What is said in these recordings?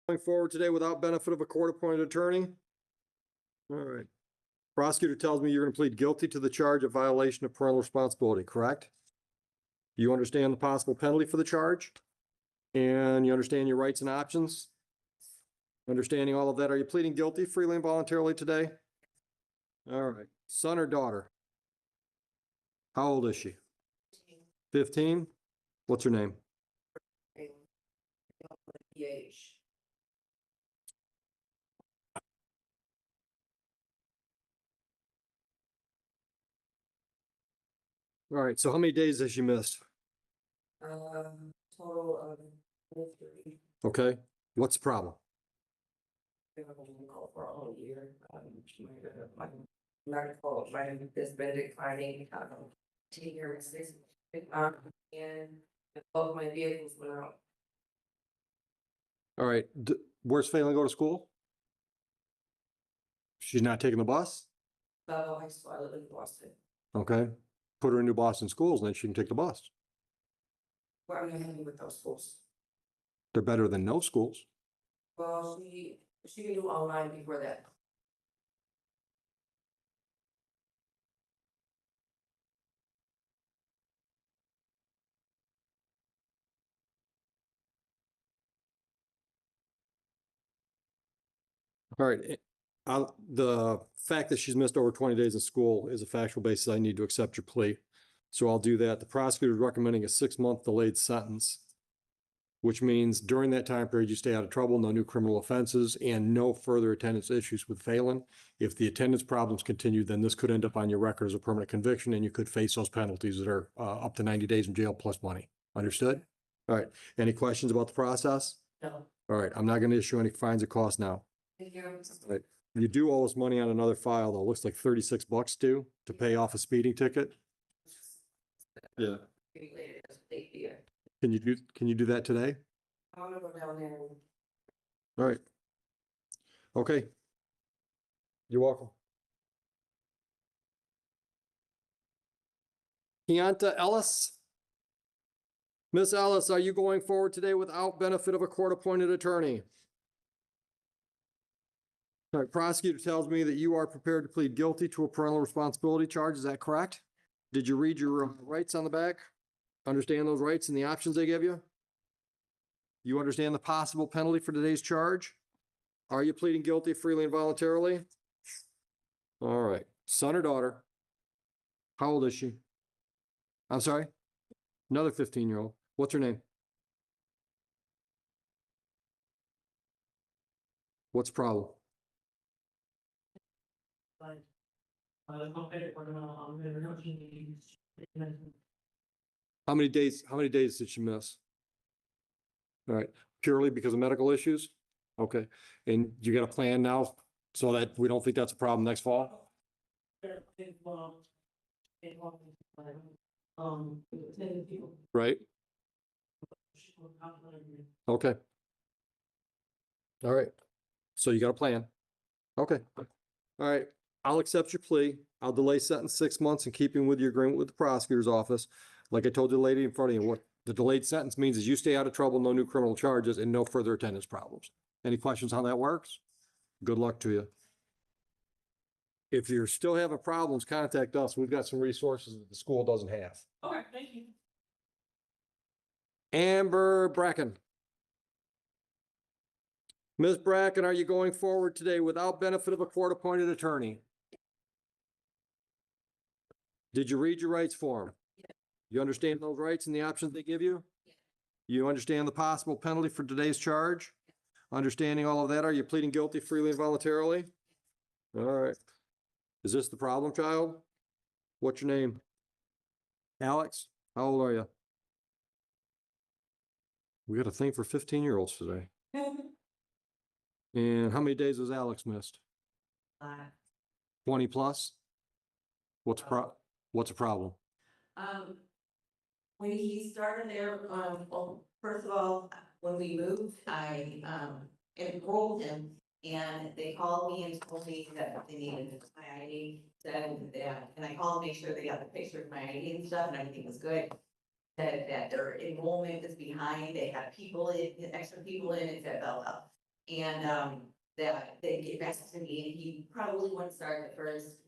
Going forward today without benefit of a court-appointed attorney? All right. Prosecutor tells me you're going to plead guilty to the charge of violation of parental responsibility, correct? You understand the possible penalty for the charge? And you understand your rights and options? Understanding all of that, are you pleading guilty freely and voluntarily today? All right. Son or daughter? How old is she? 15? What's her name? All right, so how many days has she missed? Total of 3. Okay, what's the problem? Call for a whole year. Medical, my has been declining, taking care of mistakes. And both my vehicles went out. All right, where's Phelan go to school? She's not taking the bus? High school, I live in Boston. Okay, put her in New Boston schools and then she can take the bus. Well, I'm not happy with those schools. They're better than no schools. Well, she can do online before that. All right, the fact that she's missed over 20 days of school is a factual basis. I need to accept your plea. So I'll do that. The prosecutor is recommending a 6-month delayed sentence, which means during that time period, you stay out of trouble, no new criminal offenses, and no further attendance issues with Phelan. If the attendance problems continue, then this could end up on your record as a permanent conviction, and you could face those penalties that are up to 90 days in jail plus money. Understood? All right. Any questions about the process? No. All right. I'm not going to issue any fines or costs now. Thank you. All right. You do owe us money on another file, though. It looks like $36 due to pay off a speeding ticket. Yeah. Can you do that today? I'm gonna go down there. All right. Okay. You're welcome. Keonta Ellis? Miss Ellis, are you going forward today without benefit of a court-appointed attorney? All right, prosecutor tells me that you are prepared to plead guilty to a parental responsibility charge. Is that correct? Did you read your rights on the back? Understand those rights and the options they give you? You understand the possible penalty for today's charge? Are you pleading guilty freely and voluntarily? All right. Son or daughter? How old is she? I'm sorry? Another 15-year-old. What's her name? What's the problem? How many days did she miss? All right, purely because of medical issues? Okay, and you got a plan now so that we don't think that's a problem next fall? Right? Okay. All right, so you got a plan? Okay, all right, I'll accept your plea. I'll delay sentence 6 months in keeping with your agreement with the prosecutor's office. Like I told the lady in front of you, what the delayed sentence means is you stay out of trouble, no new criminal charges, and no further attendance problems. Any questions on how that works? Good luck to you. If you're still having problems, contact us. We've got some resources that the school doesn't have. Okay, thank you. Amber Bracken. Ms. Bracken, are you going forward today without benefit of a court-appointed attorney? Did you read your rights form? Yeah. You understand those rights and the options they give you? Yeah. You understand the possible penalty for today's charge? Yeah. Understanding all of that, are you pleading guilty freely and voluntarily? Yeah. All right. Is this the problem, child? What's your name? Alex? How old are you? We got a thing for 15-year-olds today. And how many days has Alex missed? 20 plus? What's a problem? When he started there, well, first of all, when we moved, I enrolled him, and they called me and told me that they needed my ID, said that, and I called to make sure they got the picture of my ID and stuff, and everything was good. Said that their enrollment is behind, they had people in, extra people in, it said, well, And, that they get back to me, and he probably wouldn't start the first,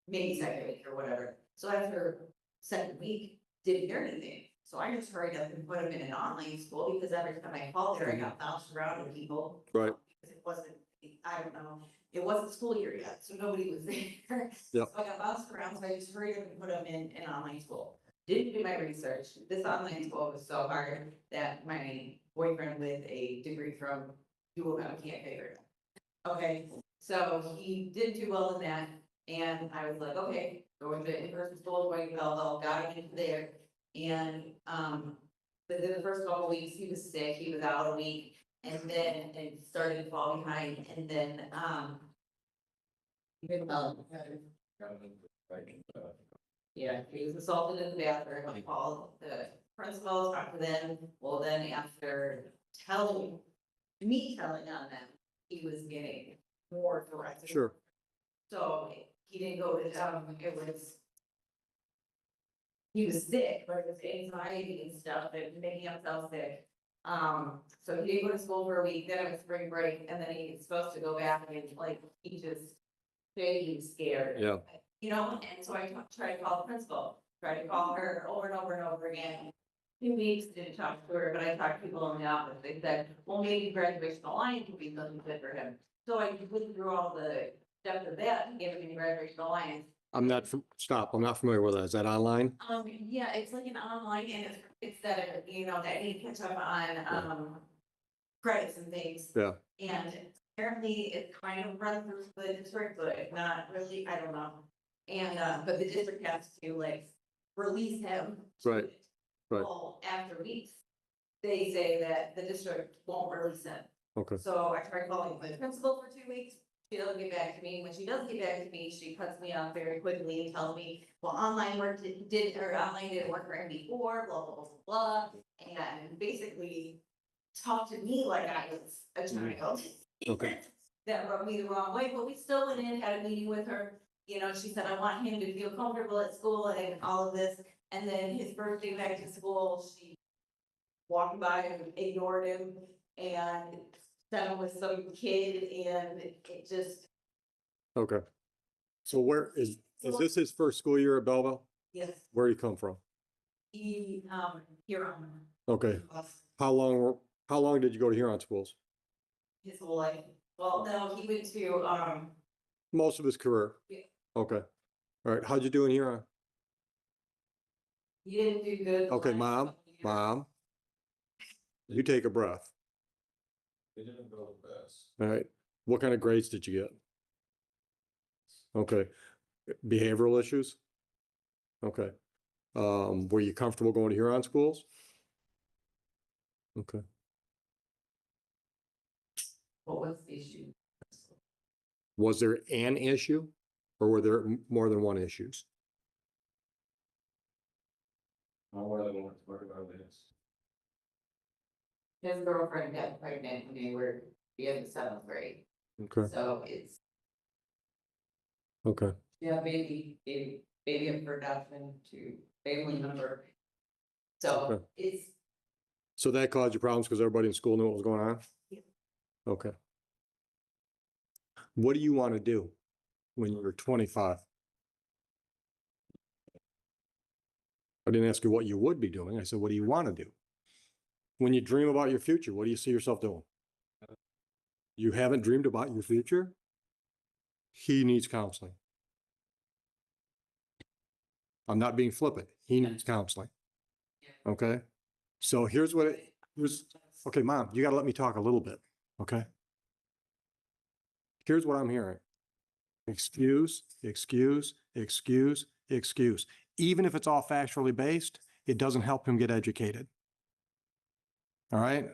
maybe second week or whatever. So after second week, didn't hear anything. So I just hurried up and put him in an online school, because every time I called there, I got bounced around with people. Right. Because it wasn't, I don't know, it wasn't school year yet, so nobody was there. Yep. So I got bounced around, so I just hurried up and put him in an online school. Didn't do my research. This online school was so hard that my boyfriend with a degree from U of M can't figure it out. Okay, so he didn't do well in that, and I was like, okay, going to in-person school, going to Belleville, got him into there. And, within the first couple of weeks, he was sick, he was out a week, and then it started to fall behind, and then, yeah, he was assaulted in the bathroom. I called the principal, talked to them. Well, then after telling on them, he was getting more threats. Sure. So he didn't go to, he was sick, but it was anxiety and stuff and making himself sick. So he didn't go to school for a week, then it was spring break, and then he was supposed to go back, and like, he just said he was scared. Yeah. You know, and so I tried to call the principal, tried to call her over and over and over again. 2 weeks, didn't talk to her, but I talked to people in the office. They said, well, maybe graduation alliance would be something good for him. So I went through all the steps of that, and gave him the graduation alliance. Stop, I'm not familiar with that. Is that online? Yeah, it's like an online, and it's that, you know, that you catch up on, credits and things. Yeah. And apparently it's kind of run through the district, but not really, I don't know. And, but the district has to like release him. Right. Right. Well, after weeks, they say that the district won't release him. Okay. So I tried calling the principal for 2 weeks. She doesn't get back to me. When she does get back to me, she cuts me off very quickly and tells me, well, online work online didn't work for him before, blah, blah, blah, blah. And basically talked to me like I was a child. Okay. That rubbed me the wrong way, but we still went in, had a meeting with her. You know, she said, I want him to feel comfortable at school and all of this. And then his first day back to school, she walked by and ignored him and sent him with some kid, and it just. Okay. So where is this his first school year at Belleville? Yes. Where did he come from? He, Huron. Okay. How long did you go to Huron schools? His whole life. Well, no, he went to, Most of his career? Yeah. Okay. All right. How'd you do in Huron? he didn't do good. the Okay, last Mom, couple years. Mom. You take a breath. They didn't go the best. All right. What kind of grades did you get? Okay. Behavioral issues? Okay. Were you comfortable going to Huron schools? Okay. What was the issue? Was there an issue or were there more than one issues? I really want to talk about this. His girlfriend got pregnant when they were in the 7th grade, Okay. so it's, Okay. yeah, baby of production to family member. So Okay. it's, So that caused you problems because everybody in school knew what was going on? Yeah. Okay. What do you want to do when you're 25? I didn't ask you what you would be doing. I said, what do you want to do? When you dream about your future, what do you see yourself doing? You haven't dreamed about your future? He needs counseling. I'm not being flippant. He needs counseling. Okay? So here's what it was. Okay, Mom, you got to let me talk a little bit. Okay? Here's what I'm hearing. Excuse, excuse, excuse, excuse. Even if it's all factually based, it doesn't help him get educated. All right?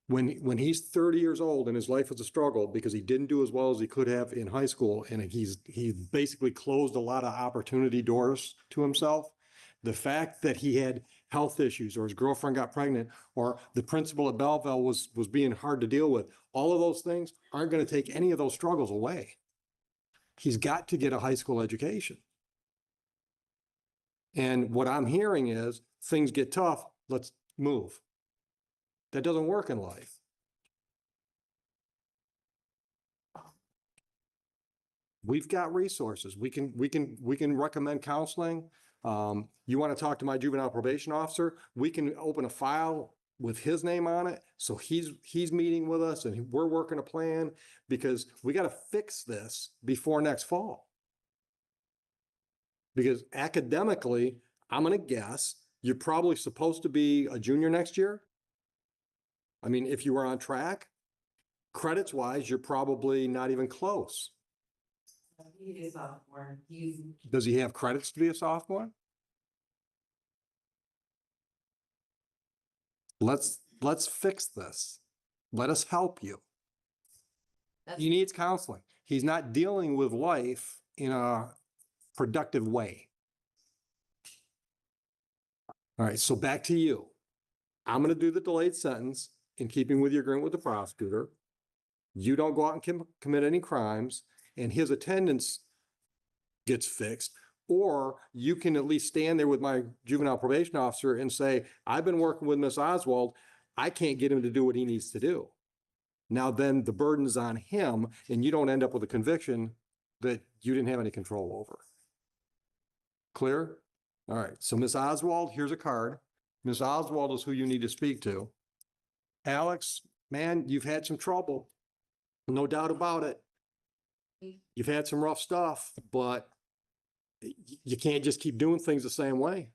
When he's 30 years old and his life is a struggle because he didn't do as well as he could have in high school, and he's basically closed a lot of opportunity doors to himself. The fact that he had health issues, or his girlfriend got pregnant, or the principal at Belleville was being hard to deal with, all of those things aren't going to take any of those struggles away. He's got to get a high school education. And what I'm hearing is things get tough, let's move. That doesn't work in life. we've got resources. We can recommend counseling. You want to talk to my juvenile probation officer? We can open a file with his name on it. So he's meeting with us and we're working a plan because we got to fix this before next fall. Because academically, I'm going to guess you're probably supposed to be a junior next year. I mean, if you were on track, credits wise, you're probably not even close. He is sophomore. Does he have credits to be a sophomore? Let's fix this. Let us help you. He needs counseling. He's not dealing with life in a productive way. All right, so back to you. I'm going to do the delayed sentence in keeping with your agreement with the prosecutor. You don't go out and commit any crimes, and his attendance gets fixed. Or you can at least stand there with my juvenile probation officer and say, I've been working with Miss Oswald. I can't get him to do what he needs to do. Now then the burden is on him and you don't end up with a conviction that you didn't have any control over. Clear? All right. So Miss Oswald, here's a card. Miss Oswald is who you need to speak to. Alex, man, you've had some trouble. No doubt about it. You've had some rough stuff, but you can't just keep doing things the same way.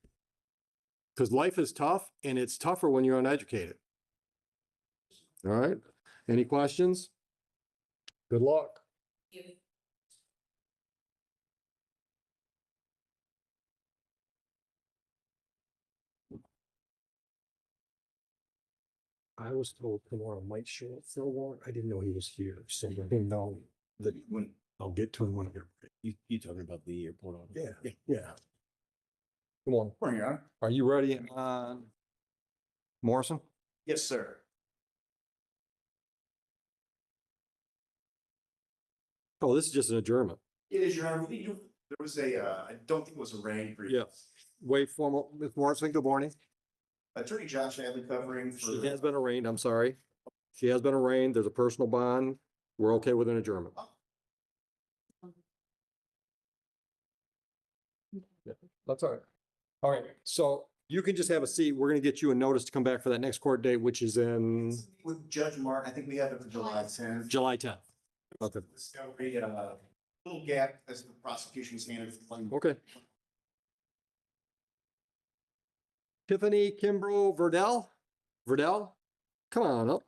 Because life is tough and it's tougher when you're uneducated. All right. Any questions? Good luck. I was told tomorrow might show up for a warrant. I didn't know he was here. So I didn't know that when I'll get to him when I get ready. You talking about the airport on? Yeah. Come on. Morning, Your Honor. Are you ready on Morrison? Yes, sir. Oh, this is just an adjournment. It is, Your Honor. There was I don't think it was a rain for you. Yeah. Wait for Ms. Morrison. Good morning. Attorney Josh Hadley covering for. She has been arraigned. I'm sorry. She has been arraigned. There's a personal bond. We're okay with an adjournment. Yeah, that's all right. All right. So you can just have a seat. We're going to get you a notice to come back for that next court date, which is in With Judge Mark, I think we have it for July 10th. July 10th. Okay. Discovery, little gap as the prosecution standard. Okay. Tiffany Kimbrough Verdell, come on up.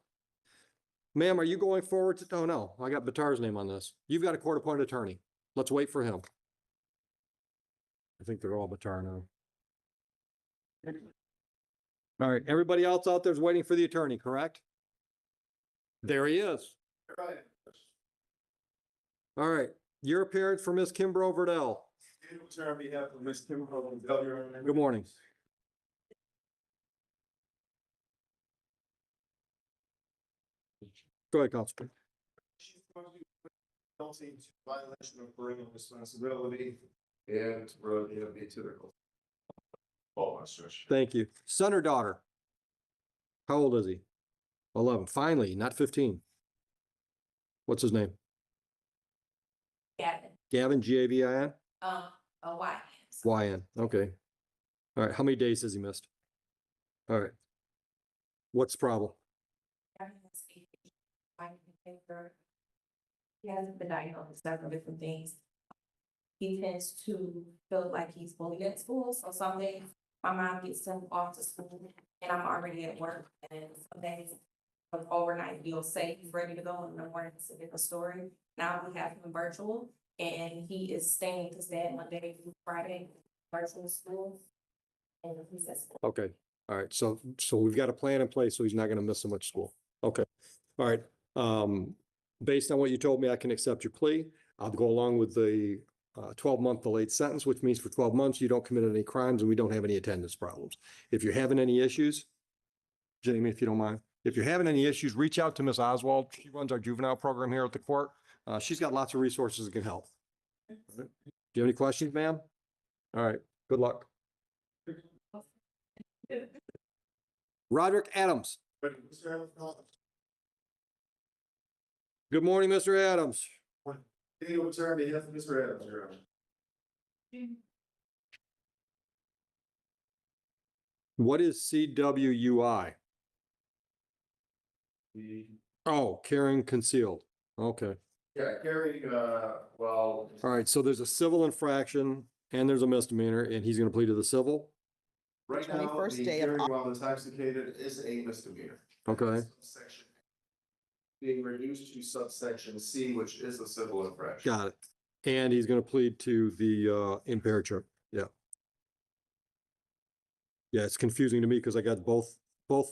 Ma'am, are you going forward to, oh no, I got Batar's name on this. You've got a court appointed attorney. Let's wait for him. I think they're all Batar now. All right, everybody else out there is waiting for the attorney, correct? There he is. All right, your appearance for Miss Kimbrough Verdell. On behalf of Ms. Kimbrough Verdell. Good morning. Go ahead, Councilman. Guilty to violation of parental responsibility and road to their. Oh, Thank you. Son or daughter? How old is he? 11. Finally, not 15. What's his name? Gavin, Gavin, Gavin? a wife. YN. Okay. All right. How many days has he missed? All right. What's the problem? He hasn't been diagnosed with several different things. He tends to feel like he's bullied at school, so some days my mom gets him off to school and I'm already at work, and some days overnight he'll say he's ready to go in the morning to get the story. Now we have him virtual and he is staying with his dad Monday through Friday, virtual school. And he says. Okay. All right. So we've got a plan in place, so he's not going to miss so much school. Okay. All right. Based on what you told me, I can accept your plea. I'll go along with the 12-month delayed sentence, which means for 12 months, you don't commit any crimes and we don't have any attendance problems. If you're having any issues, Jamie, if you don't mind, if you're having any issues, reach out to Ms. Oswald. She runs our juvenile program here at the court. She's got lots of resources that can help. Do you have any questions, ma'am? All right. Good luck. Roderick Adams. Good morning, Mr. Adams. Any overturn on behalf of Mr. Adams, Your Honor. What is CWUI? The, Oh, carrying concealed. Okay. yeah, carrying, well. All right. So there's a civil infraction and there's a misdemeanor and he's going to plead to the civil. Right now, 21st the day of carrying while intoxicated is a misdemeanor. Okay. Subsection A. Being reduced to subsection C, which is a civil infraction. Got it. And he's going to plead to the impaired charge. Yeah. Yeah, it's confusing to me because I got both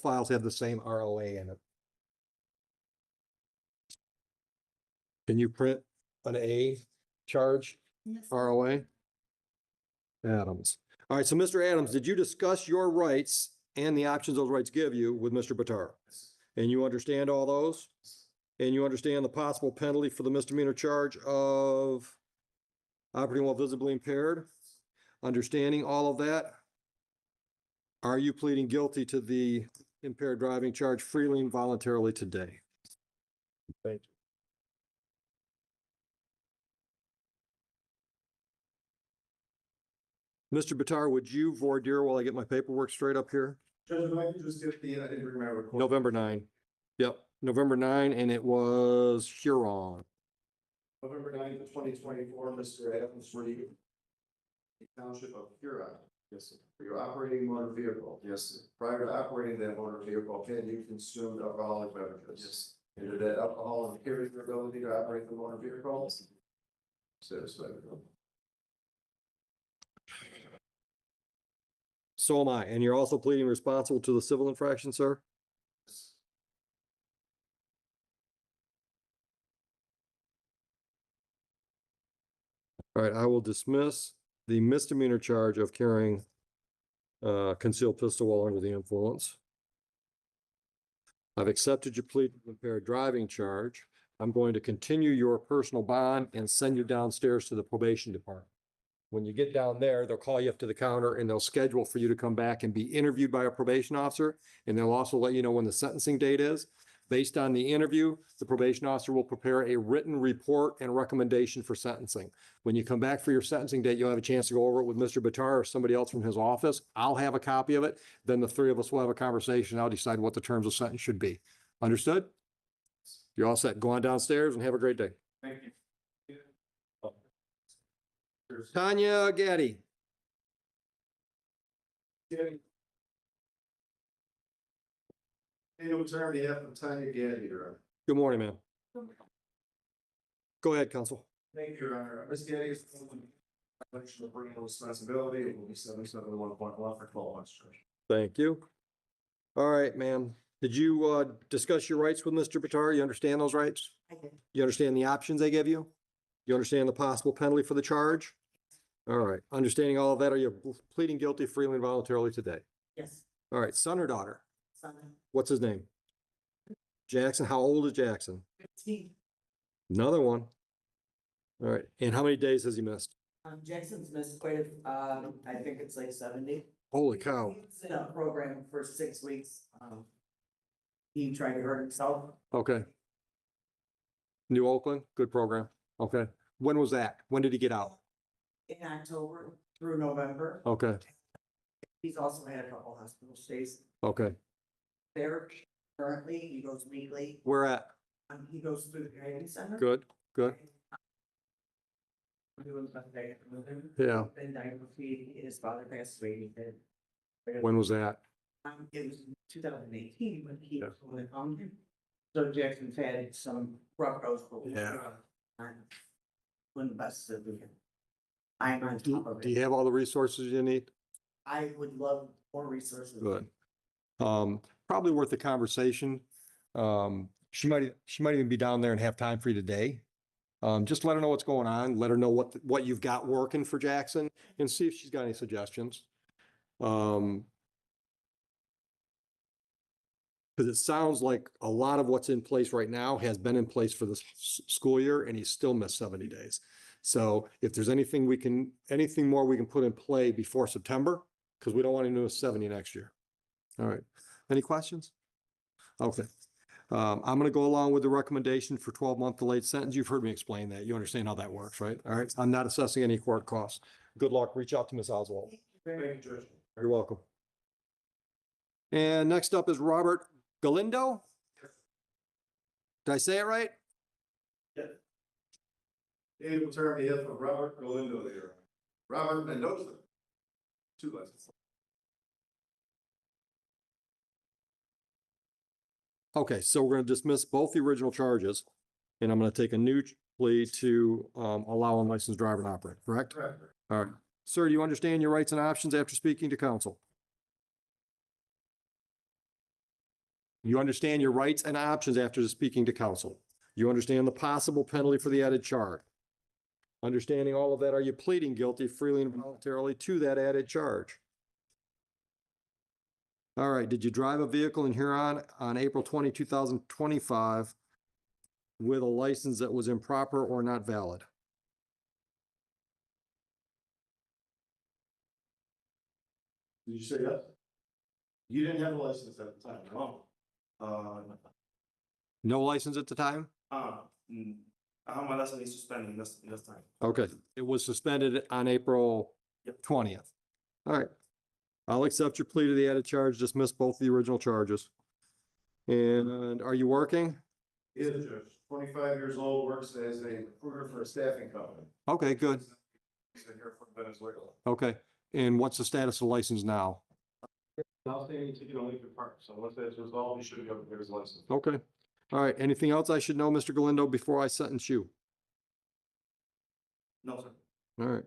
files have the same ROA in it. Can you print an A charge ROA? Adams. All right, so Mr. Adams, did you discuss your rights and the options those rights give you with Mr. Batar? And you understand all those? And you understand the possible penalty for the misdemeanor charge of operating while visibly impaired? Understanding all of that? Are you pleading guilty to the impaired driving charge freely and voluntarily today? Thank you. Mr. Batar, would you voir dire while I get my paperwork straight up here? Judge, if I could just get the, I didn't remember. November 9. Yep, November 9, and it was Huron. November 9th, 2024, Mr. Adams, for you. The Township of Huron. Yes, sir. For your operating motor vehicle. Yes, sir. Prior to operating that motor vehicle, can you consume alcoholic beverages? Yes. And did that alcohol impair your ability to operate the motor vehicle? Satisfied. So am I, and you're also pleading responsible to the civil infraction, sir? All right, I will dismiss the misdemeanor charge of carrying concealed pistol while under the influence. I've accepted your plea to impaired driving charge. I'm going to continue your personal bond and send you downstairs to the probation department. When you get down there, they'll call you up to the counter and they'll schedule for you to come back and be interviewed by a probation officer. And they'll also let you know when the sentencing date is. Based on the interview, the probation officer will prepare a written report and recommendation for sentencing. When you come back for your sentencing date, you'll have a chance to go over it with Mr. Batar or somebody else from his office. I'll have a copy of it. Then the three of us will have a conversation. I'll decide what the terms of sentence should be. Understood? You're all set. Go on downstairs and have a great day. Thank you. Tanya Gaddy. Any overturn on behalf of Tanya Gaddy, Your Honor. Good morning, ma'am. Go ahead, counsel. Thank you, Your Honor. Ms. Gaddy is election of parental responsibility. It will be 77-1.1 for 12 months. Judge. Thank you. All right, ma'am. Did you discuss your rights with Mr. Batar? You understand those rights? I did. You understand the options they give you? You understand the possible penalty for the charge? All right. Understanding all of that, are you pleading guilty freely and voluntarily today? Yes, All right. Son or daughter? son, What's his name? Jackson. How old is Jackson? 15. Another one. All right. And how many days has he missed? Jackson's missed quite a, I think it's like 70. Holy cow. He was in a program for 6 weeks. He tried to hurt himself Okay. New Oakland, good program. Okay. When was that? When did he get out? in October through November. Okay. He's also had a couple hospital stays Okay. there. Currently, he goes weekly. Where at? He goes through the training center. Good, good. I'm doing stuff there with him. Yeah. Been diagnosed, his father passed away. He did. When was that? It was 2018 when he Yeah. when they found him. So Jackson's had some rough roads. But Yeah. When the best of them. I'm on Do top of do you it. have all the resources you need? I would love more resources. Good. Probably worth the conversation. She might even be down there and have time for you today. Just let her know what's going on. Let her know what you've got working for Jackson and see if she's got any suggestions. Because it sounds like a lot of what's in place right now has been in place for this school year and he's still missed 70 days. So if there's anything more we can put in play before September, because we don't want to do a 70 next year. All right. Any questions? Okay. I'm gonna go along with the recommendation for 12-month delayed sentence. You've heard me explain that. You understand how that works, right? All right, I'm not assessing any court costs. Good luck. Reach out to Ms. Oswald. Thank you, Judge. You're welcome. And next up is Robert Galindo. Did I say it right? David will turn the of Robert Galindo there. Robert Mendoza. Two licenses. Okay, so we're gonna dismiss both the original charges, and I'm gonna take a new plea to allow unlicensed driver to operate, correct? Correct. All right. Sir, do you understand your rights and options after speaking to counsel? You understand your rights and options after speaking to counsel? You understand the possible penalty for the added charge? Understanding all of that, are you pleading guilty freely and voluntarily to that added charge? All right, did you drive a vehicle in Huron on April 20, 2025 with a license that was improper or not valid? Did you say yes? You didn't have a license at the time, no? No license at the time? I have my lesson is suspended in this time. Okay, it was suspended on April Yep. 20th. All right. I'll accept your plea to the added charge, dismiss both the original charges. And are you working? He is a judge, 25 years old, works as a recruiter for a staffing company. Okay, good. He's in here from Venezuela. Okay. And what's the status of the license now? Outstanding ticket on Lincoln Park, so once that's resolved, he should be able to get his license. Okay. All right. Anything else I should know, Mr. Galindo, before I sentence you? No, sir. All right.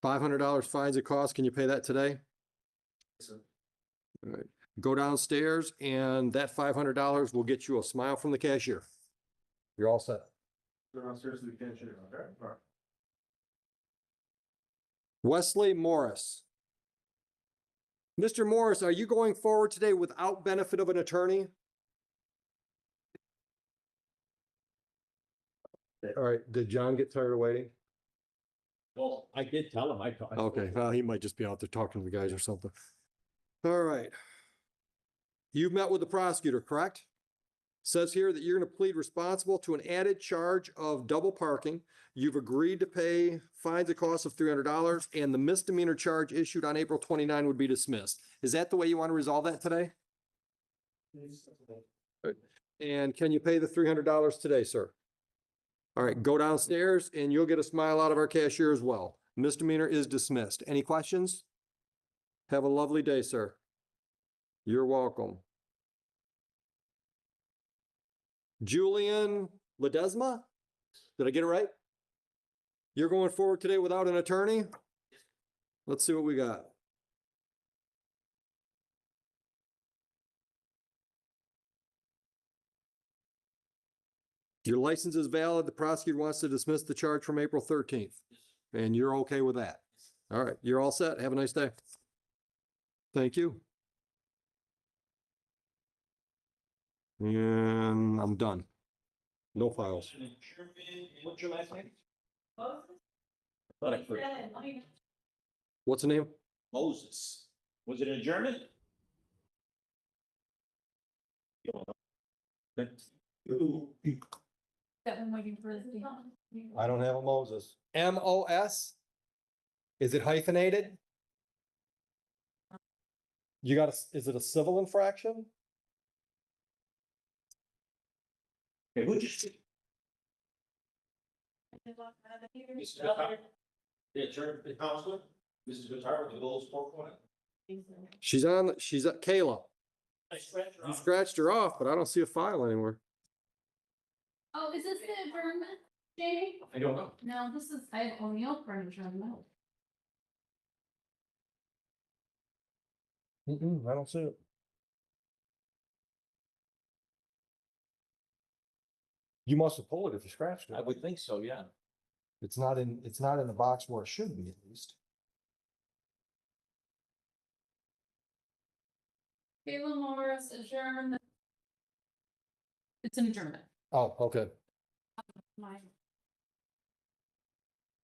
$500 fines and costs. Can you pay that today? Yes, sir. All right. Go downstairs and that $500 will get you a smile from the cashier. You're all set. Go downstairs to the cashier, okay? All right. Wesley Morris. Mr. Morris, are you going forward today without benefit of an attorney? All right. Did John get tired of waiting? Well, I did tell him I thought. Okay, well, he might just be out there talking to the guys or something. All right. You've met with the prosecutor, correct? Says here that you're going to plead responsible to an added charge of double parking. You've agreed to pay fines and costs of $300 and the misdemeanor charge issued on April 29 would be dismissed. Is that the way you want to resolve that today? And can you pay the $300 today, sir? All right, go downstairs and you'll get a smile out of our cashier as well. Misdemeanor is dismissed. Any questions? Have a lovely day, sir. You're welcome. Julian Ledesma? Did I get it right? You're going forward today without an attorney? Let's see what we got. Your license is valid. The prosecutor wants to dismiss the charge from April 13th. And you're okay with that? All right, you're all set. Have a nice day. Thank you. And I'm done. No files. What's your last name? Both? Thought I heard What's the name? Moses. Was it in German? I don't have a Moses. M-O-S? Is it hyphenated? You got, is it a civil infraction? Okay, who'd you see? Mr. Guitar? The attorney, the counselor? Mrs. Guitar with the gold sport one? She's at Kayla. I scratched her You off. scratched her off, but I don't see a file anywhere. Oh, is this the adjournment, Jamie? I don't know. No, this is, I have O'Neill for an adjournment. I don't see it. You must have pulled it if you scratched it. I would think so, yeah. It's not in the box where it should be at least. Kayla Morris, adjournment. It's an adjournment. Oh, okay. Mine.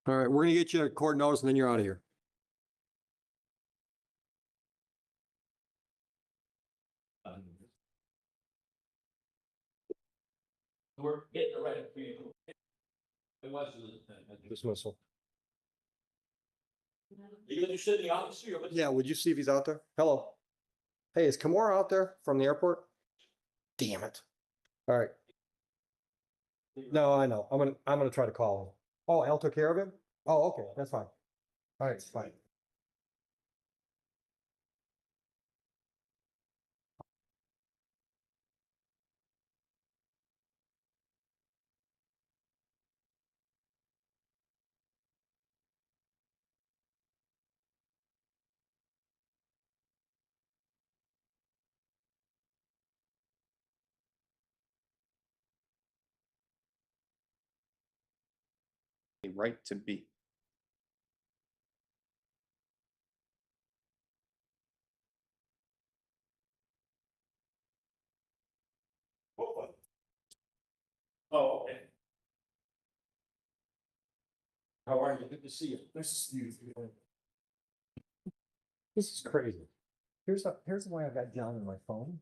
All right, we're gonna get you a court notice and then you're out of here. We're getting it right for you. It was a Dismissal. You understood the officer? Yeah, would you see if he's out there? Hello. Hey, is Kimura out there from the airport? Damn it. All right. No, I know. I'm gonna try to call him. Oh, Al took care of him? Oh, okay, that's fine. All right, it's fine. A right to be. Oh, okay. How are you? Good to see you. Nice to see you. This is crazy. Here's the way I got John on my phone,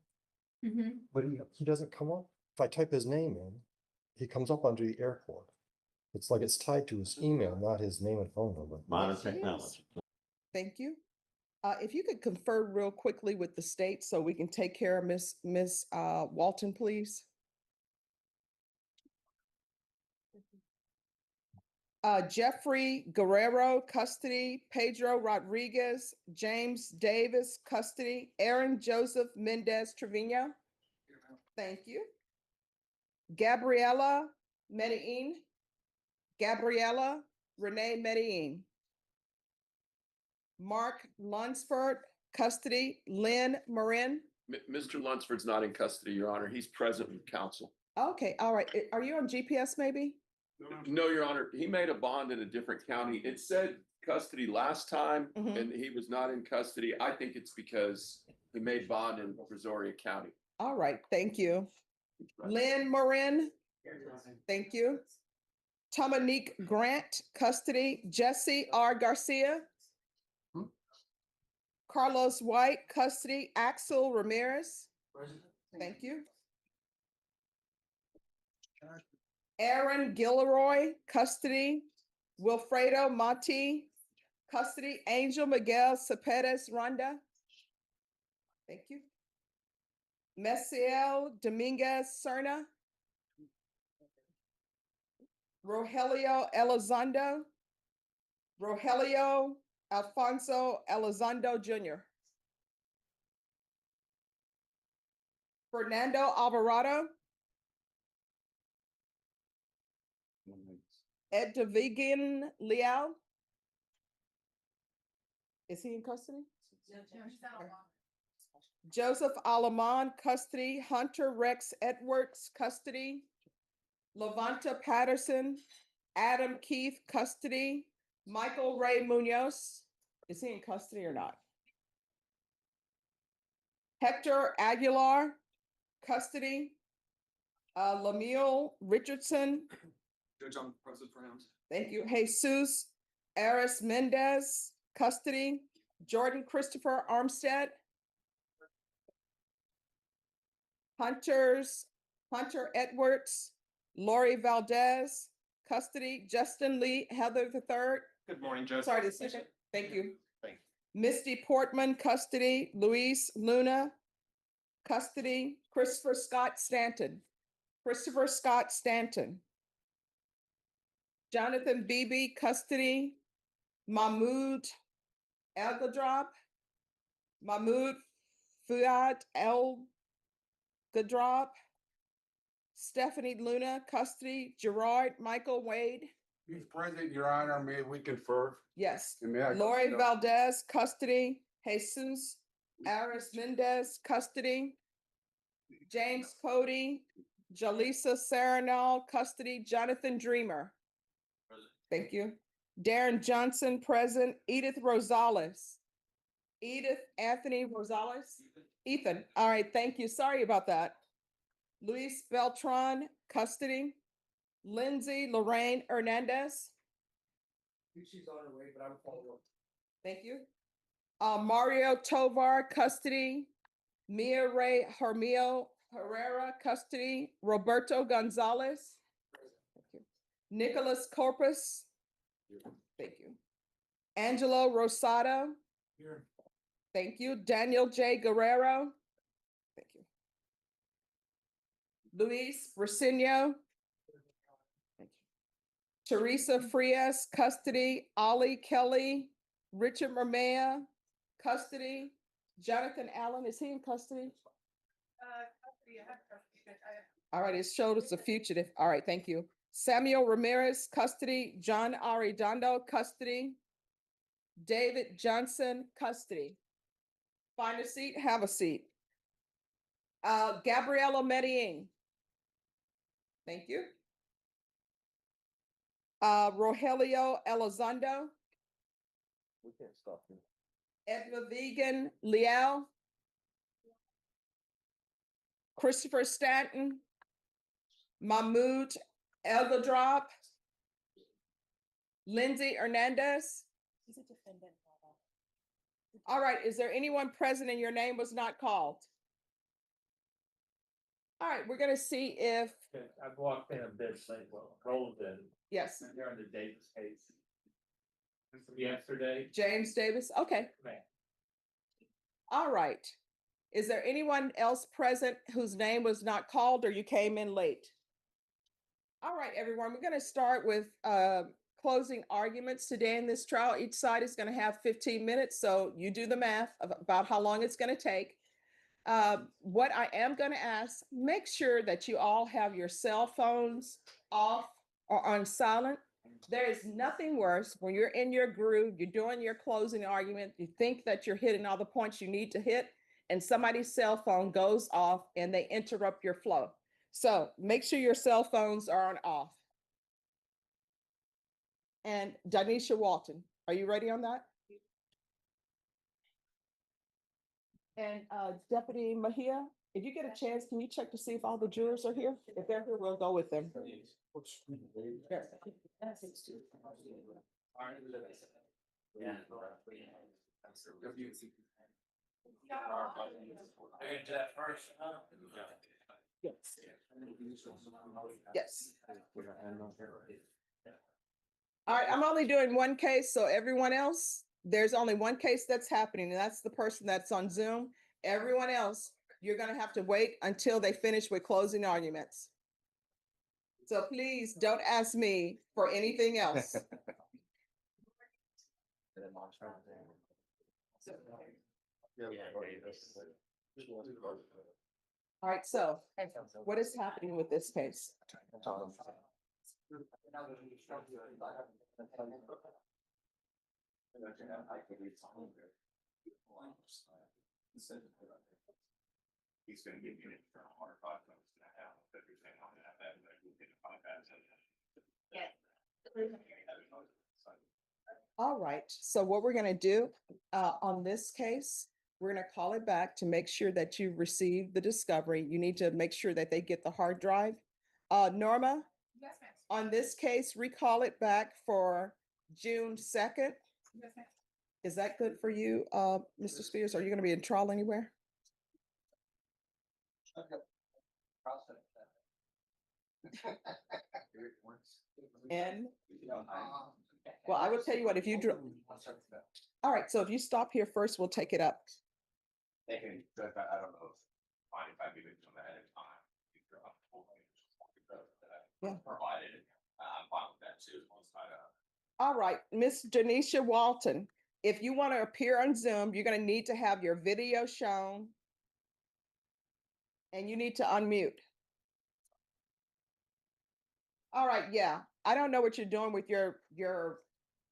but he doesn't come up. If I type his name in, he comes up under the airport. It's like it's tied to his email, not his name and phone number. Modern technology. Thank you. If you could confer real quickly with the state so we can take care of Miss Walton, please. Jeffrey Guerrero, custody. Pedro Rodriguez, James Davis, custody. Aaron Joseph Mendez Trevino. Thank you. Gabriela Medellin. Gabriela Renee Medellin. Mark Lunsford, custody. Lynn Marin. Mr. Lunsford's not in custody, Your Honor. He's present with counsel. Okay, all right. Are you on GPS maybe? No, Your Honor, he made a bond in a different county. It said custody last time Mhm. and he was not in custody. I think it's because he made bond in Brazoria County. All right, thank you. Lynn Marin, thank you. Dominique Grant, custody. Jesse R. Garcia. Carlos White, custody. Axel Ramirez. Thank you. Aaron Gilroy, custody. Wilfredo Mati, custody. Angel Miguel Cepedes Ronda. Thank you. Messiel Dominguez Serna. Rogelio Elizondo. Rogelio Alfonso Elizondo Jr. Fernando Alvarado. Edvigan Leal. Is he in custody? Joseph Alaman, custody. Hunter Rex Edwards, custody. Levanta Patterson. Adam Keith, custody. Michael Ray Munoz. Is he in custody or not? Hector Aguilar, custody. Lemiel Richardson. Judge, I'm present for him. Thank you. Jesus Aris Mendez, custody. Jordan Christopher Armstead. Hunter Edwards. Lori Valdez, custody. Justin Lee Heather III. Good morning, Judge. Sorry, this second. Thank you. Thank Misty Portman, custody. Luis Luna, custody. Christopher Scott Stanton. Christopher Scott Stanton. Jonathan Beebe, custody. Mahmoud El-Gadrop. Mahmoud Fuad El-Gadrop. Stephanie Luna, custody. Gerard Michael Wade. He's present, Your Honor. May we confer? Yes. And may I- Lori Valdez, custody. Jesus Aris Mendez, custody. James Cody. Jaleesa Saranal, custody. Jonathan Dreamer. Thank you. Darren Johnson, present. Edith Rosales. Edith Anthony Rosales. Ethan. All right, thank you. Sorry about that. Luis Beltran, custody. Lindsay Lorraine Hernandez. She's on her way, but I'm following. Thank you. Mario Tovar, custody. Mia Ray Herrera, custody. Roberto Gonzalez. Thank you. Nicholas Corpus. Thank you. Angelo Rosado. Here. Thank you. Daniel J. Guerrero. Thank you. Luis Briceño. Thank you. Teresa Frias, custody. Ollie Kelly. Richard Murmea, custody. Jonathan Allen, is he in custody? All right, it showed us a fugitive. All right, thank you. Samuel Ramirez, custody. John Arredondo, custody. David Johnson, custody. Find a seat, have a seat. Gabriela Medellin. Thank you. Rogelio Elizondo. We can't stop him. Edna Vegan Liao. Christopher Stanton. Mahmoud Elgadrop. Lindsay Hernandez. All right, is there anyone present and your name was not called? All right, we're gonna see if, I've walked in a bit late, well, rolled in, yes, they're in the Davis case. This was yesterday. James Davis, okay. Man. All right. Is there anyone else present whose name was not called or you came in late? All right, everyone, we're gonna start with closing arguments today in this trial. Each side is gonna have 15 minutes, so you do the math about how long it's gonna take. What I am gonna ask, make sure that you all have your cell phones off or on silent. There is nothing worse when you're in your groove, you're doing your closing argument, you think that you're hitting all the points you need to hit, and somebody's cell phone goes off and they interrupt your flow. So make sure your cell phones are on off. And Danisha Walton, are you ready on that? And Deputy Mahia, if you get a chance, can you check to see if all the jurors are here? If they're here, we'll go with them. Here. Yes. All right, I'm only doing one case, so everyone else, there's only one case that's happening, and that's the person that's on Zoom. Everyone else, you're gonna have to wait until they finish with closing arguments. So please don't ask me for anything else. All right, so what is happening with this case? He's gonna give you an internal hard copy. All right, so what we're gonna do on this case, we're gonna call it back to make sure that you receive the discovery. You need to make sure that they get the hard drive. Norma? Yes, ma'am. On this case, recall it back for June 2nd. Yes, ma'am. Is that good for you, Mr. Spears? Are you gonna be in trial anywhere? And, well, I will tell you what, if you all right, so if you stop here first, we'll take it up. They can, I don't know, fine if I give it to them ahead of time. Yeah. Provided, I'm fine with that too. All right, Miss Denisha Walton, if you want to appear on Zoom, you're going to need to have your video shown. And you need to unmute. All right, yeah. I don't know what you're doing with your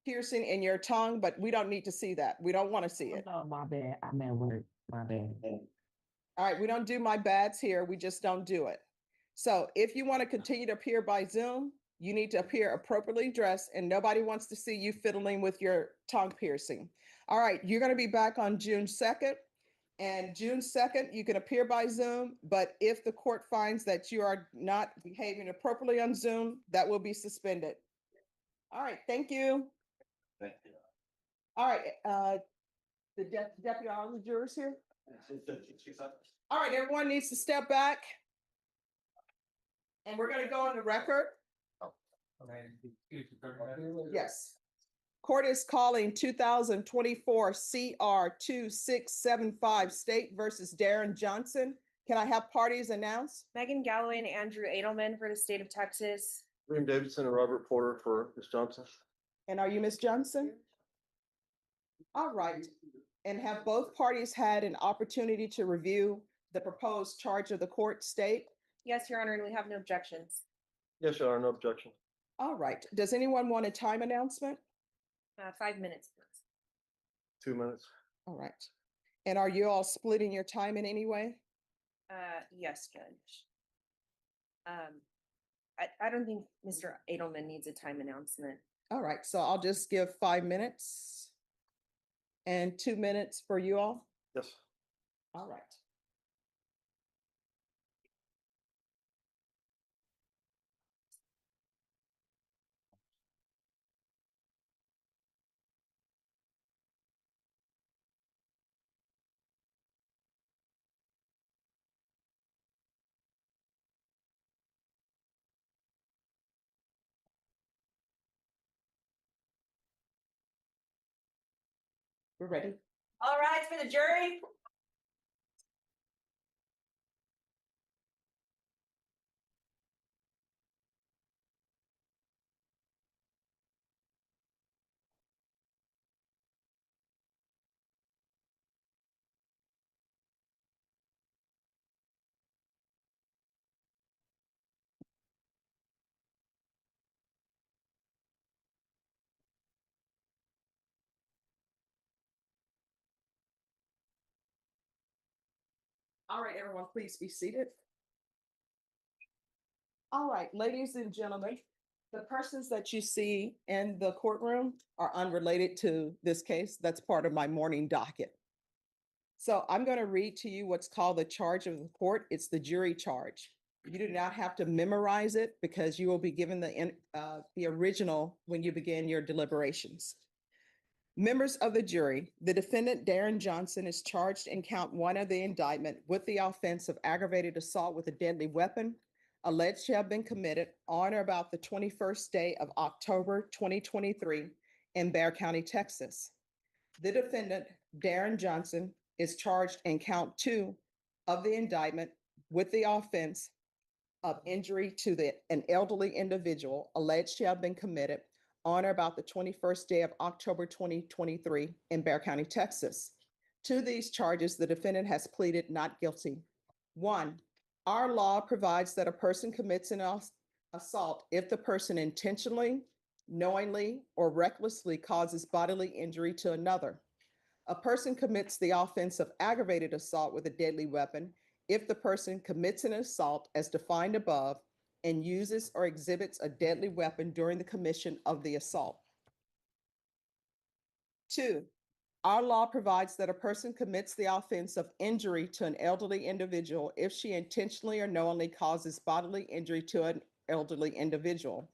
piercing in your tongue, but we don't need to see that. We don't want to see it. Oh, my bad. I'm at work. My bad. All right, we don't do my bads here. We just don't do it. So if you want to continue to appear by Zoom, you need to appear appropriately dressed, and nobody wants to see you fiddling with your tongue piercing. All right, you're going to be back on June 2nd. And June 2nd, you can appear by Zoom, but if the court finds that you are not behaving appropriately on Zoom, that will be suspended. All right, thank you. Thank you. All right, the deputy, all the jurors here? All right, everyone needs to step back. And we're gonna go on the record. Yes. Court is calling 2024 CR 2675 State versus Darren Johnson. Can I have parties announced? Megan Galloway and Andrew Edelman for the state of Texas. William Davidson and Robert Porter for Ms. Johnson. And are you Ms. Johnson? All right. And have both parties had an opportunity to review the proposed charge of the court state? Yes, Your Honor, and we have no objections. Yes, Your Honor, no objection. All right. Does anyone want a time announcement? 5 minutes, please. 2 minutes. All right. And are you all splitting your time in any way? Yes, Judge. I don't think Mr. Edelman needs a time announcement. All right. So I'll just give 5 minutes and 2 minutes for you all. Yes. All right. We're ready. All right, for the jury. All right, everyone, please be seated. All right, ladies and gentlemen, the persons that you see in the courtroom are unrelated to this case. That's part of my morning docket. So I'm going to read to you what's called the charge of the court. It's the jury charge. You do not have to memorize it because you will be given the original when you begin your deliberations. Members of the jury, the defendant Darren Johnson is charged in count 1 of the indictment with the offense of aggravated assault with a deadly weapon alleged to have been committed on or about the 21st day of October 2023 in Bexar County, Texas. The defendant, Darren Johnson, is charged in count 2 of the indictment with the offense of injury to an elderly individual alleged to have been committed on or about the 21st day of October 2023 in Bexar County, Texas. To these charges, the defendant has pleaded not guilty. 1, our law provides that a person commits an assault if the person intentionally, knowingly, or recklessly causes bodily injury to another. A person commits the offense of aggravated assault with a deadly weapon if the person commits an assault as defined above and uses or exhibits a deadly weapon during the commission of the assault. 2, our law provides that a person commits the offense of injury to an elderly individual if she intentionally or knowingly causes bodily injury to an elderly individual.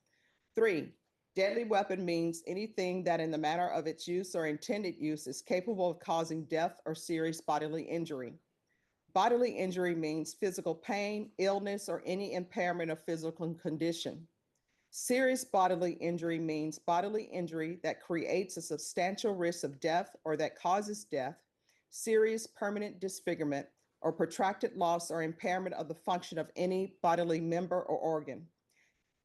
3, deadly weapon means anything that in the manner of its use or intended use is capable of causing death or serious bodily injury. Bodily injury means physical pain, illness, or any impairment of physical condition. Serious bodily injury means bodily injury that creates a substantial risk of death or that causes death, serious permanent disfigurement, or protracted loss or impairment of the function of any bodily member or organ.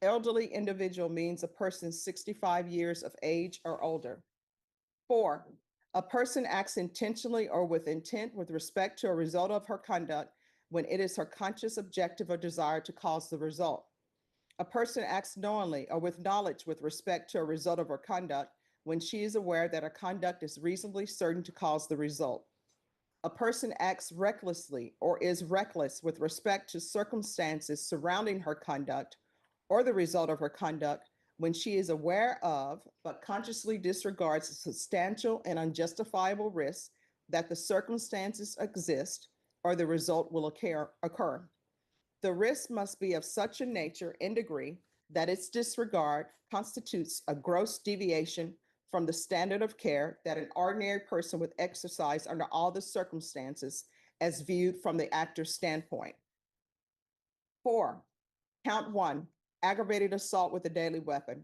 Elderly individual means a person 65 years of age or older. 4, a person acts intentionally or with intent with respect to a result of her conduct when it is her conscious objective or desire to cause the result. A person acts knowingly or with knowledge with respect to a result of her conduct when she is aware that her conduct is reasonably certain to cause the result. A person acts recklessly or is reckless with respect to circumstances surrounding her conduct or the result of her conduct when she is aware of but consciously disregards the substantial and unjustifiable risk that the circumstances exist or the result will occur. The risk must be of such a nature and degree that its disregard constitutes a gross deviation from the standard of care that an ordinary person would exercise under all the circumstances as viewed from the actor's standpoint. 4, count 1, aggravated assault with a deadly weapon.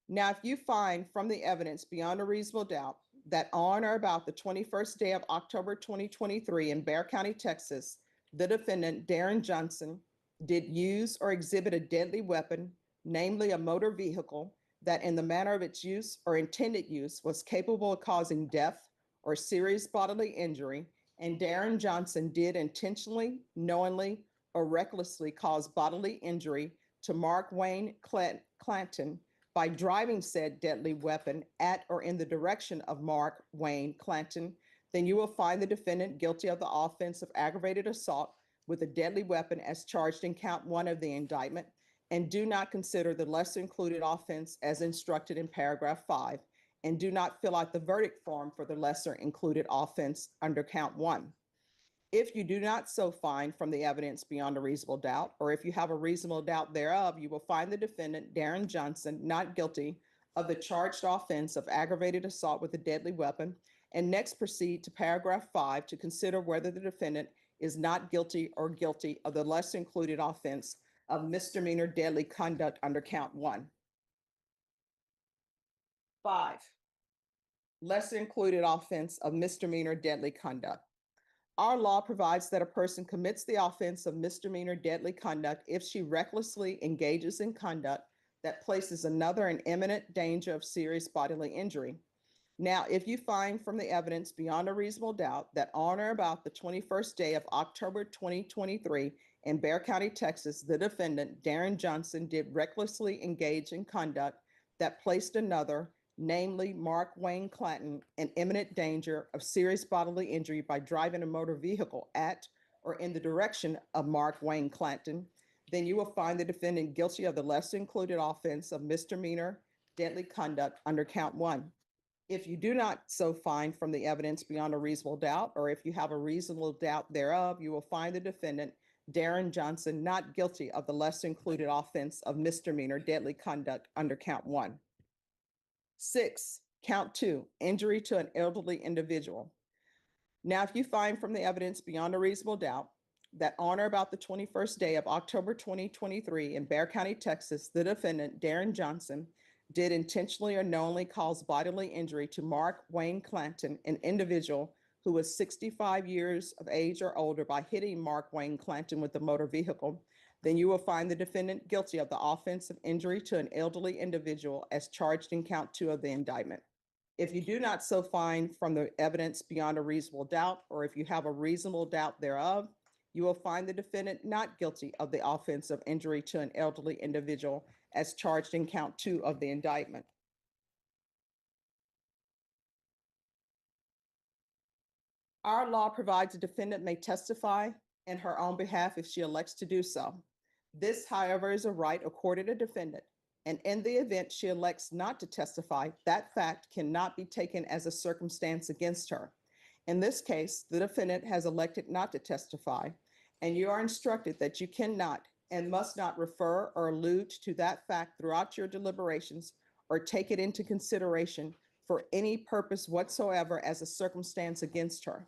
Now, if you find from the evidence beyond a reasonable doubt that on or about the 21st day of October 2023 in Bexar County, Texas, the defendant, Darren Johnson, did use or exhibit a deadly weapon, namely a motor vehicle, that in the manner of its use or intended use was capable of causing death or serious bodily injury, and Darren Johnson did intentionally, knowingly, or recklessly cause bodily injury to Mark Wayne Clanton by driving said deadly weapon at or in the direction of Mark Wayne Clanton, then you will find the defendant guilty of the offense of aggravated assault with a deadly weapon as charged in count 1 of the indictment, and do not consider the lesser included offense as instructed in paragraph 5, and do not fill out the verdict form for the lesser included offense under count 1. If you do not so find from the evidence beyond a reasonable doubt, or if you have a reasonable doubt thereof, you will find the defendant, Darren Johnson, not guilty of the charged offense of aggravated assault with a deadly weapon, and next proceed to paragraph 5 to consider whether the defendant is not guilty or guilty of the lesser included offense of misdemeanor deadly conduct under count 1. 5, lesser included offense of misdemeanor deadly conduct. Our law provides that a person commits the offense of misdemeanor deadly conduct if she recklessly engages in conduct that places another in imminent danger of serious bodily injury. Now, if you find from the evidence beyond a reasonable doubt that on or about the 21st day of October 2023 in Bexar County, Texas, the defendant, Darren Johnson, did recklessly engage in conduct that placed another, namely Mark Wayne Clanton, in imminent danger of serious bodily injury by driving a motor vehicle at or in the direction of Mark Wayne Clanton, then you will find the defendant guilty of the lesser included offense of misdemeanor deadly conduct under count 1. If you do not so find from the evidence beyond a reasonable doubt, or if you have a reasonable doubt thereof, you will find the defendant, Darren Johnson, not guilty of the lesser included offense of misdemeanor deadly conduct under count 1. 6, count 2, injury to an elderly individual. Now, if you find from the evidence beyond a reasonable doubt that on or about the 21st day of October 2023 in Bexar County, Texas, the defendant, Darren Johnson, did intentionally or knowingly cause bodily injury to Mark Wayne Clanton, an individual who was 65 years of age or older, by hitting Mark Wayne Clanton with a motor vehicle, then you will find the defendant guilty of the offense of injury to an elderly individual as charged in count 2 of the indictment. If you do not so find from the evidence beyond a reasonable doubt, or if you have a reasonable doubt thereof, you will find the defendant not guilty of the offense of injury to an elderly individual as charged in count 2 of the indictment. Our law provides a defendant may testify in her own behalf if she elects to do so. This, however, is a right accorded a defendant, and in the event she elects not to testify, that fact cannot be taken as a circumstance against her. In this case, the defendant has elected not to testify, and you are instructed that you cannot and must not refer or allude to that fact throughout your deliberations or take it into consideration for any purpose whatsoever as a circumstance against her.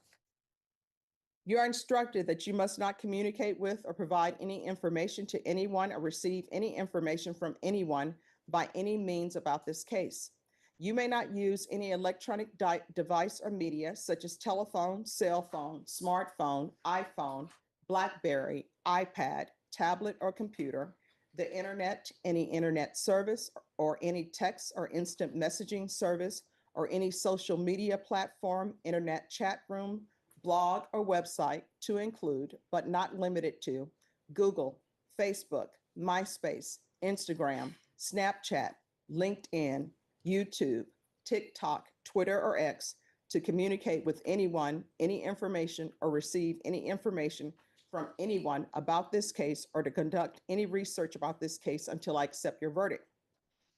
You are instructed that you must not communicate with or provide any information to anyone or receive any information from anyone by any means about this case. You may not use any electronic device or media such as telephone, cell phone, smartphone, iPhone, BlackBerry, iPad, tablet or computer, the internet, any internet service, or any text or instant messaging service, or any social media platform, internet chat room, blog, or website, to include, but not limited to, Google, Facebook, MySpace, Instagram, Snapchat, LinkedIn, YouTube, TikTok, Twitter, or X, to communicate with anyone, any information, or receive any information from anyone about this case, or to conduct any research about this case until I accept your verdict.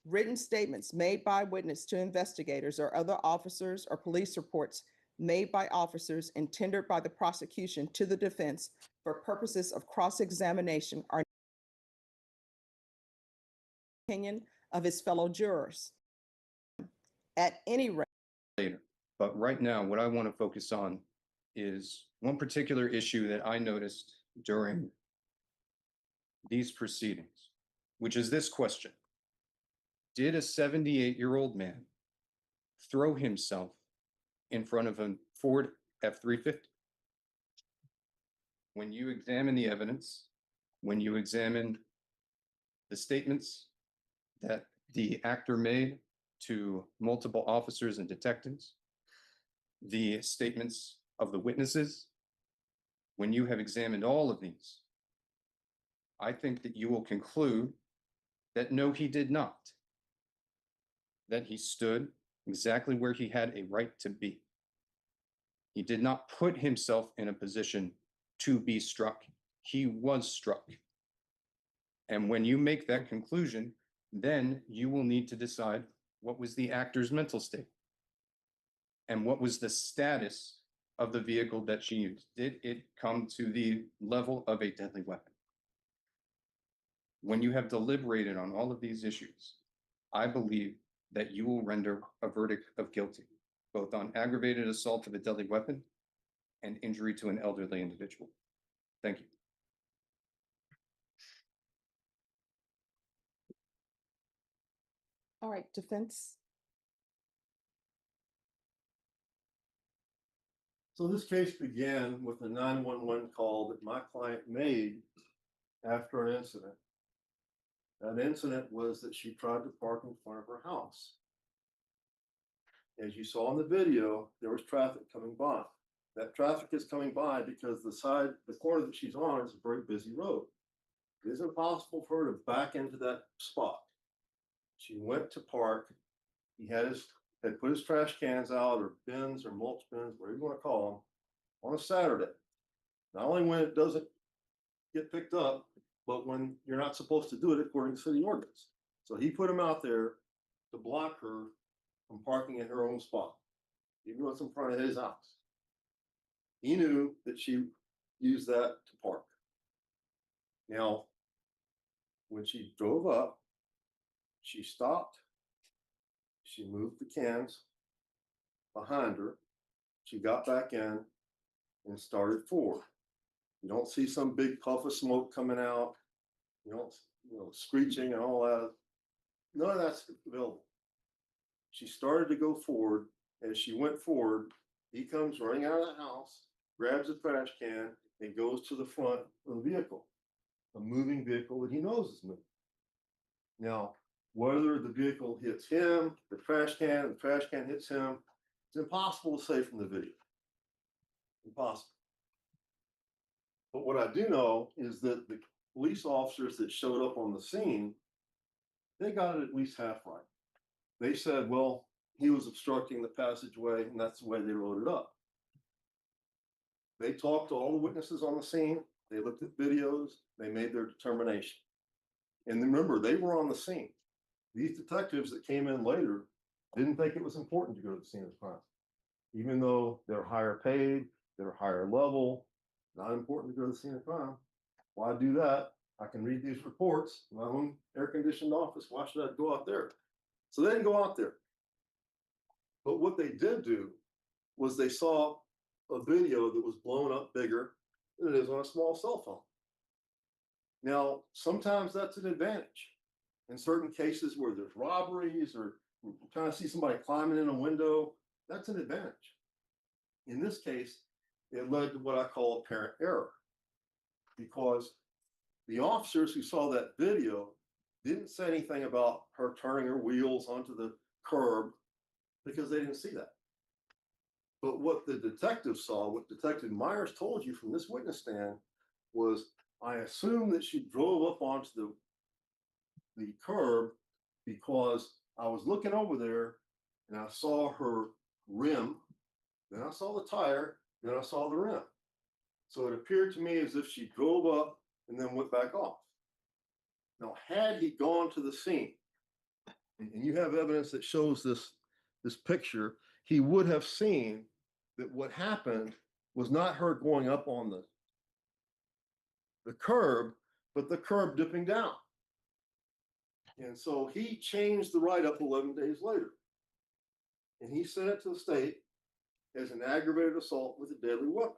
Written statements made by witness to investigators or other officers, or police reports made by officers and tendered by the prosecution to the defense for purposes of cross-examination are opinion of his fellow jurors. At any rate, later. But right now, what I want to focus on is one particular issue that I noticed during these proceedings, which is this question. Did a 78-year-old man throw himself in front of a Ford F-350? When you examine the evidence, when you examine the statements that the actor made to multiple officers and detectives, the statements of the witnesses, when you have examined all of these, I think that you will conclude that no, he did not. That he stood exactly where he had a right to be. He did not put himself in a position to be struck. He was struck. And when you make that conclusion, then you will need to decide what was the actor's mental state and what was the status of the vehicle that she used. Did it come to the level of a deadly weapon? When you have deliberated on all of these issues, I believe that you will render a verdict of guilty, both on aggravated assault of a deadly weapon and injury to an elderly individual. Thank you. All right, defense. So this case began with a 911 call that my client made after an incident. That incident was that she tried to park in front of her house. As you saw in the video, there was traffic coming by. That traffic is coming by because the corner that she's on is a very busy road. It is impossible for her to back into that spot. She went to park. He had put his trash cans out, or bins, or mulch bins, whatever you want to call them, on a Saturday. Not only when it doesn't get picked up, but when you're not supposed to do it according to city ordinance. So he put them out there to block her from parking in her own spot, even though it's in front of his house. He knew that she used that to park. Now, when she drove up, she stopped. She moved the cans behind her. She got back in and started forward. You don't see some big puff of smoke coming out. You don't, screeching and all that. None of that's available. She started to go forward. As she went forward, he comes running out of the house, grabs a trash can, and goes to the front of the vehicle, a moving vehicle that he knows is moving. Now, whether the vehicle hits him, the trash can hits him, it's impossible to say from the video. Impossible. But what I do know is that the police officers that showed up on the scene, they got it at least half right. They said, well, he was obstructing the passageway, and that's the way they wrote it up. They talked to all the witnesses on the scene. They looked at videos. They made their determination. And remember, they were on the scene. These detectives that came in later didn't think it was important to go to the scene of the crime. Even though they're higher paid, they're higher level, not important to go to the scene of crime. Why do that? I can read these reports in my own air-conditioned office. Why should I go out there? So they didn't go out there. But what they did do was they saw a video that was blown up bigger than it is on a small cell phone. Now, sometimes that's an advantage. In certain cases where there's robberies or you're trying to see somebody climbing in a window, that's an advantage. In this case, it led to what I call apparent error, because the officers who saw that video didn't say anything about her turning her wheels onto the curb because they didn't see that. But what the detective saw, what Detective Myers told you from this witness stand, was I assume that she drove up onto the curb because I was looking over there and I saw her rim, then I saw the tire, then I saw the rim. So it appeared to me as if she drove up and then went back off. Now, had he gone to the scene, and you have evidence that shows this picture, he would have seen that what happened was not her going up on the curb, but the curb dipping down. And so he changed the write-up 11 days later. And he sent it to the state as an aggravated assault with a deadly weapon.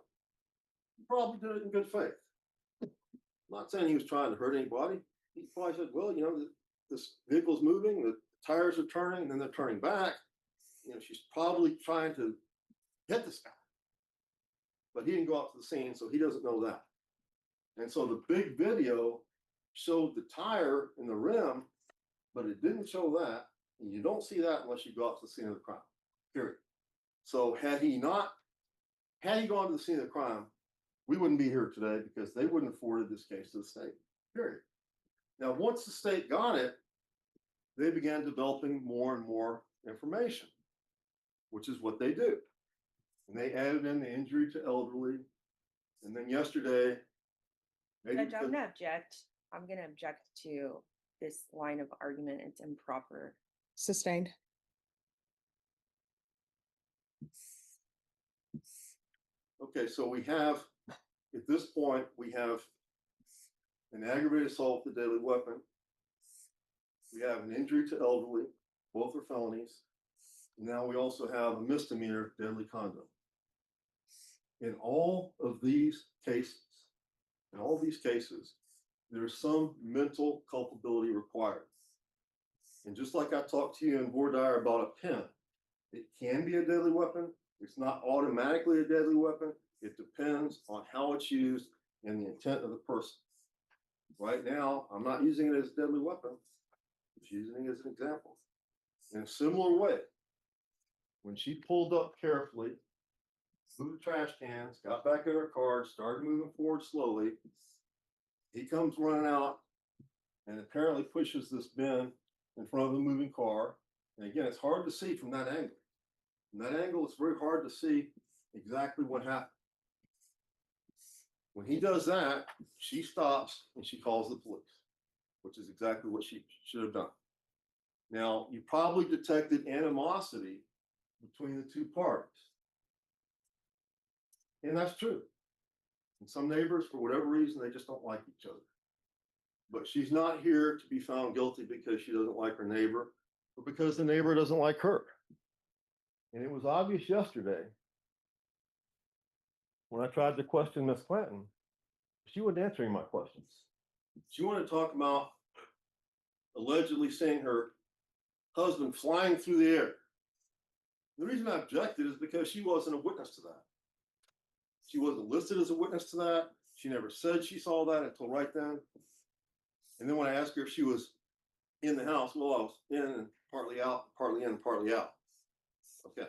He probably did it in good faith. I'm not saying he was trying to hurt anybody. He probably said, well, you know, this vehicle's moving, the tires are turning, and then they're turning back. You know, she's probably trying to hit this guy. But he didn't go out to the scene, so he doesn't know that. And so the big video showed the tire and the rim, but it didn't show that. And you don't see that unless you go out to the scene of the crime, period. So had he gone to the scene of the crime, we wouldn't be here today because they wouldn't have forwarded this case to the state, period. Now, once the state got it, they began developing more and more information, which is what they do. And they added in the injury to elderly. And then yesterday, Judge, I'm gonna object to this line of argument. It's improper. Sustained. okay, so we have, at this point, we have an aggravated assault with a deadly weapon. We have an injury to elderly, both are felonies. Now we also have a misdemeanor deadly conduct. In all of these cases, there's some mental culpability required. And just like I talked to you in voir dire about a pen, it can be a deadly weapon. It's not automatically a deadly weapon. It depends on how it's used and the intent of the person. Right now, I'm not using it as a deadly weapon. I'm just using it as an example. In a similar way, when she pulled up carefully, moved the trash cans, got back in her car, started moving forward slowly, he comes running out and apparently pushes this bin in front of the moving car. And again, it's hard to see from that angle. From that angle, it's very hard to see exactly what happened. When he does that, she stops and she calls the police, which is exactly what she should have done. Now, you probably detected animosity between the two parties. And that's true. And some neighbors, for whatever reason, they just don't like each other. But she's not here to be found guilty because she doesn't like her neighbor, but because the neighbor doesn't like her. And it was obvious yesterday when I tried to question Miss Clinton, she wasn't answering my questions. She wanted to talk about allegedly seeing her husband flying through the air. The reason I objected is because she wasn't a witness to that. She wasn't listed as a witness to that. She never said she saw that until right then. And then when I asked her if she was in the house, well, I was in and partly out, partly in and partly out. Okay.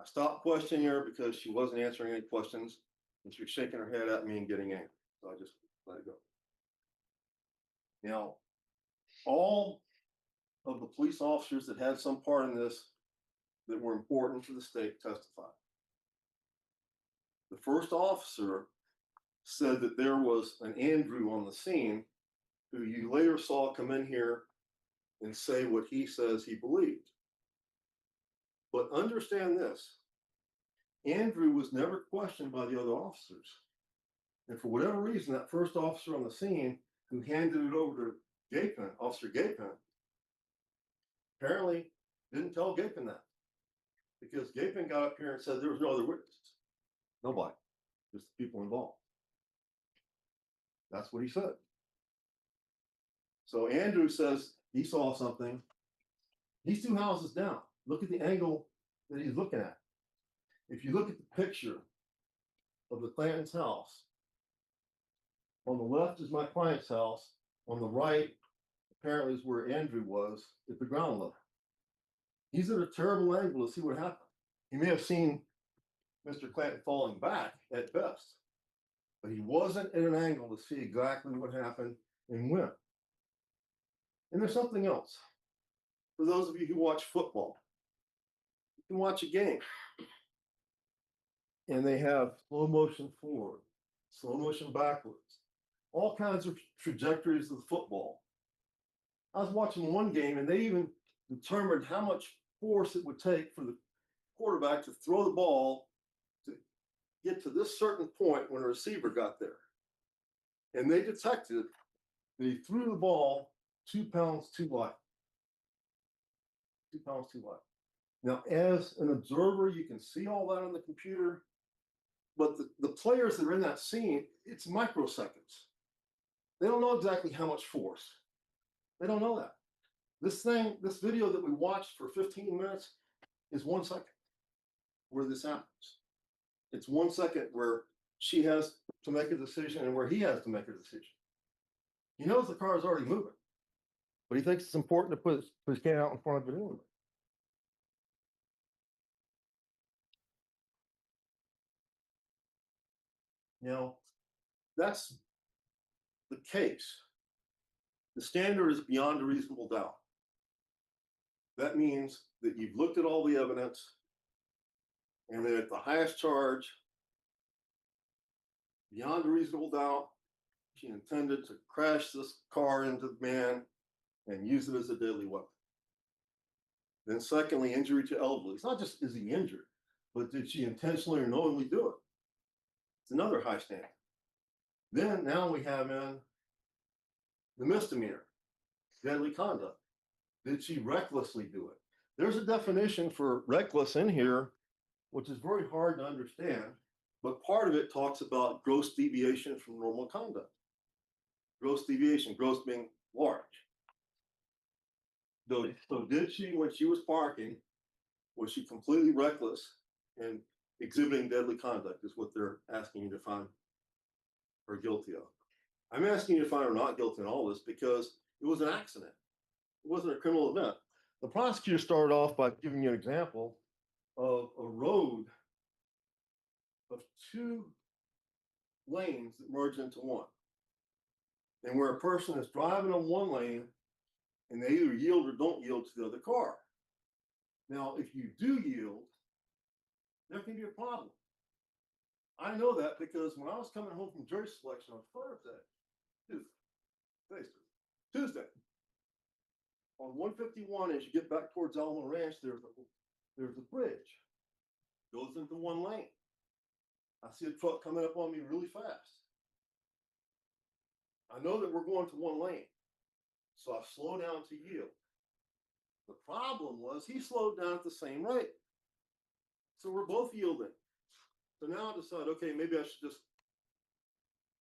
I stopped questioning her because she wasn't answering any questions and she was shaking her head at me and getting angry. So I just let it go. Now, all of the police officers that had some part in this that were important to the state testified. The first officer said that there was an Andrew on the scene who you later saw come in here and say what he says he believed. But understand this, Andrew was never questioned by the other officers. And for whatever reason, that first officer on the scene who handed it over to Gapin, Officer Gapin, apparently didn't tell Gapin that. Because Gapin got up here and said there was no other witnesses. Nobody, just the people involved. That's what he said. So Andrew says he saw something. He's 2 houses down. Look at the angle that he's looking at. If you look at the picture of the Clanton's house, on the left is my client's house. On the right, apparently, is where Andrew was at the ground level. He's at a terrible angle to see what happened. He may have seen Mr. Clanton falling back at best, but he wasn't at an angle to see exactly what happened and when. And there's something else. For those of you who watch football, you can watch a game and they have slow motion forward, slow motion backwards, all kinds of trajectories of the football. I was watching one game and they even determined how much force it would take for the quarterback to throw the ball to get to this certain point when a receiver got there. And they detected that he threw the ball 2 pounds too light. 2 pounds too light. Now, as an observer, you can see all that on the computer, But the players that are in that scene, it's microseconds. They don't know exactly how much force. They don't know that. This video that we watched for 15 minutes is 1 second where this happens. It's 1 second where she has to make a decision and where he has to make a decision. He knows the car is already moving, but he thinks it's important to put his hand out in front of it anyway. Now, that's the case. The standard is beyond a reasonable doubt. That means that you've looked at all the evidence and then at the highest charge, beyond a reasonable doubt, she intended to crash this car into the man and use it as a deadly weapon. Then secondly, injury to elderly. It's not just is he injured, but did she intentionally or knowingly do it? It's another high standard. Then now we have in the misdemeanor, deadly conduct. Did she recklessly do it? There's a definition for reckless in here, which is very hard to understand, but part of it talks about gross deviation from normal conduct. Gross deviation, gross being large. So did she, when she was parking, was she completely reckless and exhibiting deadly conduct is what they're asking you to find her guilty of. I'm asking you to find her not guilty in all this because it was an accident. It wasn't a criminal event. The prosecutor started off by giving you an example of a road of 2 lanes that merge into one. And where a person is driving on one lane and they either yield or don't yield to the other car. Now, if you do yield, there can be a problem. I know that because when I was coming home from jury selection on Tuesday, on 151, as you get back towards Alamo Ranch, there's a bridge, goes into one lane. I see a truck coming up on me really fast. I know that we're going to one lane, so I slow down to yield. The problem was he slowed down at the same rate. So we're both yielding. So now I decide, okay, maybe I should just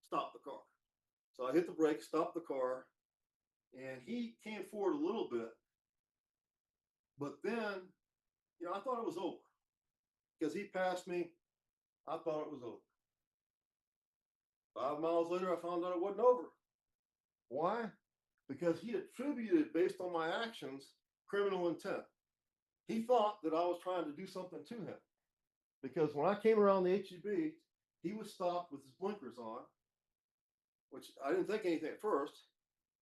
stop the car. So I hit the brake, stop the car, and he came forward a little bit. But then, I thought it was over. Because he passed me, I thought it was over. 5 miles later, I found out it wasn't over. Why? Because he attributed, based on my actions, criminal intent. He thought that I was trying to do something to him. Because when I came around the HEB, he was stopped with his blinkers on, which I didn't think anything at first,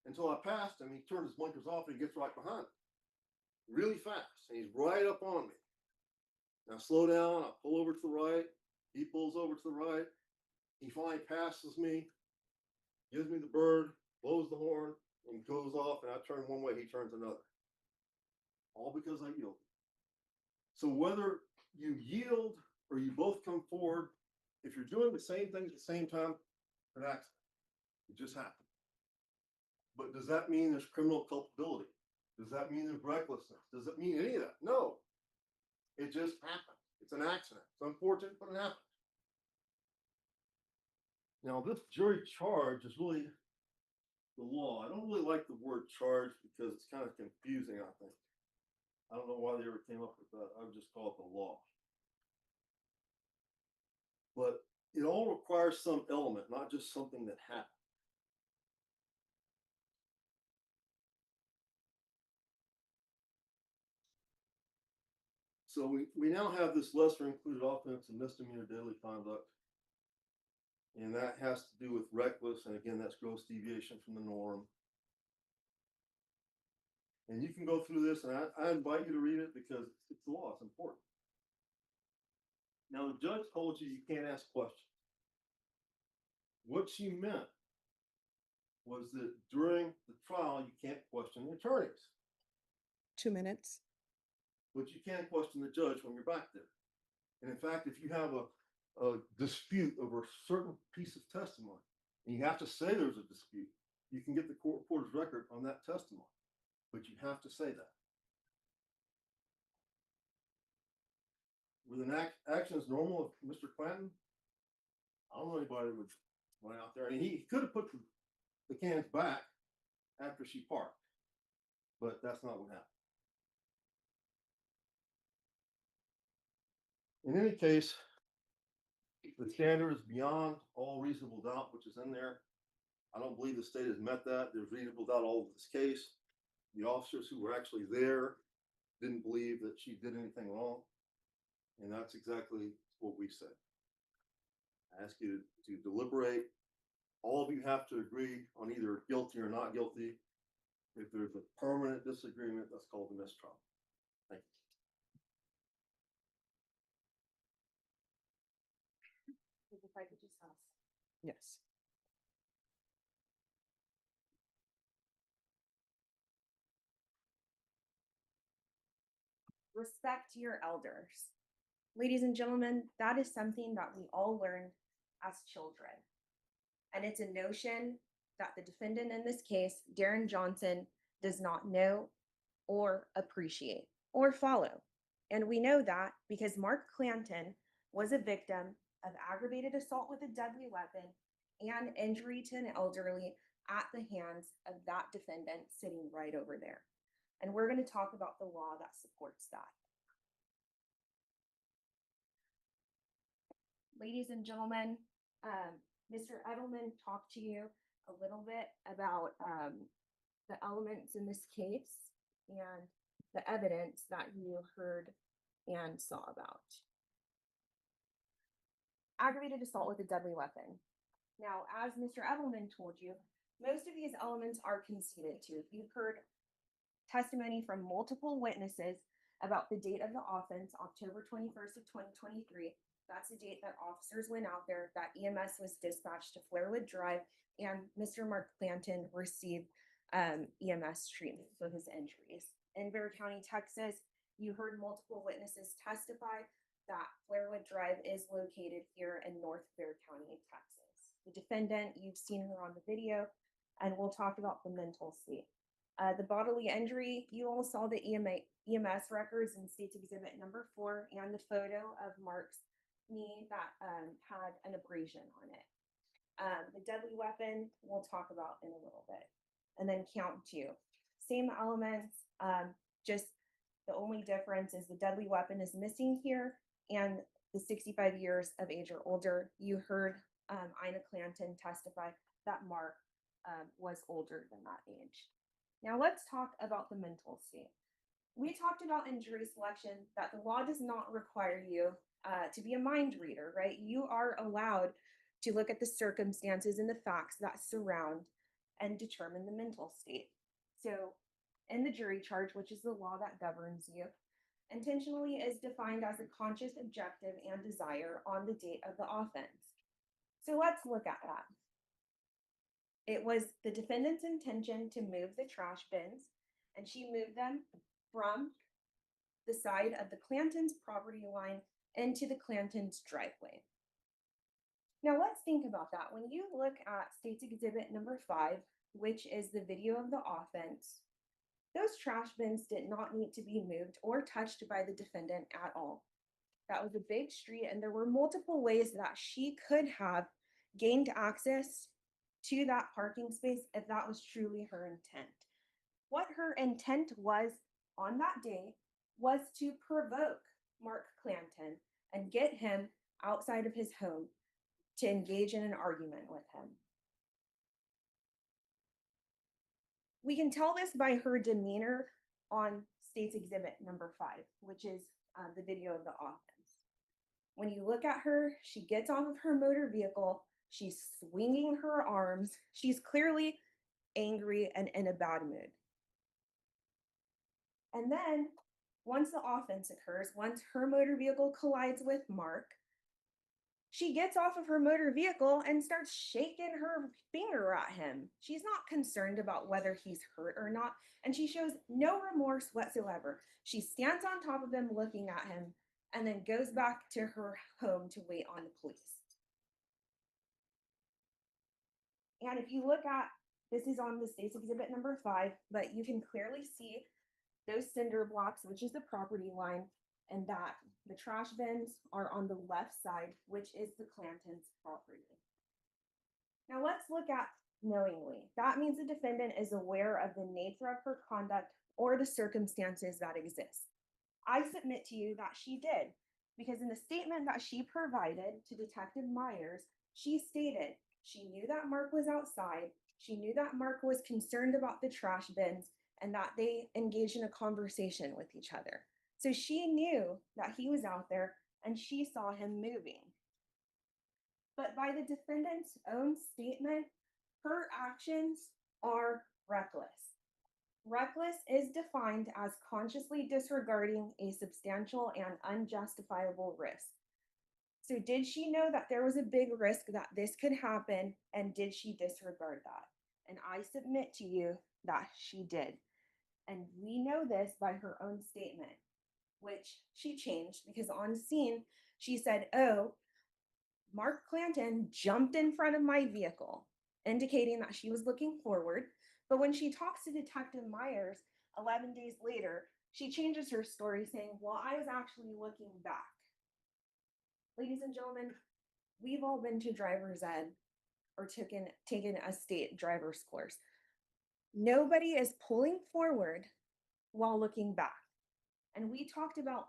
until I passed him. He turned his blinkers off and he gets right behind me, really fast, and he's right up on me. And I slow down, I pull over to the right, he pulls over to the right, he finally passes me, gives me the bird, blows the horn, and goes off, and I turn one way, he turns another. All because I yielded. So whether you yield or you both come forward, if you're doing the same thing at the same time, an accident. It just happened. But does that mean there's criminal culpability? Does that mean there's recklessness? Does it mean any of that? No. It just happened. It's an accident. It's unfortunate, but it happened. Now, this jury charge is really the law. I don't really like the word charge because it's kind of confusing, I think. I don't know why they ever came up with that. I would just call it the law. But it all requires some element, not just something that happened. So we now have this lesser included offense and misdemeanor deadly conduct. And that has to do with reckless, and again, that's gross deviation from the norm. And you can go through this, and I invite you to read it because it's the law, it's important. Now, the judge told you can't ask questions. What she meant was that during the trial, you can't question the attorneys. 2 minutes. But you can question the judge when you're back there. And in fact, if you have a dispute over a certain piece of testimony, and you have to say there's a dispute, you can get the court reporter's record on that testimony, but you have to say that. Were the actions normal of Mr. Clanton? I don't know anybody that would went out there, and he could have put the cans back after she parked. But that's not what happened. In any case, the standard is beyond all reasonable doubt, which is in there. I don't believe the state has met that. There's reasonable doubt all over this case. The officers who were actually there didn't believe that she did anything wrong. And that's exactly what we said. I ask you to deliberate. All of you have to agree on either guilty or not guilty. If there's a permanent disagreement, that's called a mistrial. Thank you. If I could just ask. Yes. Respect your elders. Ladies and gentlemen, that is something that we all learned as children. And it's a notion that the defendant in this case, Darren Johnson, does not know or appreciate or follow. And we know that because Mark Clanton was a victim of aggravated assault with a deadly weapon and injury to an elderly at the hands of that defendant sitting right over there. And we're going to talk about the law that supports that. Ladies and gentlemen, Mr. Edelman talked to you a little bit about the elements in this case and the evidence that you heard and saw about. Aggravated assault with a deadly weapon. Now, as Mr. Edelman told you, most of these elements are conceded to. You've heard testimony from multiple witnesses about the date of the offense, October 21st of 2023. That's the date that officers went out there, that EMS was dispatched to Flairwood Drive, and Mr. Mark Clanton received EMS treatment for his injuries. In Bexar County, Texas, you heard multiple witnesses testify that Flairwood Drive is located here in North Bexar County, Texas. The defendant, you've seen her on the video, and we'll talk about the mental state. The bodily injury, you all saw the EMS records in State's Exhibit number 4 and the photo of Mark's knee that had an abrasion on it. The deadly weapon, we'll talk about in a little bit. And then count 2. Same elements, just the only difference is the deadly weapon is missing here and the 65 years of age or older. You heard Ina Clanton testify that Mark was older than that age. Now let's talk about the mental state. We talked about in jury selection that the law does not require you to be a mind reader, right? You are allowed to look at the circumstances and the facts that surround and determine the mental state. So in the jury charge, which is the law that governs you, intentionally is defined as a conscious objective and desire on the date of the offense. So let's look at that. It was the defendant's intention to move the trash bins, and she moved them from the side of the Clantons' property line into the Clantons' driveway. Now let's think about that. When you look at State's Exhibit number 5, which is the video of the offense, those trash bins did not need to be moved or touched by the defendant at all. That was a big street, and there were multiple ways that she could have gained access to that parking space if that was truly her intent. What her intent was on that day was to provoke Mark Clanton and get him outside of his home to engage in an argument with him. We can tell this by her demeanor on State's Exhibit number 5, which is the video of the offense. When you look at her, she gets off of her motor vehicle, she's swinging her arms, she's clearly angry and in a bad mood. And then once the offense occurs, once her motor vehicle collides with Mark, she gets off of her motor vehicle and starts shaking her finger at him. She's not concerned about whether he's hurt or not, and she shows no remorse whatsoever. She stands on top of him looking at him and then goes back to her home to wait on the police. And if you look at, this is on the State's Exhibit number 5, but you can clearly see those cinder blocks, which is the property line, and that the trash bins are on the left side, which is the Clantons' property. Now let's look at knowingly. That means the defendant is aware of the nature of her conduct or the circumstances that exist. I submit to you that she did, because in the statement that she provided to Detective Myers, she stated she knew that Mark was outside, she knew that Mark was concerned about the trash bins, and that they engaged in a conversation with each other. So she knew that he was out there and she saw him moving. But by the defendant's own statement, her actions are reckless. Reckless is defined as consciously disregarding a substantial and unjustifiable risk. So did she know that there was a big risk that this could happen, and did she disregard that? And I submit to you that she did. And we know this by her own statement, which she changed because on scene, she said, "Oh, Mark Clanton jumped in front of my vehicle," indicating that she was looking forward. But when she talks to Detective Myers 11 days later, she changes her story saying, "Well, I was actually looking back." Ladies and gentlemen, we've all been to driver's ed or taken a state driver's course. Nobody is pulling forward while looking back. And we talked about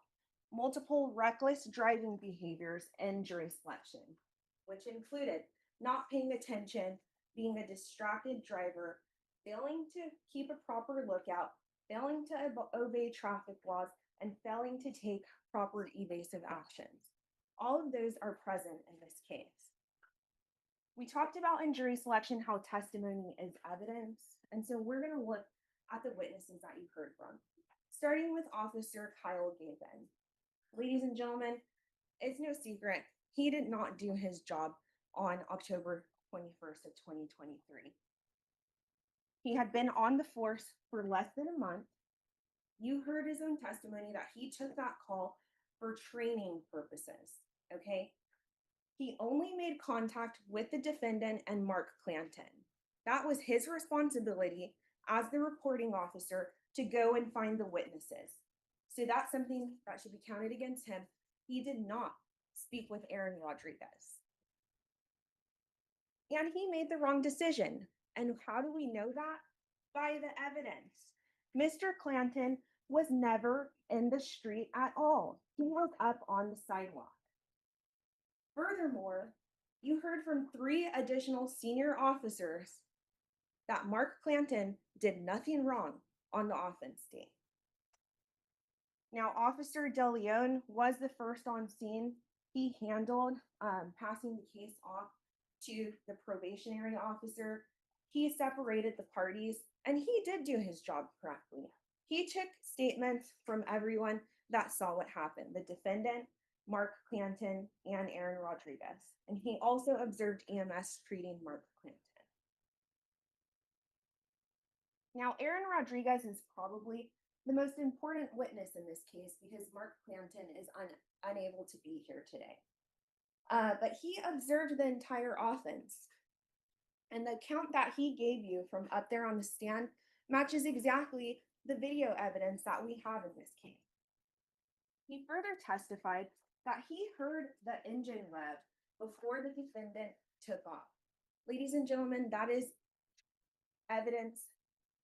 multiple reckless driving behaviors in jury selection, which included not paying attention, being a distracted driver, failing to keep a proper lookout, failing to obey traffic laws, and failing to take proper evasive actions. All of those are present in this case. We talked about in jury selection how testimony is evidence, and so we're going to look at the witnesses that you heard from, starting with Officer Kyle Gavin. Ladies and gentlemen, it's no secret, he did not do his job on October 21st of 2023. He had been on the force for less than a month. You heard his own testimony that he took that call for training purposes, okay? He only made contact with the defendant and Mark Clanton. That was his responsibility as the reporting officer to go and find the witnesses. So that's something that should be counted against him. He did not speak with Aaron Rodriguez. And he made the wrong decision. And how do we know that? By the evidence. Mr. Clanton was never in the street at all. He was up on the sidewalk. Furthermore, you heard from 3 additional senior officers that Mark Clanton did nothing wrong on the offense day. Now, Officer DeLeon was the first on scene. He handled passing the case off to the probationary officer. He separated the parties, and he did do his job correctly. He took statements from everyone that saw what happened, the defendant, Mark Clanton, and Aaron Rodriguez. And he also observed EMS treating Mark Clanton. Now, Aaron Rodriguez is probably the most important witness in this case because Mark Clanton is unable to be here today. But he observed the entire offense. And the account that he gave you from up there on the stand matches exactly the video evidence that we have in this case. He further testified that he heard the engine rev before the defendant took off. Ladies and gentlemen, that is evidence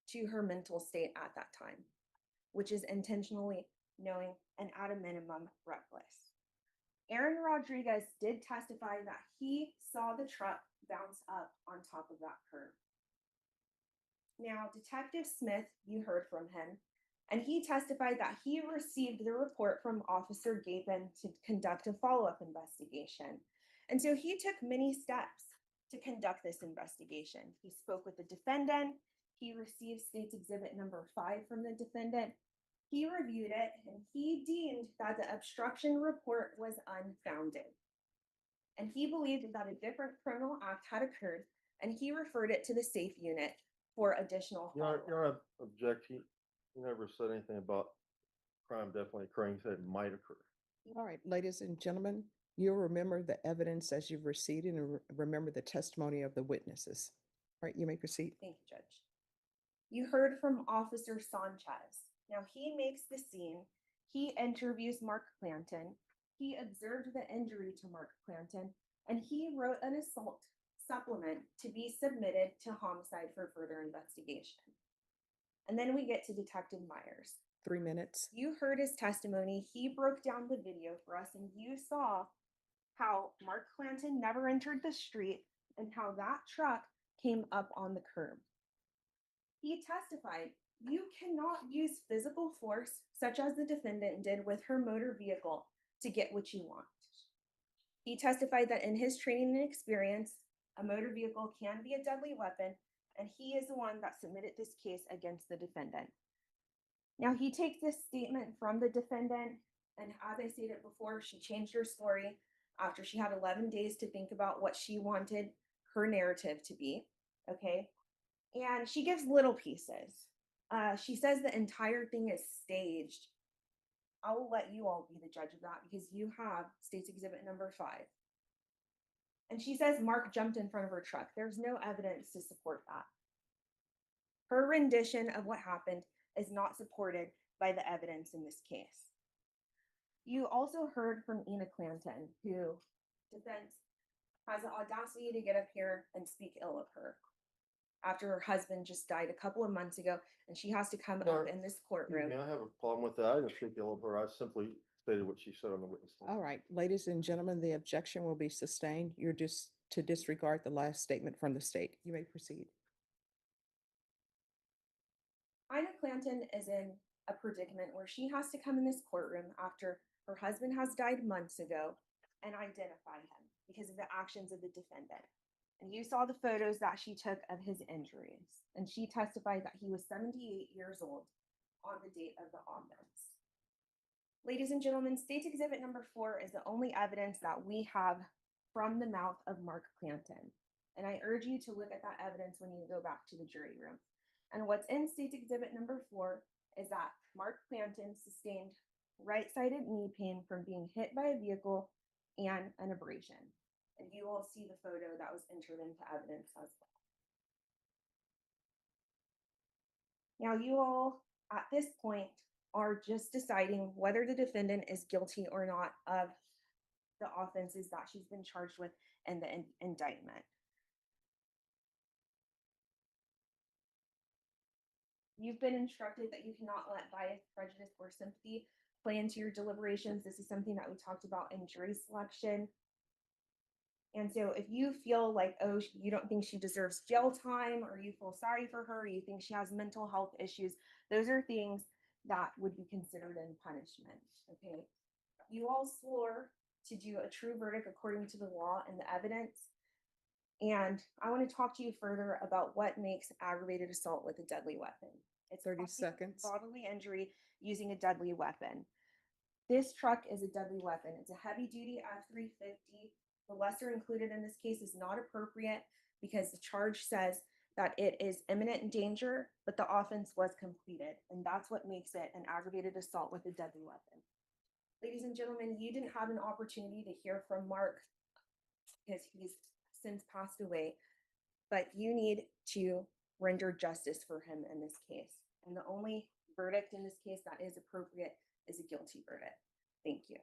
to her mental state at that time, which is intentionally knowing and at a minimum reckless. Aaron Rodriguez did testify that he saw the truck bounce up on top of that curb. Now, Detective Smith, you heard from him, and he testified that he received the report from Officer Gapin to conduct a follow-up investigation. And so he took many steps to conduct this investigation. He spoke with the defendant. He received State's Exhibit number 5 from the defendant. He reviewed it, and he deemed that the obstruction report was unfounded. And he believed that a different criminal act had occurred, and he referred it to the safe unit for additional follow-up. Your objection, you never said anything about crime definitely occurring, you said it might occur. All right, ladies and gentlemen, you'll remember the evidence as you've received it and remember the testimony of the witnesses. All right, you may proceed. Thank you, Judge. You heard from Officer Sanchez. Now, he makes the scene. He interviews Mark Clanton. He observed the injury to Mark Clanton, and he wrote an assault supplement to be submitted to homicide for further investigation. And then we get to Detective Myers. 3 minutes. You heard his testimony. He broke down the video for us, and you saw how Mark Clanton never entered the street and how that truck came up on the curb. He testified, you cannot use physical force, such as the defendant did with her motor vehicle, to get what you want. He testified that in his training and experience, a motor vehicle can be a deadly weapon, and he is the one that submitted this case against the defendant. Now, he takes this statement from the defendant, and as I stated before, she changed her story after she had 11 days to think about what she wanted her narrative to be, okay? And she gives little pieces. She says the entire thing is staged. I will let you all be the judge of that because you have State's Exhibit number 5. And she says Mark jumped in front of her truck. There's no evidence to support that. Her rendition of what happened is not supported by the evidence in this case. You also heard from Ina Clanton, who defense has the audacity to get up here and speak ill of her after her husband just died a couple of months ago, and she has to come No, up in this courtroom. I have a problem with that. I didn't speak ill of her. I simply stated what she said on the witness stand. All right, ladies and gentlemen, the objection will be sustained. You're just to disregard the last statement from the state. You may proceed. Ina Clanton is in a predicament where she has to come in this courtroom after her husband has died months ago and identify him because of the actions of the defendant. And you saw the photos that she took of his injuries. And she testified that he was 78 years old on the date of the offense. Ladies and gentlemen, State's Exhibit number 4 is the only evidence that we have from the mouth of Mark Clanton. And I urge you to look at that evidence when you go back to the jury room. And what's in State's Exhibit number 4 is that Mark Clanton sustained right-sided knee pain from being hit by a vehicle and an abrasion. And you will see the photo that was entered into evidence as well. Now, you all, at this point, are just deciding whether the defendant is guilty or not of the offenses that she's been charged with in the indictment. You've been instructed that you cannot let bias, prejudice, or sympathy play into your deliberations. This is something that we talked about in jury selection. And so if you feel like, oh, you don't think she deserves jail time, or you feel sorry for her, or you think she has mental health issues, those are things that would be considered in punishment, okay? You all swore to do a true verdict according to the law and the evidence. And I want to talk to you further about what makes aggravated assault with a deadly weapon. It's 30 seconds. Bodily injury using a deadly weapon. This truck is a deadly weapon. It's a heavy-duty F-350. The lesser included in this case is not appropriate because the charge says that it is imminent danger, but the offense was completed. And that's what makes it an aggravated assault with a deadly weapon. Ladies and gentlemen, you didn't have an opportunity to hear from Mark because he's since passed away, but you need to render justice for him in this case. And the only verdict in this case that is appropriate is a guilty verdict. Thank you.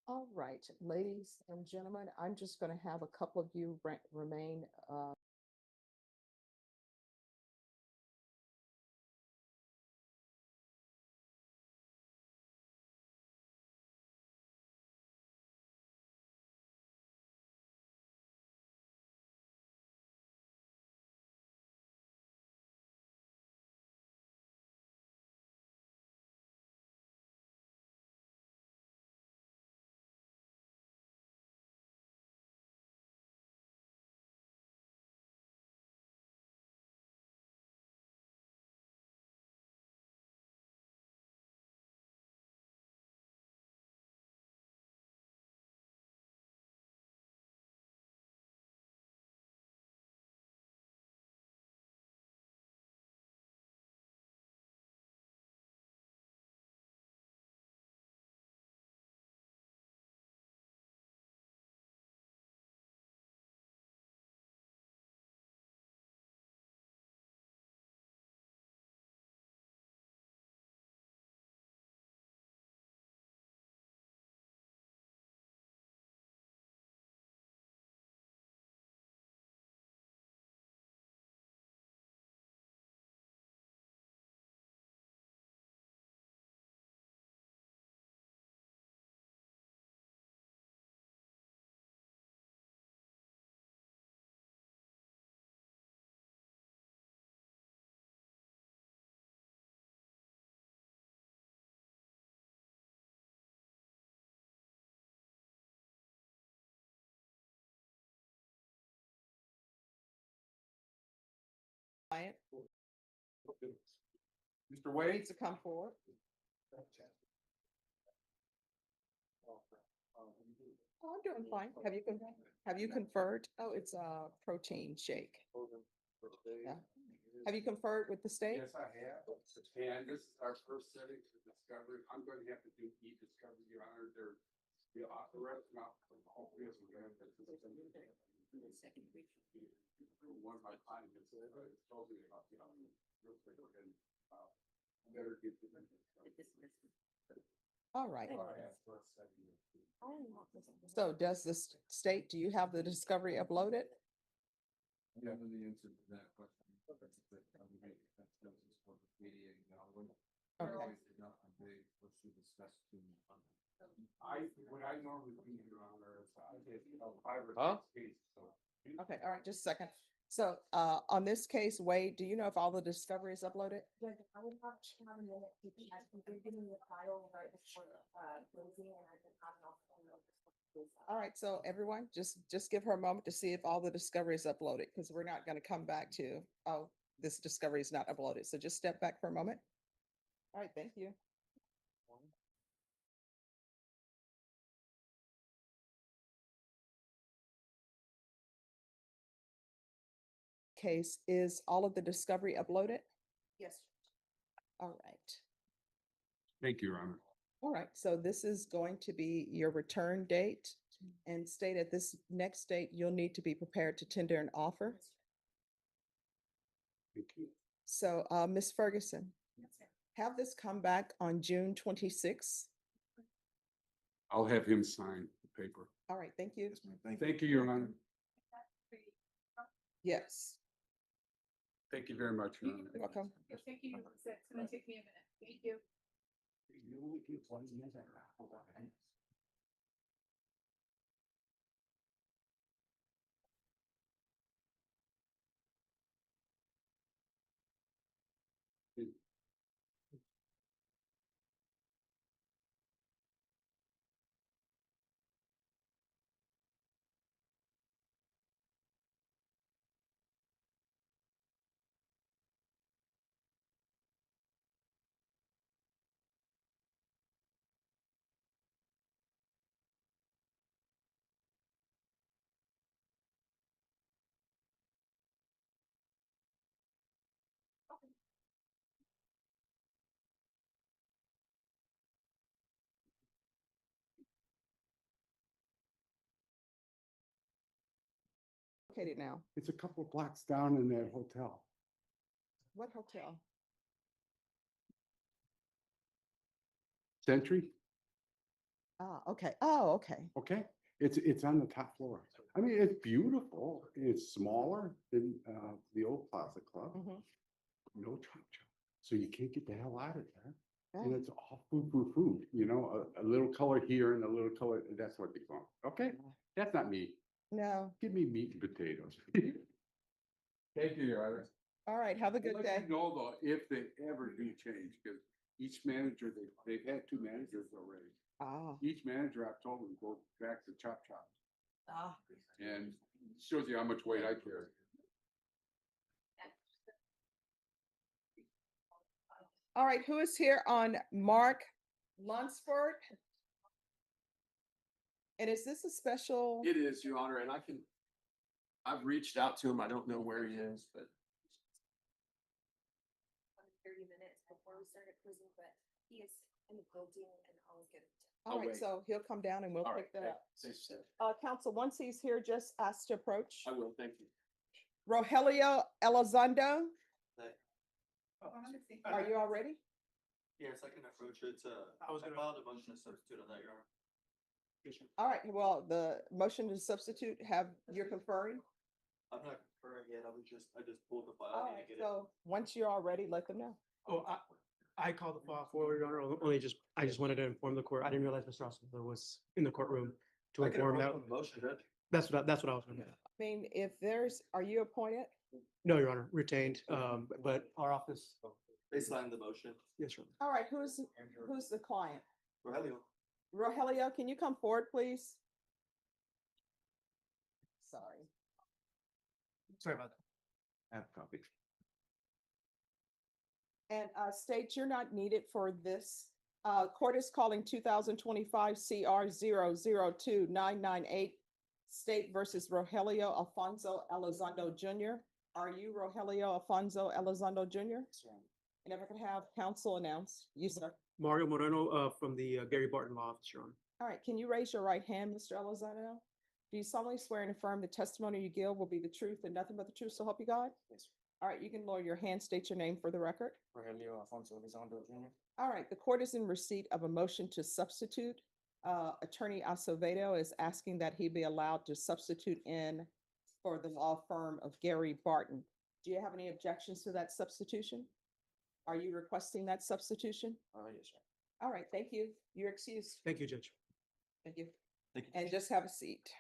All right, ladies and gentlemen, I'm just going to have a couple of you remain client Mr. Wade? to come forward. Oh, I'm doing fine. Have you conferred? Oh, it's a protein shake. Yeah. Have you conferred with the state? Yes, I have. And this is our first setting for discovery. I'm going to have to do e-discovery, Your Honor. The authoress, not hopefully as we have. One of my clients told me about the real quick and better get to them. All right. So does the state, do you have the discovery uploaded? Yeah, the answer to that question. What I normally do, Your Honor, is I get 5 or 6 Huh? cases, so. Okay, all right, just a second. So on this case, Wade, do you know if all the discovery is uploaded? Judge, I would have to have a minute to check. You did give me the file right before, closing, and I did have an opportunity. All right, so everyone, just give her a moment to see if all the discovery is uploaded, because we're not gonna come back to, oh, this discovery is not uploaded. So just step back for a moment. All right, thank you. Case, is all of the discovery uploaded? Yes. All right. Thank you, Your Honor. All right, so this is going to be your return date, and state at this next date, you'll need to be prepared to tender an offer. Thank you. So, Ms. Ferguson, have this come back on June 26th. I'll have him sign the paper. All right, thank you. Thank you, Your Honor. Yes, Thank you very much, Your Honor. you're welcome. Thank you. It's gonna take me a minute. Thank you. Located now. It's a couple of blocks down in that hotel. What hotel? Century, Ah, okay. Oh, okay. okay? It's on the top floor. I mean, it's beautiful. It's smaller than the old Plaza Club. Mhm. No chop chop. So you can't get the hell out of there. And Yeah. it's all food, you know, a little color here and a little color, that's what they call it. Okay, that's not me. No. Give me meat and potatoes. Thank you, Your Honor. All right, have a I'd good like day. to know though, if they ever do change, because each manager, they've had 2 managers already. Ah, Each manager I've told them, go back to chop chop. ah. And shows you how much weight I carry. All right, who is here on Mark Lunsford? And is this a special? It is, Your Honor, and I've reached out to him. I don't know where he is, but 30 minutes before we started closing, but he is in the building and I'll get. All right, wait. so he'll come down and we'll all right. pick that up. Safe to say. Council, once he's here, just ask to approach. I will, thank you. Rogelio Elizondo, are you all ready? Yes, I can approach it. I filed a motion to substitute on that, Your Honor. All right, well, the motion to substitute, you're conferring? I'm not conferring yet. I just pulled the file. All I right, need to get it. so once you're all ready, let them know. Oh, I called the file forward, Your Honor, I just wanted to inform the court. I didn't realize Mr. Oswald was in the courtroom to I can inform that. approve the motion, Judge. That's what I was gonna do. I mean, are you appointed? No, Your Honor, retained, but our office, They signed the motion. yes, Your Honor. All right, who's the client? Rogelio. Rogelio, can you come forward, please? Sorry. Sorry about that. I have a copy. And state you're not needed for this. Court is calling 2025 CR 002-998 State versus Rogelio Alfonso Elizondo Jr. Are you Rogelio Alfonso Elizondo Jr.? And if I could have counsel announce, you sir. Mario Moreno, from the Gary Barton Law Office, Your Honor. All right, can you raise your right hand, Mr. Elizondo? Do you solemnly swear and affirm the testimony you give will be the truth and nothing but the truth, so help you God? Yes, sir. All right, you can lower your hand, state your name for the record. Rogelio Alfonso Elizondo Jr. All right, the court is in receipt of a motion to substitute. Attorney Acevedo is asking that he be allowed to substitute in for the law firm of Gary Barton. Do you have any objections to that substitution? Are you requesting that substitution? Yes, sir. All right, thank you. You're excused. Thank you, Judge. Thank you. Thank you. And just have a seat.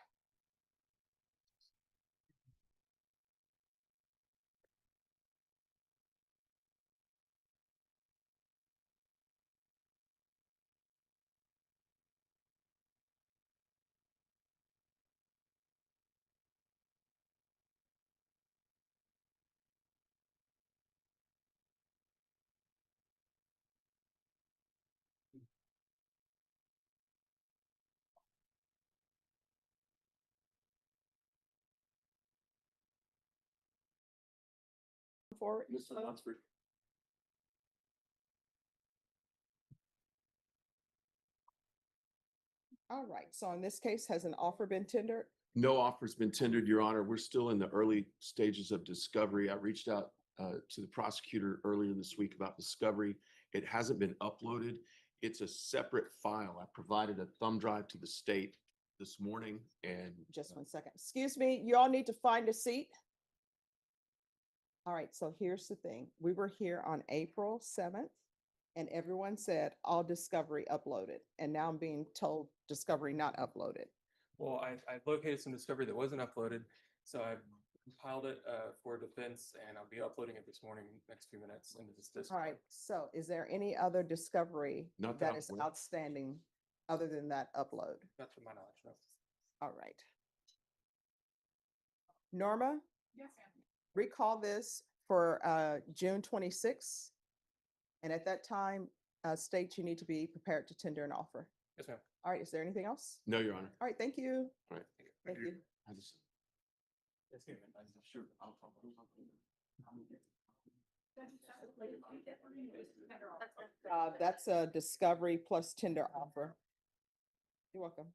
Forward. Mr. Lunsford. All right, so in this case, has an offer been tendered? No offer's been tendered, Your Honor. We're still in the early stages of discovery. I reached out to the prosecutor earlier this week about discovery. It hasn't been uploaded. It's a separate file. I provided a thumb drive to the state this morning and Just 1 second. Excuse me, you all need to find a seat. All right, so here's the thing. We were here on April 7th and everyone said all discovery uploaded. And now I'm being told discovery not uploaded. Well, I located some discovery that wasn't uploaded, so I compiled it for defense, and I'll be uploading it this morning, next few minutes into this All Discord. right, so is there any other discovery Not that that I'm is aware. outstanding other than that upload? Not to my knowledge, no. All right. Norma? Yes, ma'am. Recall this for June 26th. And at that time, state you need to be prepared to tender an offer. Yes, ma'am. All right, is there anything else? no, Your Honor. All right, thank you. All right. Thank you. I just- Yes, ma'am. Sure. That's a discovery plus tender offer. You're welcome.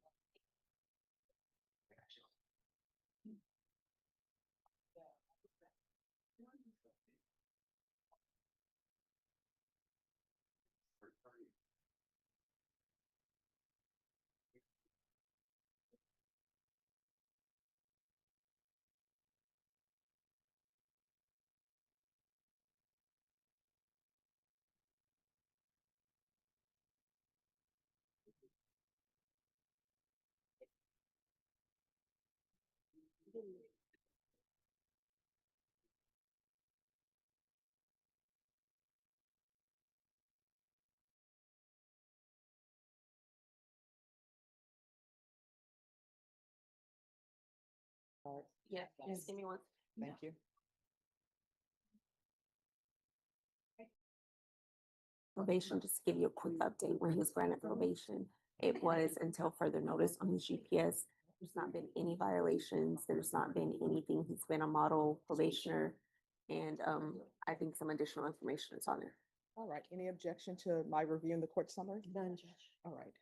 Yeah, just give me one. Thank you. Probation, just to give you a quick update, when he was granted probation, it was until further notice on his GPS. There's not been any violations. There's not been anything. He's been a model probationer. And I think some additional information is on there. All right, any objection to my reviewing the court summary? None, Judge. All right.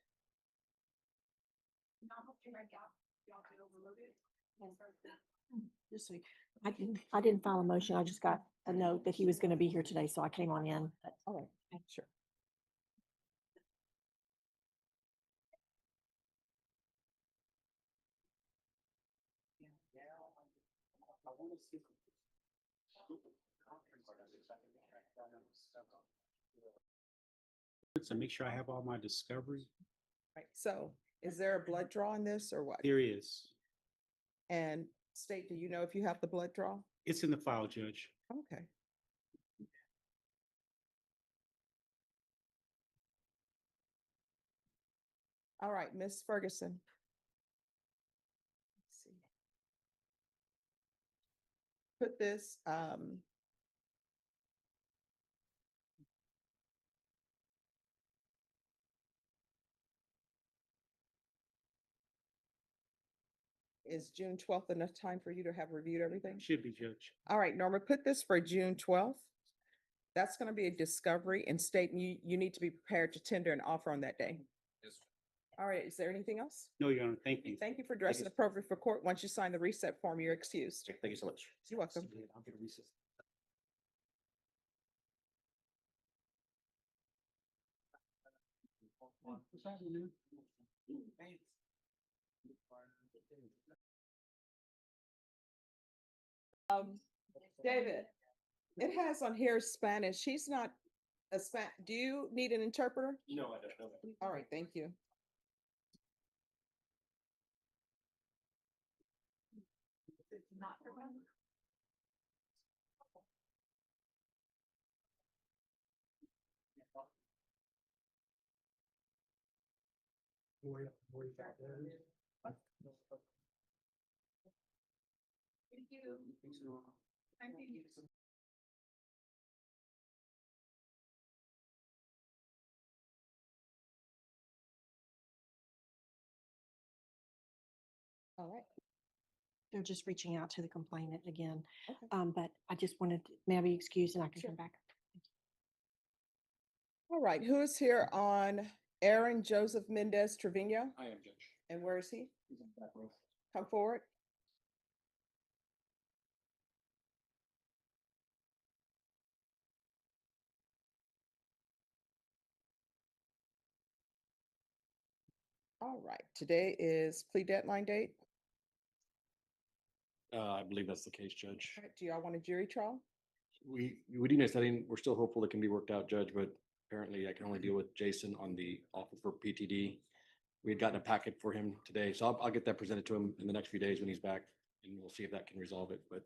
Just so I didn't file a motion. I just got a note that he was going to be here today, so I came on in. All right, sure. To make sure I have all my discovery. Right, so is there a blood draw in this or what? There is. And state, do you know if you have the blood draw? It's in the file, Judge. Okay. All right, Ms. Ferguson. Let's see. Put this, Is June 12th enough time for you to have reviewed everything? Should be, Judge. All right, Norma, put this for June 12th. That's gonna be a discovery and state you need to be prepared to tender an offer on that day. All right, is there anything else? No, Your Honor, thank you. Thank you for dressing appropriate for court. Once you sign the reset form, you're excused. Thank you so much. You're welcome. I'll get a recess. David, it has on here Spanish. She's not a do you need an interpreter? No, I don't know. All right, thank you. Thank you. Thank you. All right. They're just reaching out to the complainant again. Okay. But I just wanted, may I be excused and I can Sure. come back? All right, who is here on Aaron Joseph Mendez Trevino? I am, Judge. And where is he? He's in the back row. Come forward. All right, today is plea deadline date. I believe that's the case, Judge. All right, do y'all want a jury trial? We do need setting, we're still hopeful it can be worked out, Judge, but apparently I can only deal with Jason on the offer for PTD. We had gotten a packet for him today, so I'll get that presented to him in the next few days when he's back, and we'll see if that can resolve it, but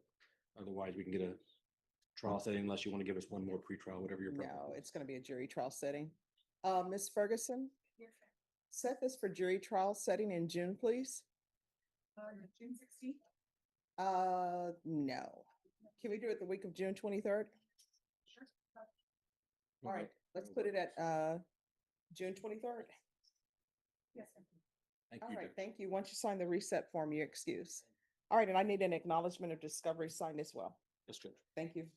otherwise we can get a trial setting unless you want to give us one more pretrial, whatever your preference. No, it's gonna be a jury trial setting. Ms. Ferguson, Yes, set this for jury trial setting in June, please. June 16th. No. Can we do it the week of June 23rd? Sure. All right, let's put it at June 23rd. Yes, sir. Thank All you, right, Judge. thank you. Once you sign the reset form, you're excused. All right, and I need an acknowledgement of discovery signed as well. Yes, Judge. Thank you.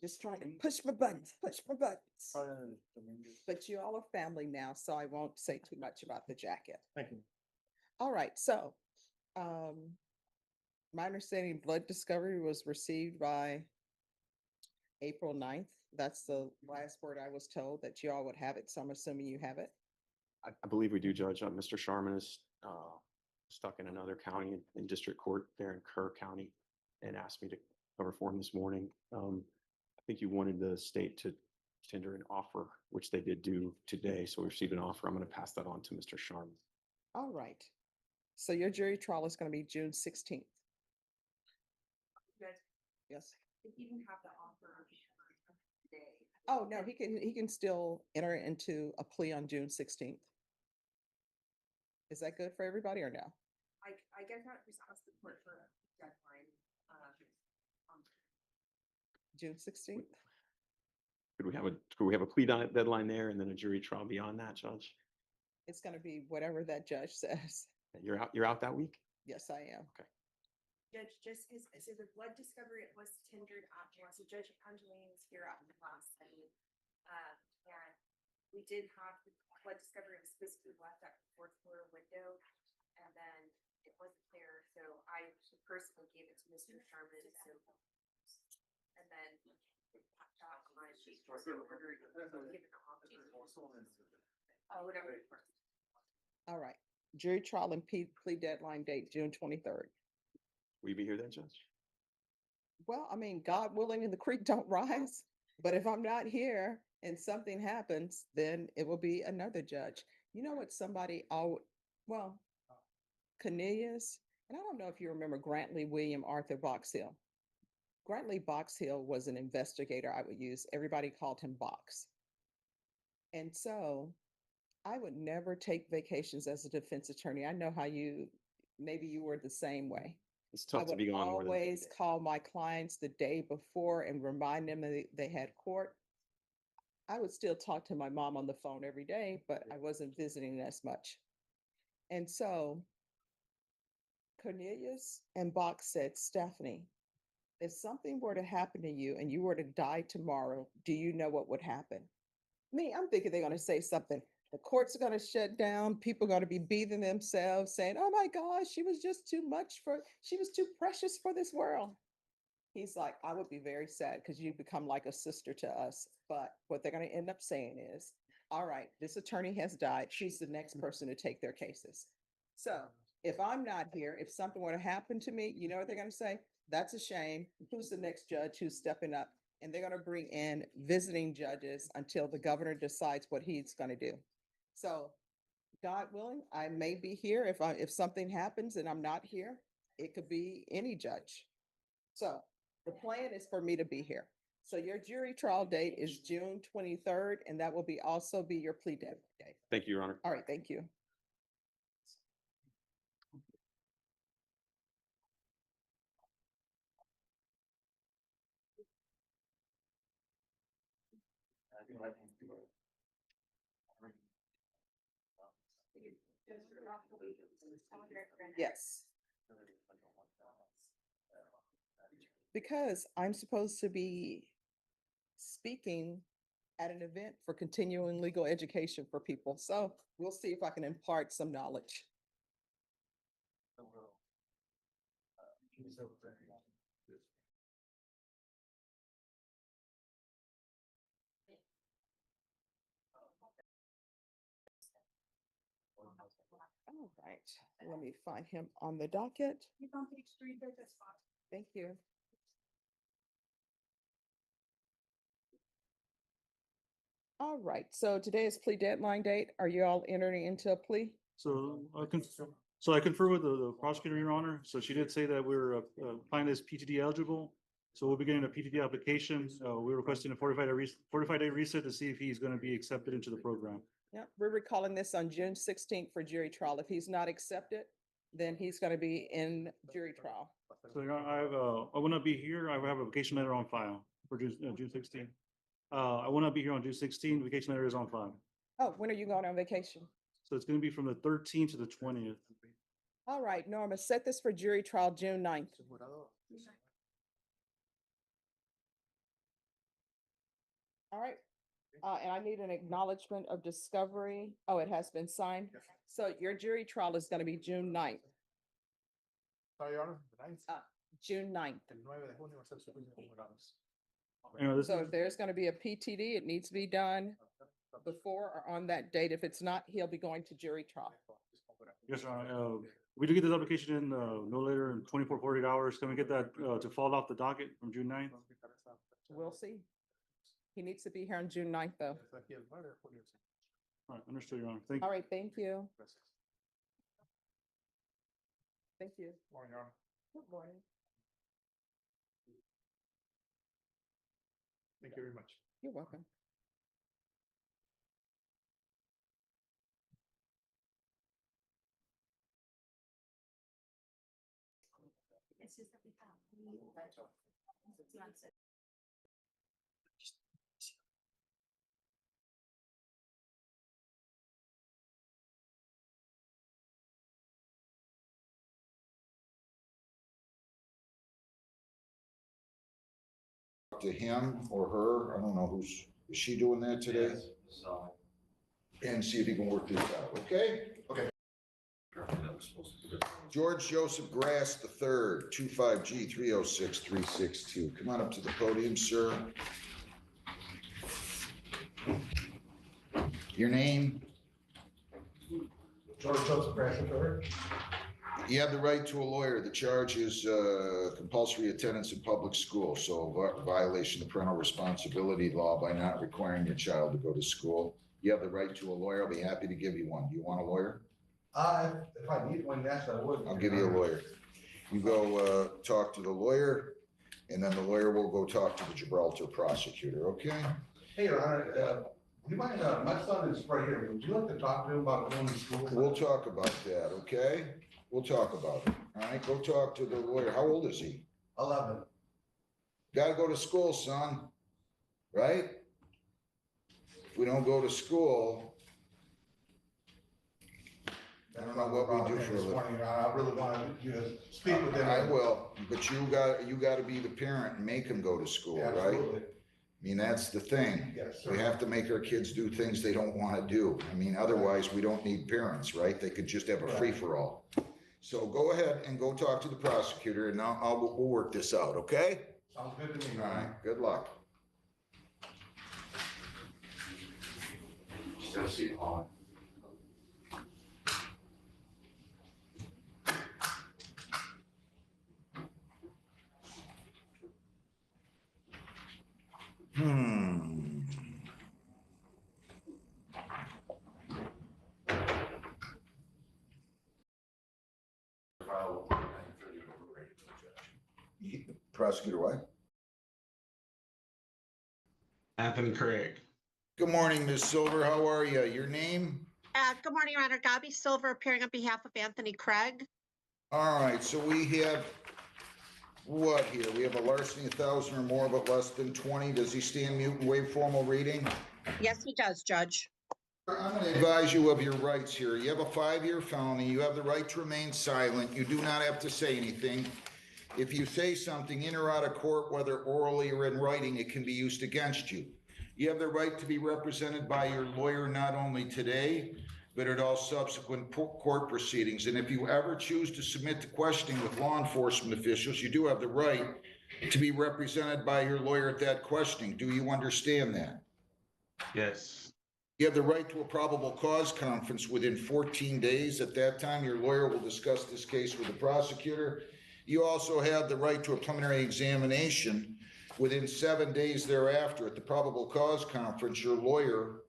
Just trying to push my buttons, But you all are family now, so I won't say too much about the jacket. Thank you. All right, so, my understanding blood discovery was received by April 9th. That's the last word I was told, that you all would have it, so I'm assuming you have it. I believe we do, Judge. Mr. Sharman is stuck in another county in district court there in Kerr County and asked me to cover for him this morning. I think you wanted the state to tender an offer, which they did do today. So we received an offer. I'm going to pass that on to Mr. Sharman. All right. So your jury trial is going to be June 16th. Yes. If you can have the offer today. Oh, no, he can still enter into a plea on June 16th. Is that good for everybody or no? I guess I just asked the court for a deadline. June 16th? Could we have a plea deadline there and then a jury trial beyond that, Judge? It's going to be whatever that judge says. You're out that week? Yes, I am. Okay. Judge, just because, so the blood discovery, it was tendered after, so Judge Angeline was here at the last study. And we did have the blood discovery was supposed to be left at the fourth floor window. And then it wasn't there, so I personally gave it to Mr. Sharman, so. And then. Whatever. All right. Jury trial and plea deadline date, June 23rd. Will you be here then, Judge? Well, I mean, God willing and the creek don't rise, but if I'm not here and something happens, then it will be another judge. You know what well, Cornelius, And I don't know if you remember Grantley William Arthur Box Hill. Grantley Box Hill was an investigator I would use. Everybody called him Box. And so I would never take vacations as a defense attorney. I know how maybe you were the same way. It's tough to be gone more than. I would always call my clients the day before and remind them that they had court. I would still talk to my mom on the phone every day, but I wasn't visiting as much. And so Cornelius and Box said, Stephanie, if something were to happen to you and you were to die tomorrow, do you know what would happen? Me, I'm thinking they're going to say something. The courts are going to shut down. People are going to be beating themselves saying, oh my gosh, she was just too precious for this world. He's like, I would be very sad because you become like a sister to us. But what they're going to end up saying is, all right, this attorney has died. She's the next person to take their cases. So if I'm not here, if something were to happen to me, you know what they're going to say? That's a shame. Who's the next judge who's stepping up? And they're going to bring in visiting judges until the governor decides what he's going to do. So God willing, I may be here. If something happens and I'm not here, it could be any judge. So the plan is for me to be here. So your jury trial date is June 23rd, and that will also be your plea date. Thank you, Your Honor. All right, thank you. Yes. Because I'm supposed to be speaking at an event for continuing legal education for people. So we'll see if I can impart some knowledge. All right, let me find him on the docket. Thank you. All right, so today is plea deadline date. Are you all entering into a plea? So I confer with the prosecutor, Your Honor. So she did say that we're applying as PTD eligible. So we'll be getting a PTD application. We're requesting a 45-day reset to see if he's going to be accepted into the program. Yeah, we're recalling this on June 16th for jury trial. If he's not accepted, then he's going to be in jury trial. So Your Honor, I will not be here. I will have a vacation letter on file for June 16th. I will not be here on June 16th. Vacation letter is on file. Oh, when are you going on vacation? So it's going to be from the 13th to the 20th. All right, Norma, set this for jury trial June 9th. All right, and I need an acknowledgement of discovery. Oh, it has been signed. So your jury trial is going to be June 9th. Sorry, Your Honor, June 9th. So if there's going to be a PTD, it needs to be done before or on that date. If it's not, he'll be going to jury trial. Yes, Your Honor. We do get this application in no later than 24, 48 hours. Can we get that to fall off the docket from June 9th? We'll see. He needs to be here on June 9th, though. All right, understood, Your Honor. Thank you. All right, thank you. Thank you. Morning, Your Honor. Good morning. Thank you very much. You're welcome. To him or her, I don't know is she doing that today? So. And see if he can work this out, okay? Okay. George Joseph Grass III, 25G 306362. Come on up to the podium, sir. Your name? George Joseph Grass III. You have the right to a lawyer. The charge is compulsory attendance in public school, so violation of parental responsibility law by not requiring your child to go to school. You have the right to a lawyer. I'll be happy to give you one. Do you want a lawyer? If I need one, yes, I would. I'll give you a lawyer. You go, talk to the lawyer, and then the lawyer will go talk to the Gibraltar prosecutor, okay? Hey, Your Honor, do you mind, my son is right here. Would you like to talk to him about going to school? We'll talk about that, okay? We'll talk about it. All right, go talk to the lawyer. How old is he? 11. Gotta go to school, son, right? If we don't go to school, I don't know what we do for a living. I really wanted you to speak with him. I will, but you gotta be the parent and make them go to school, right? Absolutely. I mean, that's the thing. Yes, sir. We have to make our kids do things they don't want to do. I mean, otherwise, we don't need parents, right? They could just have a free-for-all. So go ahead and go talk to the prosecutor, and we'll work this out, okay? Sounds good to me. All right, good luck. Still see it on. Prosecutor White? Anthony Craig. Good morning, Ms. Silver. How are you? Your name? Good morning, Your Honor. Gabby Silver appearing on behalf of Anthony Craig. All right, so we have what here? We have a larceny 1,000 or more, but less than 20. Does he stand mute and waive formal reading? Yes, he does, Judge. I'm going to advise you of your rights here. You have a 5-year felony. You have the right to remain silent. You do not have to say anything. If you say something in or out of court, whether orally or in writing, it can be used against you. You have the right to be represented by your lawyer not only today, but at all subsequent court proceedings. And if you ever choose to submit to questioning with law enforcement officials, you do have the right to be represented by your lawyer at that questioning. Do you understand that? Yes. You have the right to a probable cause conference within 14 days. At that time, your lawyer will discuss this case with the prosecutor. You also have the right to a preliminary examination within 7 days thereafter. At the probable cause conference, your lawyer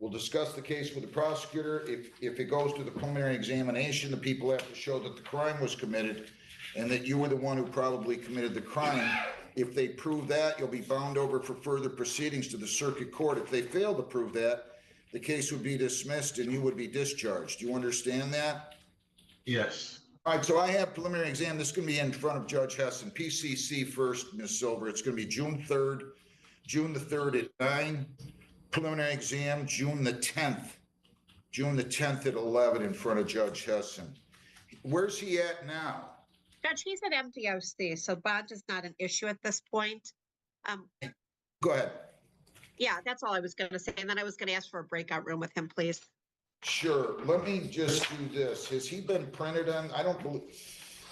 will discuss the case with the prosecutor. If it goes to the preliminary examination, the people have to show that the crime was committed and that you were the one who probably committed the crime. If they prove that, you'll be bound over for further proceedings to the circuit court. If they fail to prove that, the case would be dismissed and you would be discharged. Do you understand that? Yes. All right, so I have preliminary exam. This is going to be in front of Judge Hessen. PCC first, Ms. Silver. It's going to be June the 3rd at 9. Preliminary exam, June the 10th at 11 in front of Judge Hessen. Where's he at now? Judge, he's at MDOC, so bond is not an issue at this point. Go ahead. Yeah, that's all I was going to say. And then I was going to ask for a breakout room with him, please. Sure. Let me just do this. Has he been printed on? I don't believe.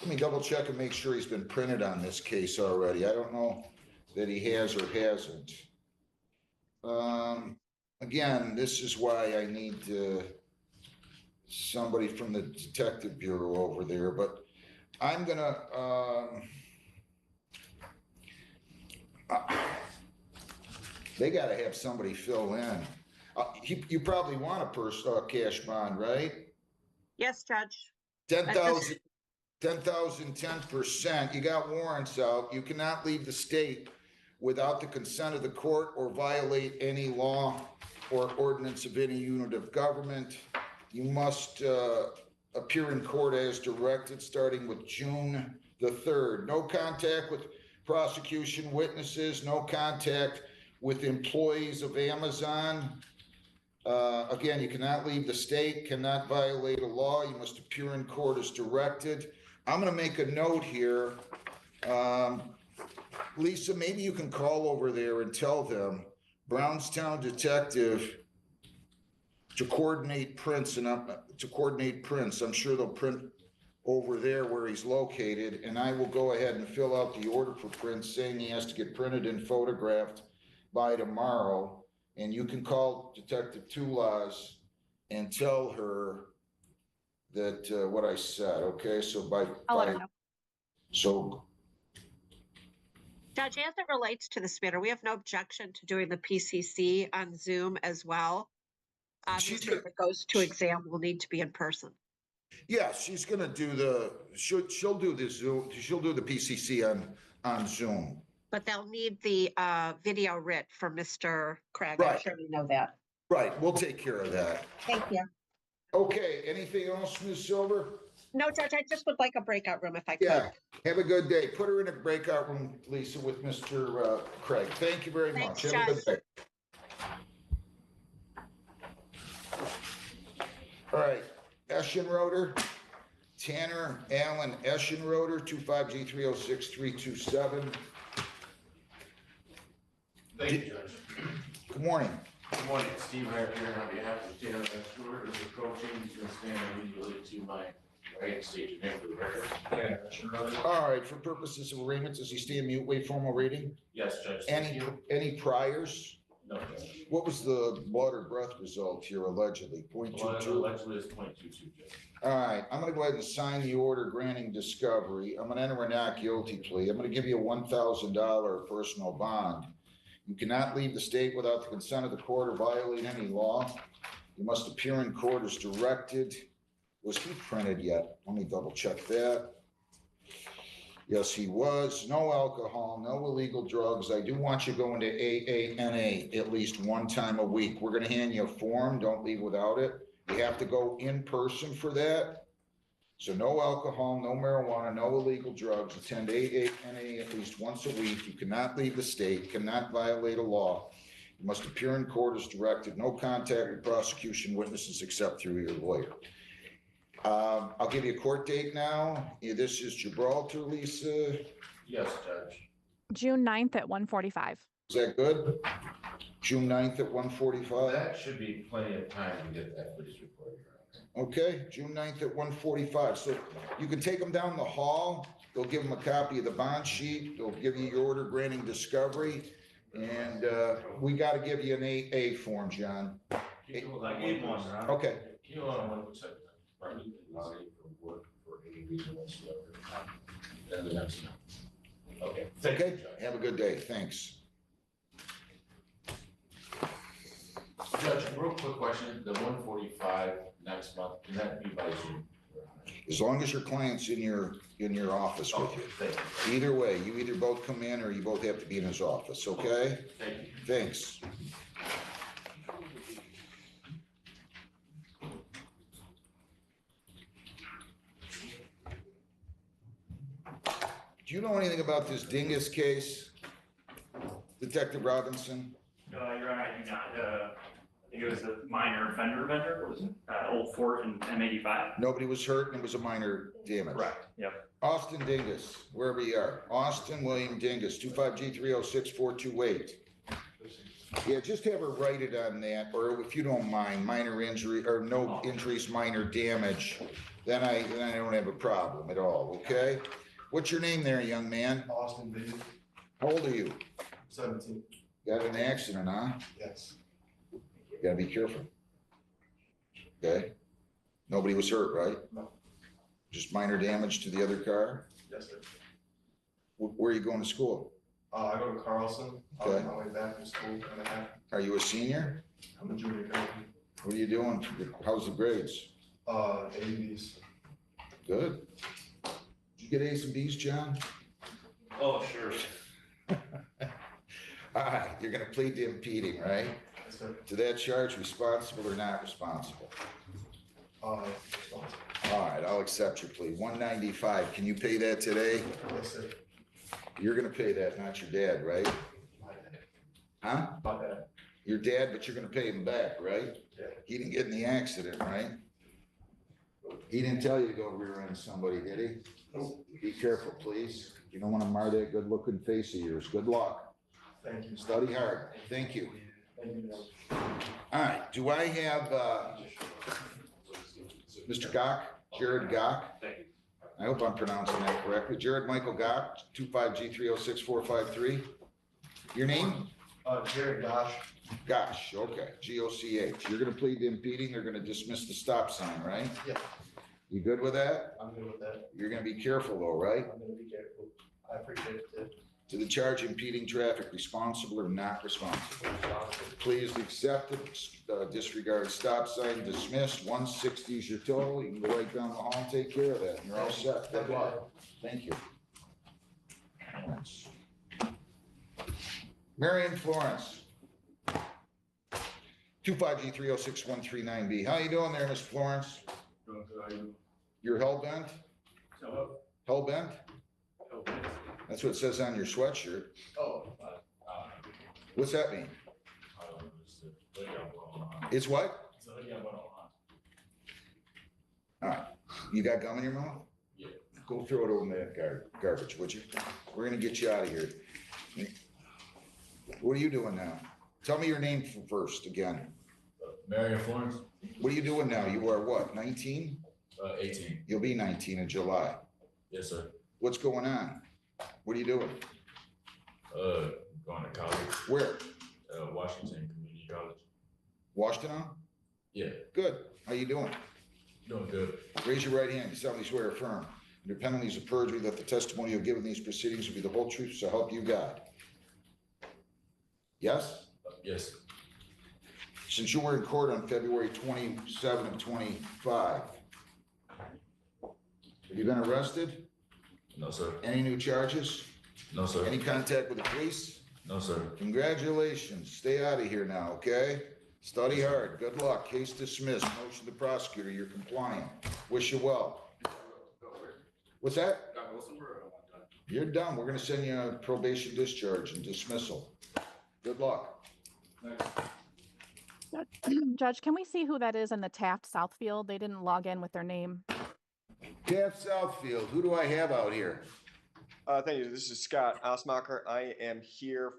Let me double check and make sure he's been printed on this case already. I don't know that he has or hasn't. Again, this is why I need somebody from the Detective Bureau over there, but I'm gonna, they gotta have somebody fill in. You probably want a cash bond, right? Yes, Judge. 10,000, 10%. You got warrants out. You cannot leave the state without the consent of the court or violate any law or ordinance of any unit of government. You must appear in court as directed, starting with June the 3rd. No contact with prosecution witnesses, no contact with employees of Amazon. Again, you cannot leave the state, cannot violate a law. You must appear in court as directed. I'm going to make a note here. Lisa, maybe you can call over there and tell them Brownstown Detective to coordinate prints I'm sure they'll print over there where he's located, and I will go ahead and fill out the order for prints saying he has to get printed and photographed by tomorrow. And you can call Detective Tulas and tell her that what I said. Okay, so I'll let her know. So Judge, as it relates to this matter, we have no objection to doing the PCC on Zoom as well. Obviously, if it goes to exam, we'll need to be in person. Yeah, she's gonna do she'll do the Zoom, she'll do the PCC on Zoom. But they'll need the video writ for Mr. Craig. I'm Right. sure you know that. Right, we'll take care of that. Thank you. Okay, anything else, Ms. Silver? No, Judge, I just would like a breakout room if I could. Yeah, have a good day. Put her in a breakout room, Lisa, with Mr. Craig. Thank you very much. Thanks, Have a good day. All right, Eschenroder, Tanner Allen Eschenroder, 25G306327. Thank you, Judge. Good morning. Good morning, Steve right here on behalf of Tanner Stewart is approaching. He's going to stand immediately to my right, state your name for the record. All right, for purposes of arraignments, does he stand mute, wait formal reading? Yes, Judge. Thank you. Any priors? No, Judge. What was the blood or breath result here allegedly? Blood 0.22? allegedly is 0.22, Judge. All right, I'm gonna go ahead and sign the order granting discovery. I'm gonna enter a not guilty plea. I'm gonna give you a $1,000 personal bond. You cannot leave the state without the consent of the court or violate any law. You must appear in court as directed. Was he printed yet? Let me double check that. Yes, he was. No alcohol, no illegal drugs. I do want you going to AANA at least one time a week. We're gonna hand you a form. Don't leave without it. You have to go in person for that. So no alcohol, no marijuana, no illegal drugs. Attend AANA at least once a week. You cannot leave the state, cannot violate a law. You must appear in court as directed. No contact with prosecution witnesses except through your lawyer. I'll give you a court date now. This is Gibraltar, Lisa. Yes, Judge. June 9th at 1:45. Is that good? June 9th at 1:45? That should be plenty of time to get that police report. Okay, June 9th at 1:45. So you can take them down the hall. They'll give them a copy of the bond sheet. They'll give you your order granting discovery. And we got to give you an AA form, John. I gave one, right? Okay. Can you hold on 1 second? Probably not able to work for any reason whatsoever. Then the next one. Okay. Thank you, Okay, Judge. have a good day. Thanks. Judge, real quick question, the 145 next month, can that be by Zoom? As long as your client's in your office with you. Thank you. Either way, you either both come in or you both have to be in his office, okay? Thank you. Thanks. Do you know anything about this dingus case? Detective Robinson? Your Honor, I do not. I think it was a minor offender vendor, what was it? Old Fort and M85. Nobody was hurt and it was a minor damage. Correct, yep. Austin Dingus, wherever you are. Austin William Dingus, 25G306428. Yeah, just have her write it on that, or if you don't mind, minor injury, or no injuries, minor damage, then I don't have a problem at all, okay? What's your name there, young man? Austin Dingus, How old are you? 17. Got in an accident, huh? Yes. You gotta be careful. Okay? Nobody was hurt, right? No. Just minor damage to the other car? Yes, sir. Where are you going to school? I go to Carlson. Okay. On my way back from school, and a half. Are you a senior? I'm a junior college. What are you doing? How's the grades? ABs. Good. Did you get A's and B's, John? Oh, sure. All right, you're gonna plead to impeding, right? Yes, sir. To that charge, responsible or not responsible? All right, I'll accept your plea. 195, can you pay that today? Yes, sir. You're gonna pay that, not your dad, right? Huh? My bad. Your dad, but you're gonna pay him back, right? Yeah. He didn't get in the accident, right? He didn't tell you to go rear-end somebody, did he? Be careful, please. You don't wanna mar that good-looking face of yours. Good luck. Thank you. Study hard. Thank you. Thank you. All right, do I have, Mr. Gock, Jared Gock? Thank you. I hope I'm pronouncing that correctly. Jared Michael Gock, 25G306453. Your name? Jared Gosh. Gosh, okay, Goch. You're gonna plead to impeding, they're gonna dismiss the stop sign, right? Yeah. You good with that? I'm good with that. You're gonna be careful though, right? I'm gonna be careful. I appreciate it. to the charge impeding traffic, responsible or not responsible? Please accept it, disregard stop sign, dismissed, 160 is your total, you can go right down the hall and take care of that, and you're all set, good luck. Thank you. Marion Florence. 25G306139B. How you doing there, Miss Florence? You're hell-bent? Hell-bent? That's what it says on your sweatshirt. What's that mean? It's what? All right. You got gum in your mouth? Yeah. Go throw it over in that garbage, would you? We're gonna get you out of here. What are you doing now? Tell me your name first again. Marion Florence. What are you doing now? You are what, 19? 18. You'll be 19 in July. Yes, sir. What's going on? What are you doing? Going to college. Where? Washington Community College. Washington? Yeah. Good. How you doing? Doing good. Raise your right hand. You solemnly swear or affirm under penalties of perjury that the testimony you'll give in these proceedings will be the whole truth, so help you God. Yes? Yes. Since you were in court on February 27 of 25, have you been arrested? No, sir. Any new charges? No, sir. Any contact with the police? No, sir. Congratulations. Stay out of here now, okay? Study hard. Good luck. Case dismissed. Motion to prosecutor. You're compliant. Wish you well. What's that? You're done. We're gonna send you a probation discharge and dismissal. Good luck. Judge, can we see who that is in the Taft Southfield? They didn't log in with their name. Taft Southfield, who do I have out here? Thank you. This is Scott Osmacher. I am here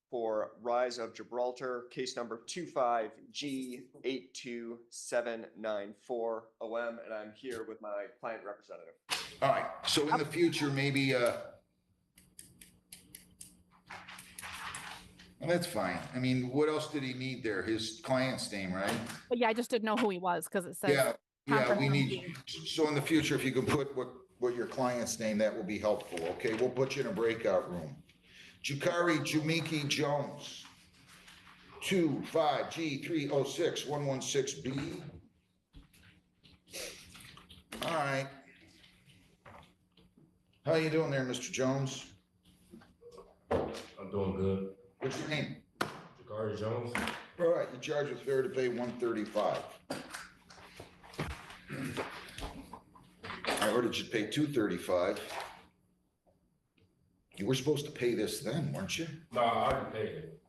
for Rise of Gibraltar, case number 25G82794 OM, and I'm here with my client representative. All right, so in the future, maybe, well, that's fine. I mean, what else did he need there? His client's name, right? But yeah, I just didn't know who he was because it says. Yeah, we need, comprehensive. so in the future, if you can put what your client's name, that will be helpful, okay? We'll put you in a breakout room. Jukari Jumiki Jones, 25G306116B. All right. How you doing there, Mr. Jones? I'm doing good. What's your name? Jukari Jones. All right, you're charged with failure to pay $135. I ordered you to pay $235. You were supposed to pay this then, weren't you? No, I already paid it.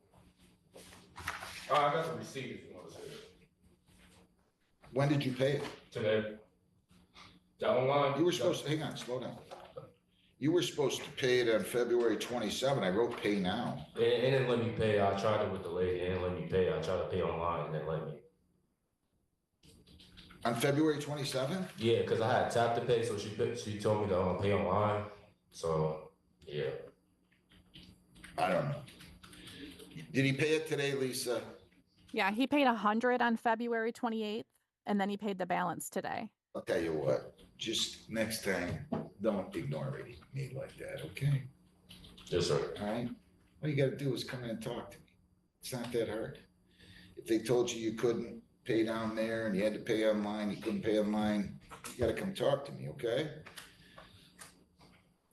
I got the receipt if you want to see it. When did you pay it? Today. That online? You were supposed to, hang on, slow down. You were supposed to pay it on February 27. I wrote pay now. It didn't let me pay. I tried it with the lady. It didn't let me pay. I tried to pay online and it didn't let me. On February 27? Yeah, because I had tapped to pay, so she told me to pay online. So, yeah. I don't know. Did he pay it today, Lisa? Yeah, he paid 100 on February 28th, and then he paid the balance today. I'll tell you what, just next time, don't ignore me like that, okay? Yes, sir. All right? All you gotta do is come in and talk to me. It's not that hard. If they told you couldn't pay down there and you had to pay online, you couldn't pay online, you gotta come talk to me, okay?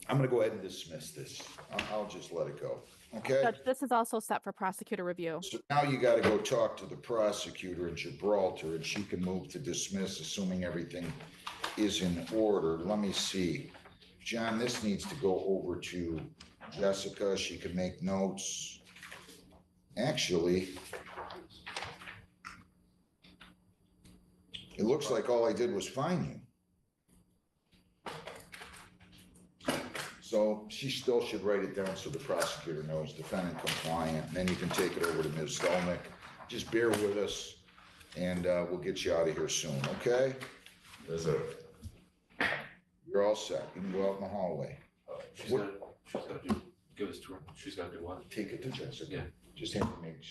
I'm gonna go ahead and dismiss this. I'll just let it go, okay? Judge, this is also set for prosecutor review. So now you gotta go talk to the prosecutor in Gibraltar and she can move to dismiss, assuming everything is in order. Let me see. John, this needs to go over to Jessica. She can make notes. Actually, it looks like all I did was fine you. So she still should write it down so the prosecutor knows, defendant compliant, and then you can take it over to Ms. Stolnick. Just bear with us and we'll get you out of here soon, okay? Yes, sir. You're all set. You can go out in the hallway. She's got to give us to her. She's got to do what? Take it to Jessica. Yeah. Just have to make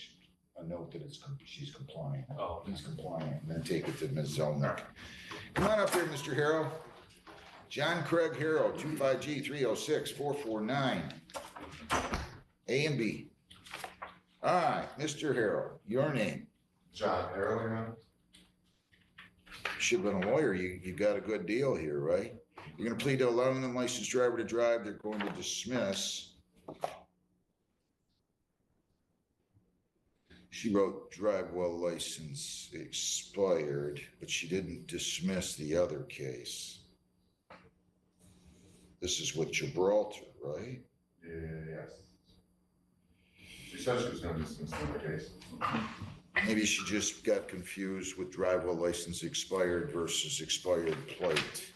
a note that she's compliant. Oh. He's compliant, and then take it to Ms. Zelnick. Come on up here, Mr. Harrow. John Craig Harrow, 25G306449. A and B. All right, Mr. Harrell, your name. John Harrell, Your Honor. Should have been a lawyer. You got a good deal here, right? You're gonna plead to allowing an unlicensed driver to drive. They're going to dismiss. She wrote drive while license expired, but she didn't dismiss the other case. This is with Gibraltar, right? Yes. She said she was gonna dismiss the other case. Maybe she just got confused with drive while license expired versus expired plate.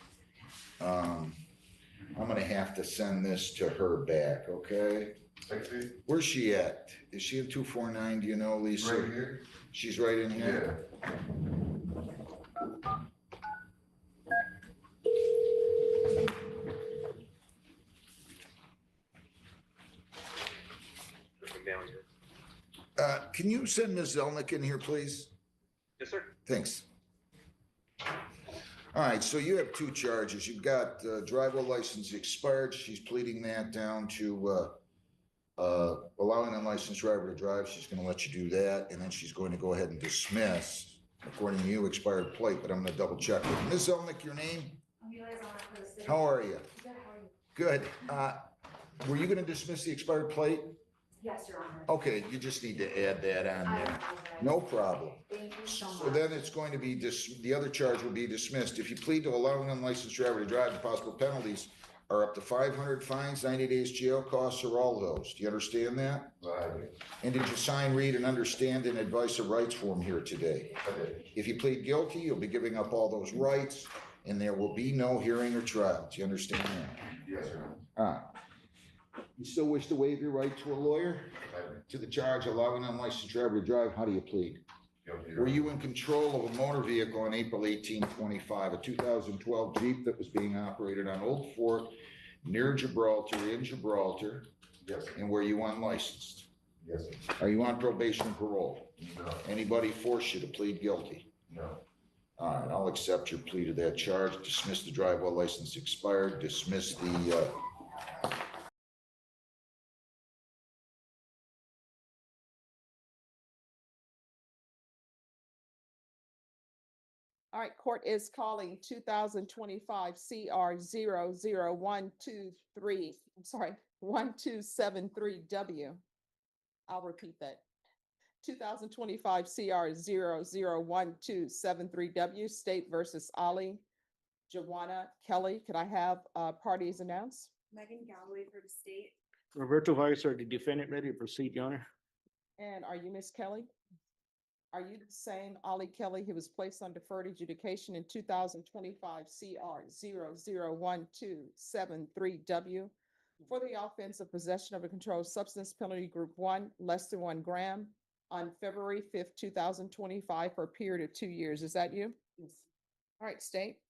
I'm gonna have to send this to her back, okay? Where's she at? Is she in 249? Do you know, Lisa? Right here. She's right in here? Can you send Ms. Zelnick in here, please? Yes, sir. Thanks. All right, so you have two charges. You've got driver license expired. She's pleading that down to allowing an unlicensed driver to drive. She's going to let you do that, and then she's going to go ahead and dismiss, according to you, expired plate, but I'm going to double check with Ms. Zelnick, your name? How are you? Good. Were you going to dismiss the expired plate? Yes, Your Honor. Okay, you just need to add that on there. No problem. Thank you so So much. then it's going to be the other charge will be dismissed. If you plead to allowing an unlicensed driver to drive, the possible penalties are up to 500 fines, 90 days jail, costs, or all those. Do you understand that? Right. And did you sign, read, and understand an advice of rights form here today? If you plead guilty, you'll be giving up all those rights, and there will be no hearing or trial. Do you understand that? Yes, sir. All right. You still wish to waive your right to a lawyer? To the charge allowing an unlicensed driver to drive, how do you plead? Guilty. Were you in control of a motor vehicle on April 18, 25, a 2012 Jeep that was being operated on Old Fort near Gibraltar, in Gibraltar? Yes. And were you unlicensed? Yes, sir. Are you on probation and parole? No. Anybody force you to plead guilty? No. All right, I'll accept your plea to that charge. Dismiss the drive while license expired. Dismiss the All right, court is calling 2025 CR 00123, I'm sorry, 1273W. I'll repeat that. 2025 CR 00123W, State versus Ali. Joanna Kelly, could I have parties announced? Megan Galloway for the state. Roberto Vargas, the defendant, ready to proceed, Your Honor. And are you Miss Kelly? Are you the same Ali Kelly who was placed on deferred adjudication in 2025 CR 00123W for the offense of possession of a controlled substance penalty group 1, less than 1 gram, on February 5th, 2025 for a period of 2 years? Is that you? Yes. All right, state.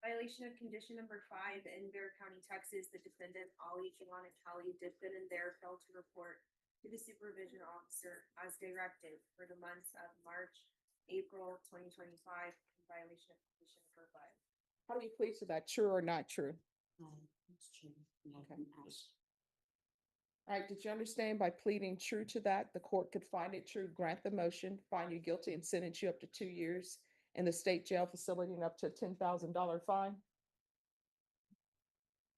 Violation of condition number 5 in Bear County, Texas. The defendant, Ali Joanna Kelly, did then and there fail to report to the supervision officer as directed for the months of March, April 2025 in violation of condition number 5. How do you plead to that? True or not true? It's true. Okay. All right, did you understand by pleading true to that, the court could find it true, grant the motion, find you guilty, and sentence you up to 2 years in the state jail facility and up to a $10,000 fine?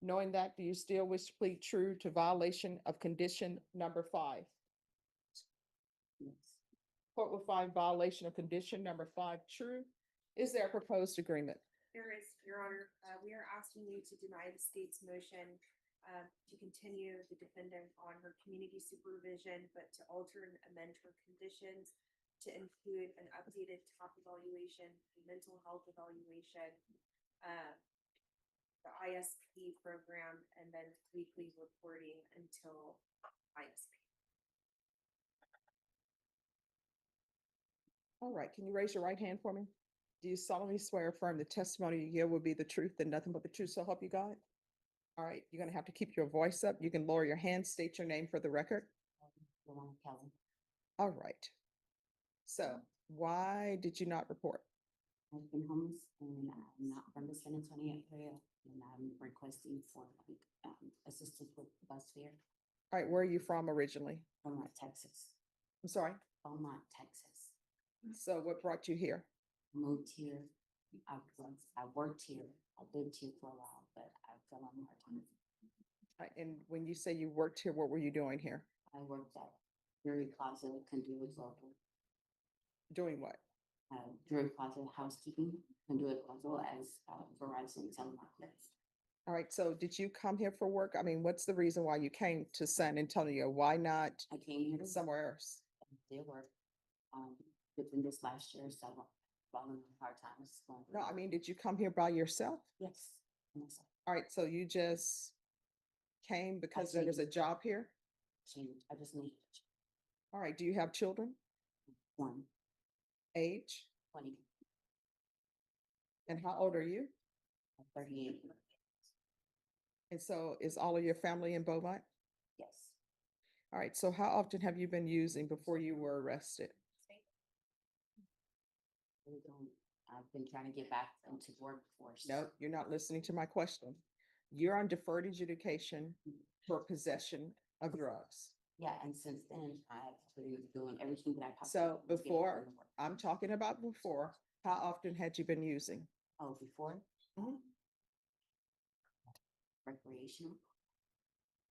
Knowing that, do you still wish to plead true to violation of condition number 5? Yes. Court will find violation of condition number 5 true. Is there a proposed agreement? There is, Your Honor. We are asking you to deny the state's motion to continue the defendant on her community supervision, but to alter and amend her conditions to include an updated top evaluation, mental health evaluation, the ISP program, and then weekly reporting until ISP. All right, can you raise your right hand for me? Do you solemnly swear or affirm the testimony you give will be the truth and nothing but the truth, so help you God? All right, you're gonna have to keep your voice up. You can lower your hand, state your name for the record. Kelly. All right. So why did you not report? I've been homeless and I'm not from the San Antonio area and I'm requesting for assistance with bus fare. All right, where are you from originally? Beaumont, Texas. I'm sorry. Beaumont, Texas. So what brought you here? Moved here. I worked here. I lived here for a while, but I fell on hard times. All right, and when you say you worked here, what were you doing here? I worked at Jury Plaza, Conduit Plaza. Doing what? Jury Plaza housekeeping, Conduit Plaza as Verizon telemarketers. All right, so did you come here for work? I mean, what's the reason why you came to San Antonio? Why not I came here to somewhere else? They were within this last year, so falling on hard times. No, I mean, did you come here by yourself? Yes. Yes. All right, so you just came because there was a job here? I just needed All right, do you have children? one, Age? 20, And how old are you? 38. And so is all of your family in Beaumont? Yes. All right, so how often have you been using before you were arrested? Really don't. I've been trying to get back into workforce. No, you're not listening to my question. You're on deferred adjudication for possession of drugs. Yeah, and since then, I've been doing everything that I possibly So could to get back before, into work. I'm talking about before, how often had you been using? Oh, before? Mhm. Recreational?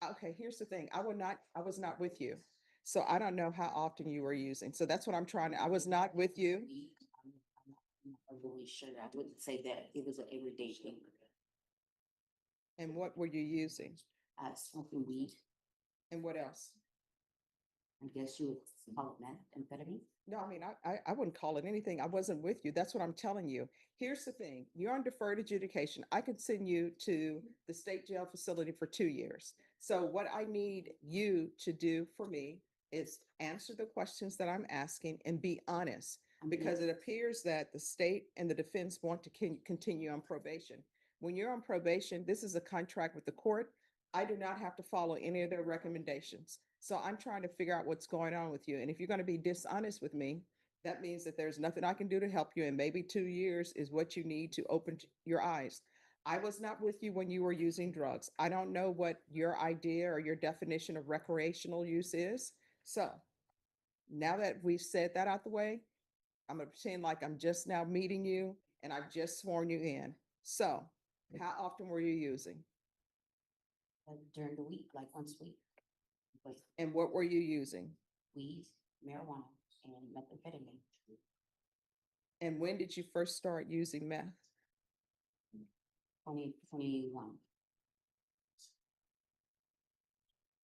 Okay, here's the thing. I was not with you. So I don't know how often you were using. So that's what I'm trying to, I was not with you. I'm not really sure. I wouldn't say that it was an everyday thing. And what were you using? Smoking weed. And what else? I guess you would call it methamphetamine. No, I mean, I wouldn't call it anything. I wasn't with you. That's what I'm telling you. Here's the thing. You're on deferred adjudication. I could send you to the state jail facility for 2 years. So what I need you to do for me is answer the questions that I'm asking and be honest. Because it appears that the state and the defense want to continue on probation. When you're on probation, this is a contract with the court. I do not have to follow any of their recommendations. So I'm trying to figure out what's going on with you. And if you're going to be dishonest with me, that means that there's nothing I can do to help you. And maybe 2 years is what you need to open your eyes. I was not with you when you were using drugs. I don't know what your idea or your definition of recreational use is. So now that we've said that out the way, I'm going to pretend like I'm just now meeting you and I've just sworn you in. So how often were you using? During the week, like once a week. But And what were you using? weed, marijuana, and methamphetamine. And when did you first start using meth? 2021.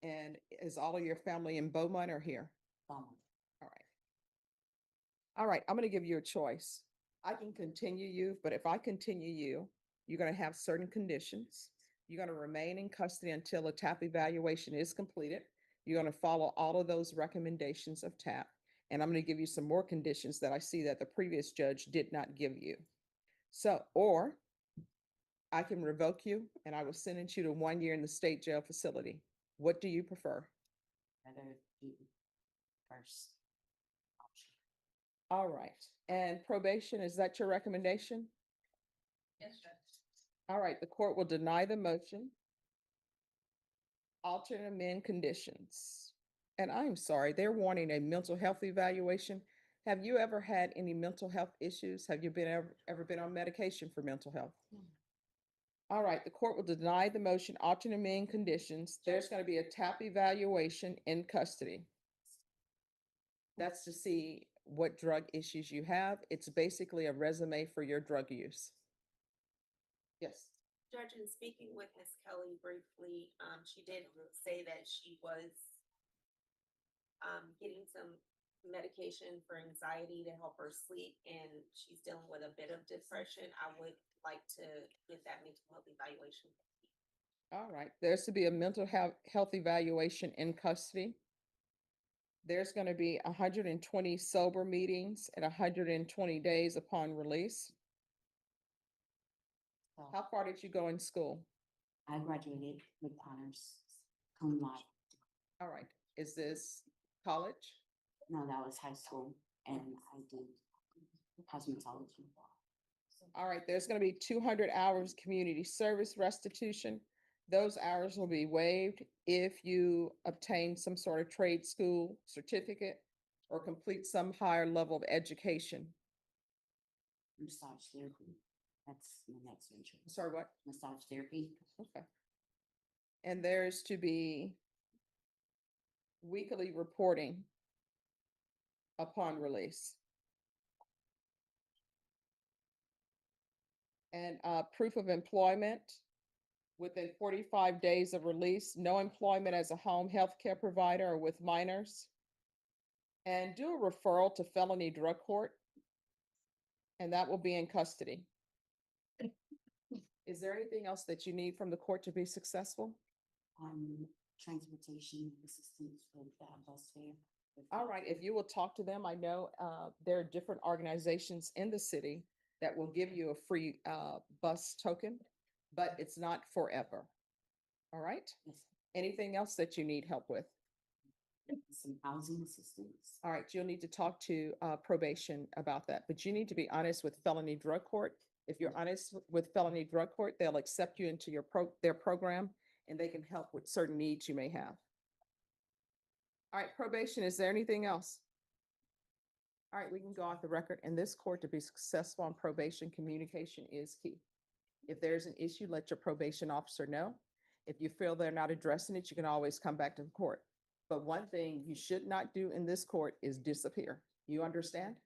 And is all of your family in Beaumont or here? Beaumont. All right. All right, I'm going to give you a choice. I can continue you, but if I continue you, you're going to have certain conditions. You're going to remain in custody until a TAP evaluation is completed. You're going to follow all of those recommendations of TAP. And I'm going to give you some more conditions that I see that the previous judge did not give you. So, or I can revoke you and I will sentence you to 1 year in the state jail facility. What do you prefer? Rather do first option. All right. And probation, is that your recommendation? Yes, Judge. All right, the court will deny the motion. Alter and amend conditions. And I'm sorry, they're wanting a mental health evaluation. Have you ever had any mental health issues? Have you ever been on medication for mental health? All right, the court will deny the motion, alter and amend conditions. There's going to be a TAP evaluation in custody. That's to see what drug issues you have. It's basically a resume for your drug use. Yes. Judge, in speaking with Ms. Kelly briefly, she did say that she was getting some medication for anxiety to help her sleep, and she's dealing with a bit of depression. I would like to get that mental health evaluation. All right, there's to be a mental health evaluation in custody. There's going to be 120 sober meetings at 120 days upon release. How far did you go in school? I graduated with honors, cum laude. All right, is this college? No, that was high school, and I did cosmetology. All right, there's going to be 200 hours community service restitution. Those hours will be waived if you obtain some sort of trade school certificate or complete some higher level of education. Massage therapy. That's my next venture. Sorry, what? Massage therapy. Okay. And there's to be weekly reporting upon release. And proof of employment within 45 days of release, no employment as a home health care provider or with minors. And do a referral to felony drug court. And that will be in custody. Is there anything else that you need from the court to be successful? Transportation assistance with bus fare. All right, if you will talk to them, I know there are different organizations in the city that will give you a free bus token, but it's not forever. All right? Yes. Anything else that you need help with? Some housing assistance. All right, you'll need to talk to probation about that, but you need to be honest with felony drug court. If you're honest with felony drug court, they'll accept you into their program and they can help with certain needs you may have. All right, probation, is there anything else? All right, we can go off the record. In this court, to be successful on probation, communication is key. If there's an issue, let your probation officer know. If you feel they're not addressing it, you can always come back to the court. But one thing you should not do in this court is disappear. You understand?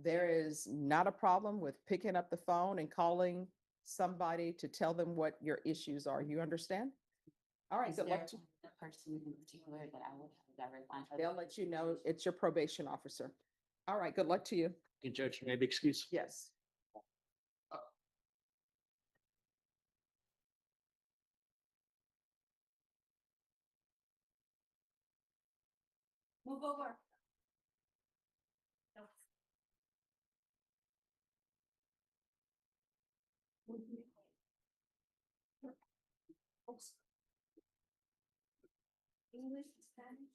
There is not a problem with picking up the phone and calling somebody to tell them what your issues are. You understand? All right, Is good there luck to a person in particular that I would have a direct line? They'll let you know it's your probation officer. All right, good luck to you. Hey, Judge, may I be excused? Yes. Move over. English, Spanish.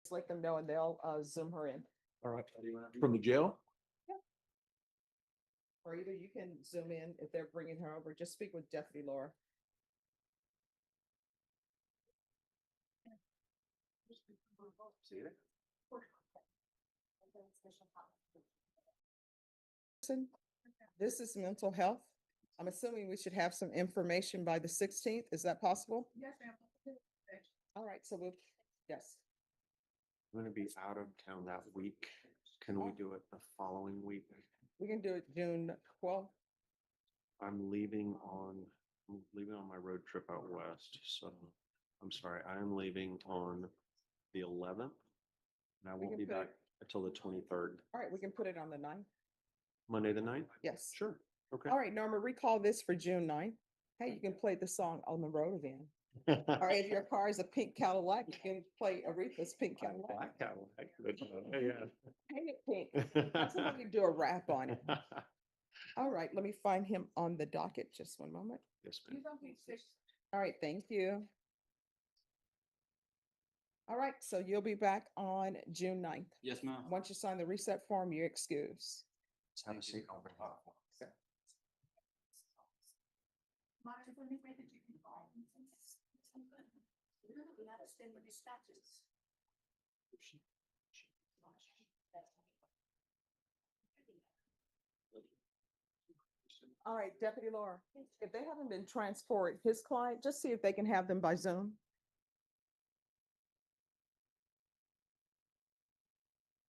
Just let them know and they'll Zoom her in. All right. From the jail? Or either you can Zoom in if they're bringing her over. Just speak with Deputy Laura. This is mental health. I'm assuming we should have some information by the 16th. Is that possible? Yes, ma'am. All right, so we'll, yes. I'm gonna be out of town that week. Can we do it the following week? We can do it June 12th. I'm leaving on my road trip out west, so I'm sorry, I am leaving on the 11th. And I won't can be put it- back until the 23rd, All right, we can put it on the 9th. Monday the 9th? Yes. Sure, okay. All right, Norma, recall this for June 9th. Hey, you can play the song On the Road again. Or if your car is a pink Cadillac, you can play Aretha's Pink Cadillac. Black Cadillac, but, yeah. Paint it pink. That's how we do a rap on it. All right, let me find him on the docket. Just one moment. Yes, ma'am. All right, thank you. All right, so you'll be back on June 9th. Yes, ma'am. Once you sign the reset form, you're excused. Just have a seat. I'll bring it up. All right, Deputy Laura, if they haven't been transported, his client, just see if they can have them by Zoom.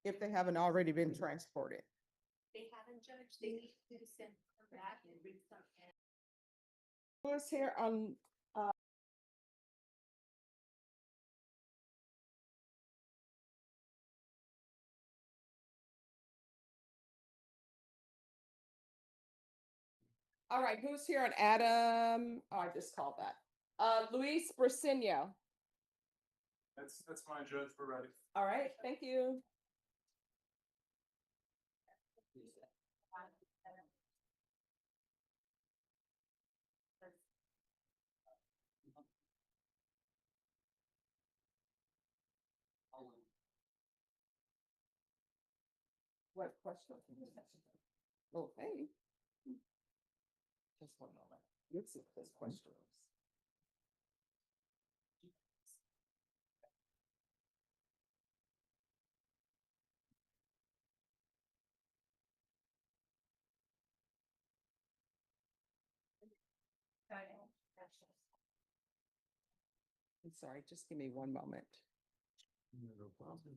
If they haven't already been transported. They haven't judged, they need to send her back and read something. Who is here on, all right, who's here on Adam? Oh, I just called that. Luis Brasenio. That's fine, Judge, we're ready. All right, thank you. What question? Okay. Just one moment. Let's see what this question is. I'm sorry, just give me one moment. No problem.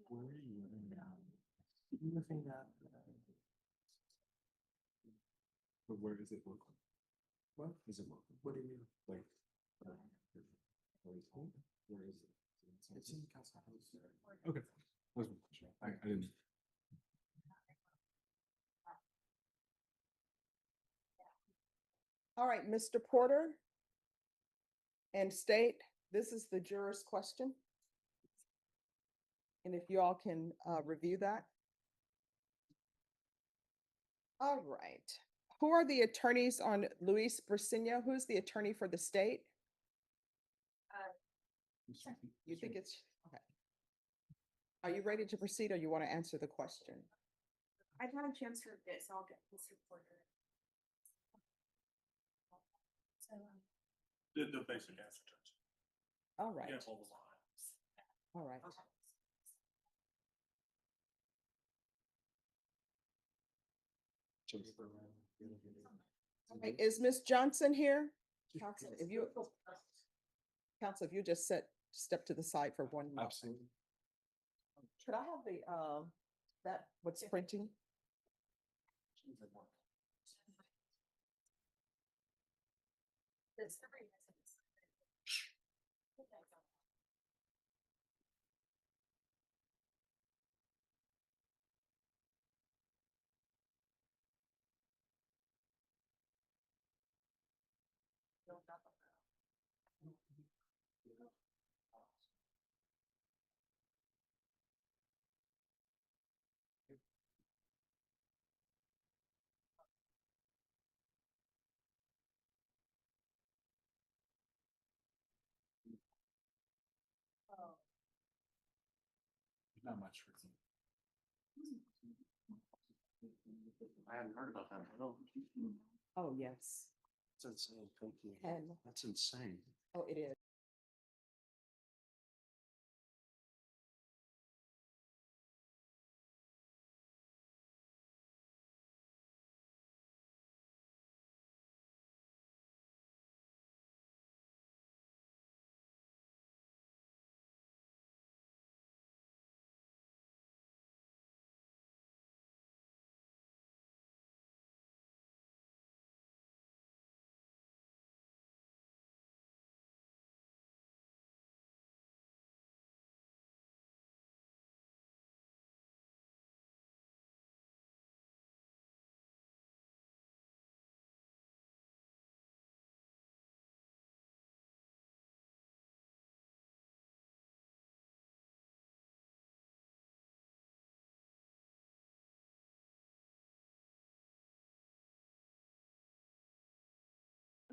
Where are you now? Nothing that. But where is it local? What is it local? What do you mean? Like, where is it? It's in Council House. Okay. I didn't. All right, Mr. Porter. And state, this is the juror's question. And if you all can review that. All right. Who are the attorneys on Luis Briceño? Who's the attorney for the state? You think it's, okay. Are you ready to proceed or you want to answer the question? I've had a chance to review it, so I'll get this reporter. So, The basic answer, Judge. All right. Yeah, hold the line. All right. Okay, is Ms. Johnson here? Counsel, if you just step to the side for one moment. Absolutely. Could I have the, that, what's printing? Not much. I hadn't heard about that. Oh, yes. That's insane. Thank you. And, That's insane. oh, it is.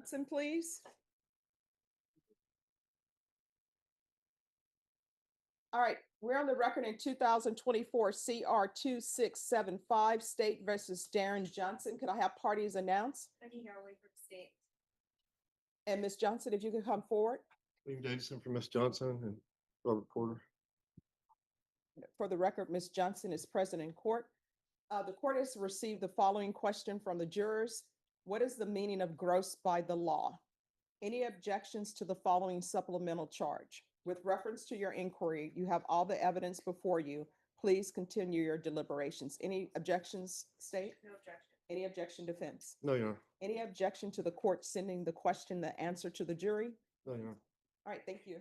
Johnson, please. All right, we're on the record in 2024 CR 2675 State versus Darren Johnson. Could I have parties announced? I need to wait for the state. And Ms. Johnson, if you could come forward. William Davidson for Miss Johnson and Robert Porter. For the record, Ms. Johnson is present in court. The court has received the following question from the jurors. What is the meaning of gross by the law? Any objections to the following supplemental charge? With reference to your inquiry, you have all the evidence before you. Please continue your deliberations. Any objections, state? No objection. Any objection, defense? No, Your Honor. Any objection to the court sending the question, the answer to the jury? No, Your Honor. All right, thank you.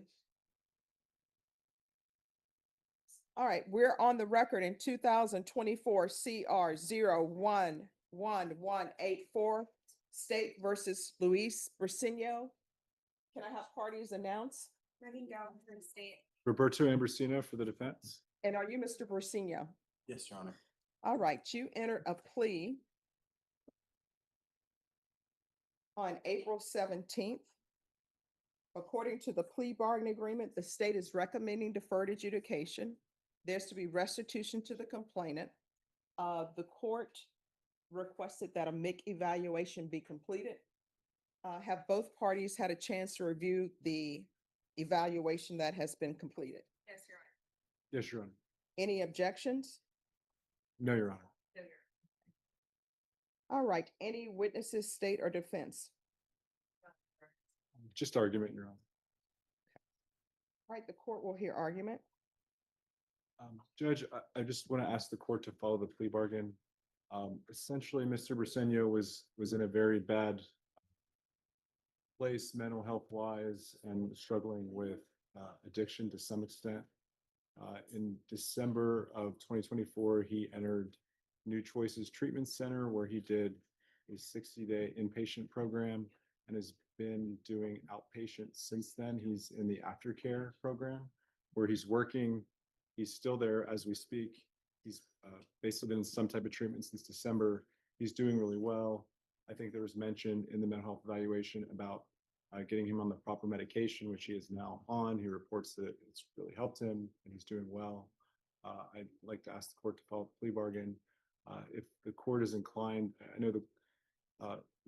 All right, we're on the record in 2024 CR 01 1184, State versus Luis Briceño. Can I have parties announce? Ready, go for the state. Roberto Ambrosino for the defense. And are you Mr. Briceño? Yes, Your Honor. All right, you entered a plea on April 17th. According to the plea bargaining agreement, the state is recommending deferred adjudication. There's to be restitution to the complainant. The court requested that a MIC evaluation be completed. Have both parties had a chance to review the evaluation that has been completed? Yes, Your Honor. Yes, Your Honor. Any objections? No, Your Honor. No, Your All right, any witnesses, state or defense? Just argument, Your Honor. All right, the court will hear argument. Judge, I just want to ask the court to follow the plea bargain. Essentially, Mr. Briceño was in a very bad place, mental health wise, and struggling with addiction to some extent. In December of 2024, he entered New Choices Treatment Center, where he did a 60-day inpatient program and has been doing outpatient since then. He's in the aftercare program where he's working. He's still there as we speak. He's basically been in some type of treatment since December. He's doing really well. I think there was mention in the mental health evaluation about getting him on the proper medication, which he is now on. He reports that it's really helped him and he's doing well. I'd like to ask the court to follow the plea bargain. If the court is inclined, I know the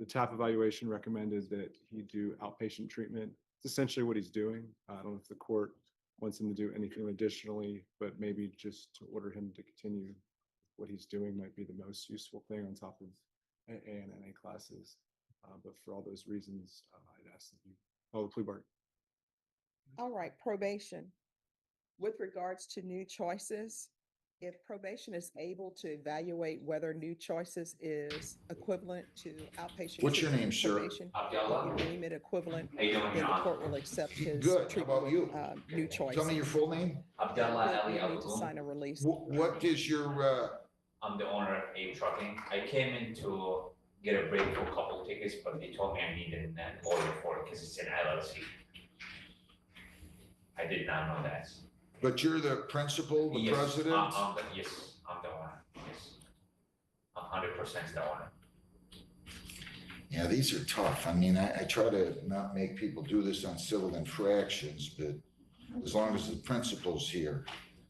TAP evaluation recommended that he do outpatient treatment. It's essentially what he's doing. I don't know if the court wants him to do anything additionally, but maybe just to order him to continue what he's doing might be the most useful thing on top of AA and NA classes. But for all those reasons, I'd ask that you follow the plea bargain. All right, probation. With regards to New Choices, if probation is able to evaluate whether New Choices is equivalent to outpatient. What's your name, treatment sir? probation, Abdallah. if you deem it equivalent, How you doing, then Your the Honor? court will accept his Good. How treatment about you? with, New Choice. Tell me your full name. Abdallah Ali You need to Al sign a release. What is your, I'm the owner of A Trucking. I came in to get a break for a couple of tickets, but they told me I needed an order for it because it's an LLC. I did not know that. but you're the principal, the Yes, president? Yes, I'm the owner. Yes, I'm 100% the owner. Yeah, these are tough. I mean, I try to not make people do this on civil infractions, but as long as the principal's here.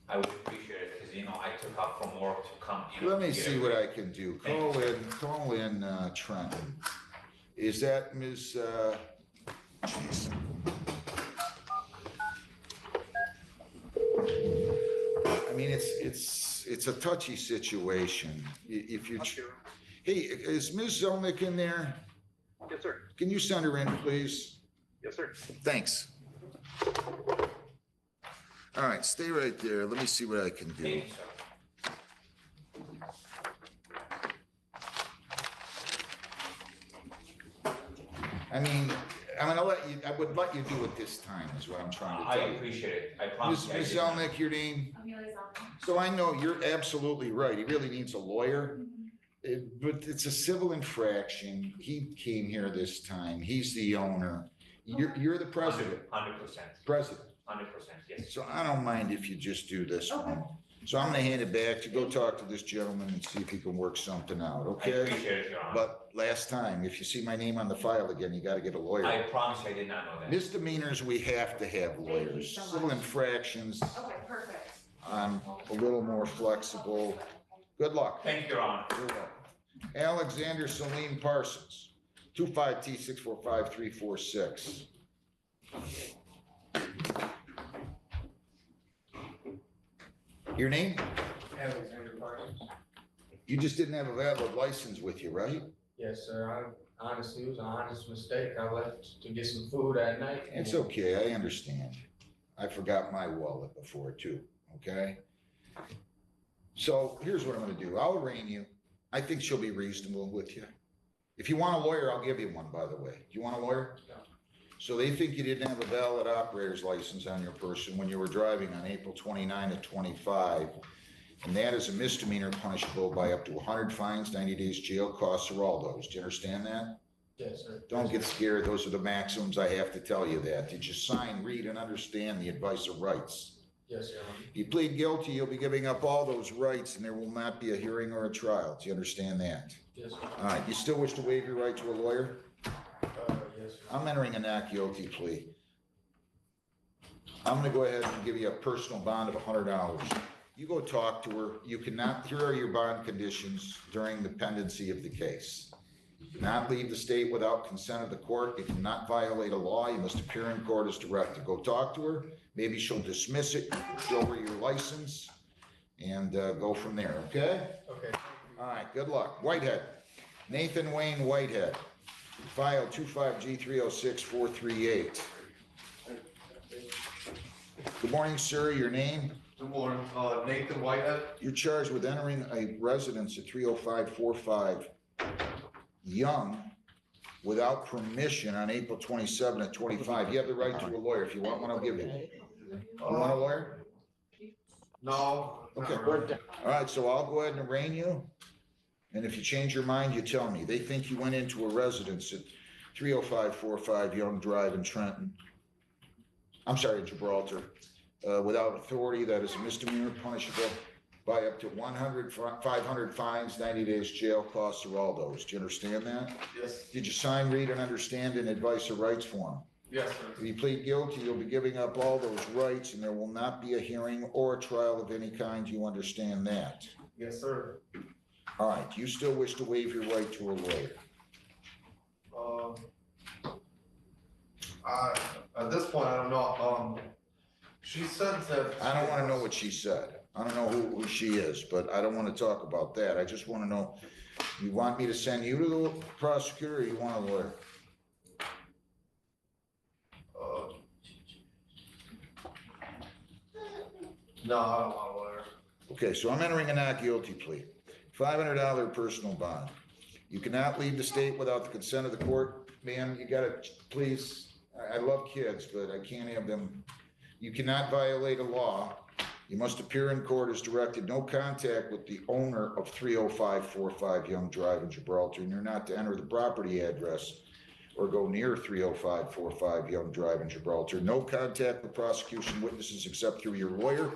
I would appreciate it because, you know, I took off from work to come. Let me see what I can do. Call in Trenton. Is that Ms. Jeez. I mean, it's a touchy situation. If you, hey, is Ms. Zelnick in there? Yes, sir. Can you send her in, please? Yes, sir. Thanks. All right, stay right there. Let me see what I can do. Thank you, sir. I mean, I'm gonna let you, I would let you do it this time, is what I'm trying to I tell you. appreciate it. I promise you. I Ms. did not. Zelnick, your name? Amelia Zelnick. So I know you're absolutely right. He really needs a lawyer. But it's a civil infraction. He came here this time. He's the owner. You're the president. 100%. President. 100%, yes. So I don't mind if you just do this one. So I'm gonna hand it back to go talk to this gentleman and see if he can work something out, I okay? appreciate it, Your Honor. But last time, if you see my name on the file again, you gotta get a lawyer. I promise I did not know that. Misdemeanors, we have to have lawyers. so much. Civil infractions, Okay, perfect. I'm a little more flexible. Good luck. Thank you, Your Honor. You're welcome. Alexander Celine Parsons, 25T645-346. Your name? Alexander Parsons. You just didn't have a valid license with you, right? Yes, sir. Honestly, it was an honest mistake. I left to get some food at night. It's okay, I understand. I forgot my wallet before too, okay? So here's what I'm gonna do. I'll arraign you. I think she'll be reasonable with you. If you want a lawyer, I'll give you one, by the way. Do you want a lawyer? No. So they think you didn't have a valid operator's license on your person when you were driving on April 29 to 25. And that is a misdemeanor punishable by up to 100 fines, 90 days jail, costs, or all those. Do you understand that? Yes, sir. Don't get scared. Those are the maximums. I have to tell you that. Did you sign, read, and understand the advice of rights? Yes, Your Honor. If you plead guilty, you'll be giving up all those rights and there will not be a hearing or a trial. Do you understand that? Yes, sir. All right, you still wish to waive your right to a lawyer? Yes, sir. I'm entering a not guilty plea. I'm gonna go ahead and give you a personal bond of $100. You go talk to her. You cannot, here are your bond conditions during the pendency of the case. You cannot leave the state without consent of the court. You cannot violate a law. You must appear in court as directed. Go talk to her. Maybe she'll dismiss it, show her your license, and go from there, okay? Okay. All right, good luck. Whitehead, Nathan Wayne Whitehead, file 25G306438. Good morning, sir. Your name? Good morning, Nathan Whitehead. You're charged with entering a residence at 30545 Young without permission on April 27 at 25. You have the right to a lawyer. If you want one, I'll give you. You want a lawyer? No. Okay. All right, so I'll go ahead and arraign you. And if you change your mind, you tell me. They think you went into a residence at 30545 Young Drive in Trenton. I'm sorry, Gibraltar, without authority. That is a misdemeanor punishable by up to 500 fines, 90 days jail, costs, or all those. Do you understand that? Yes. Did you sign, read, and understand an advice of rights form? Yes, sir. If you plead guilty, you'll be giving up all those rights and there will not be a hearing or a trial of any kind. You understand that? Yes, sir. All right, do you still wish to waive your right to a lawyer? At this point, I don't know. She said that. I don't want to know what she said. I don't know who she is, but I don't want to talk about that. I just want to know, you want me to send you to the prosecutor or you want a lawyer? No, I don't want a lawyer. Okay, so I'm entering a not guilty plea. $500 personal bond. You cannot leave the state without the consent of the court. Ma'am, you gotta, please, I love kids, but I can't have them. You cannot violate a law. You must appear in court as directed. No contact with the owner of 30545 Young Drive in Gibraltar, and you're not to enter the property address or go near 30545 Young Drive in Gibraltar. No contact with prosecution witnesses except through your lawyer.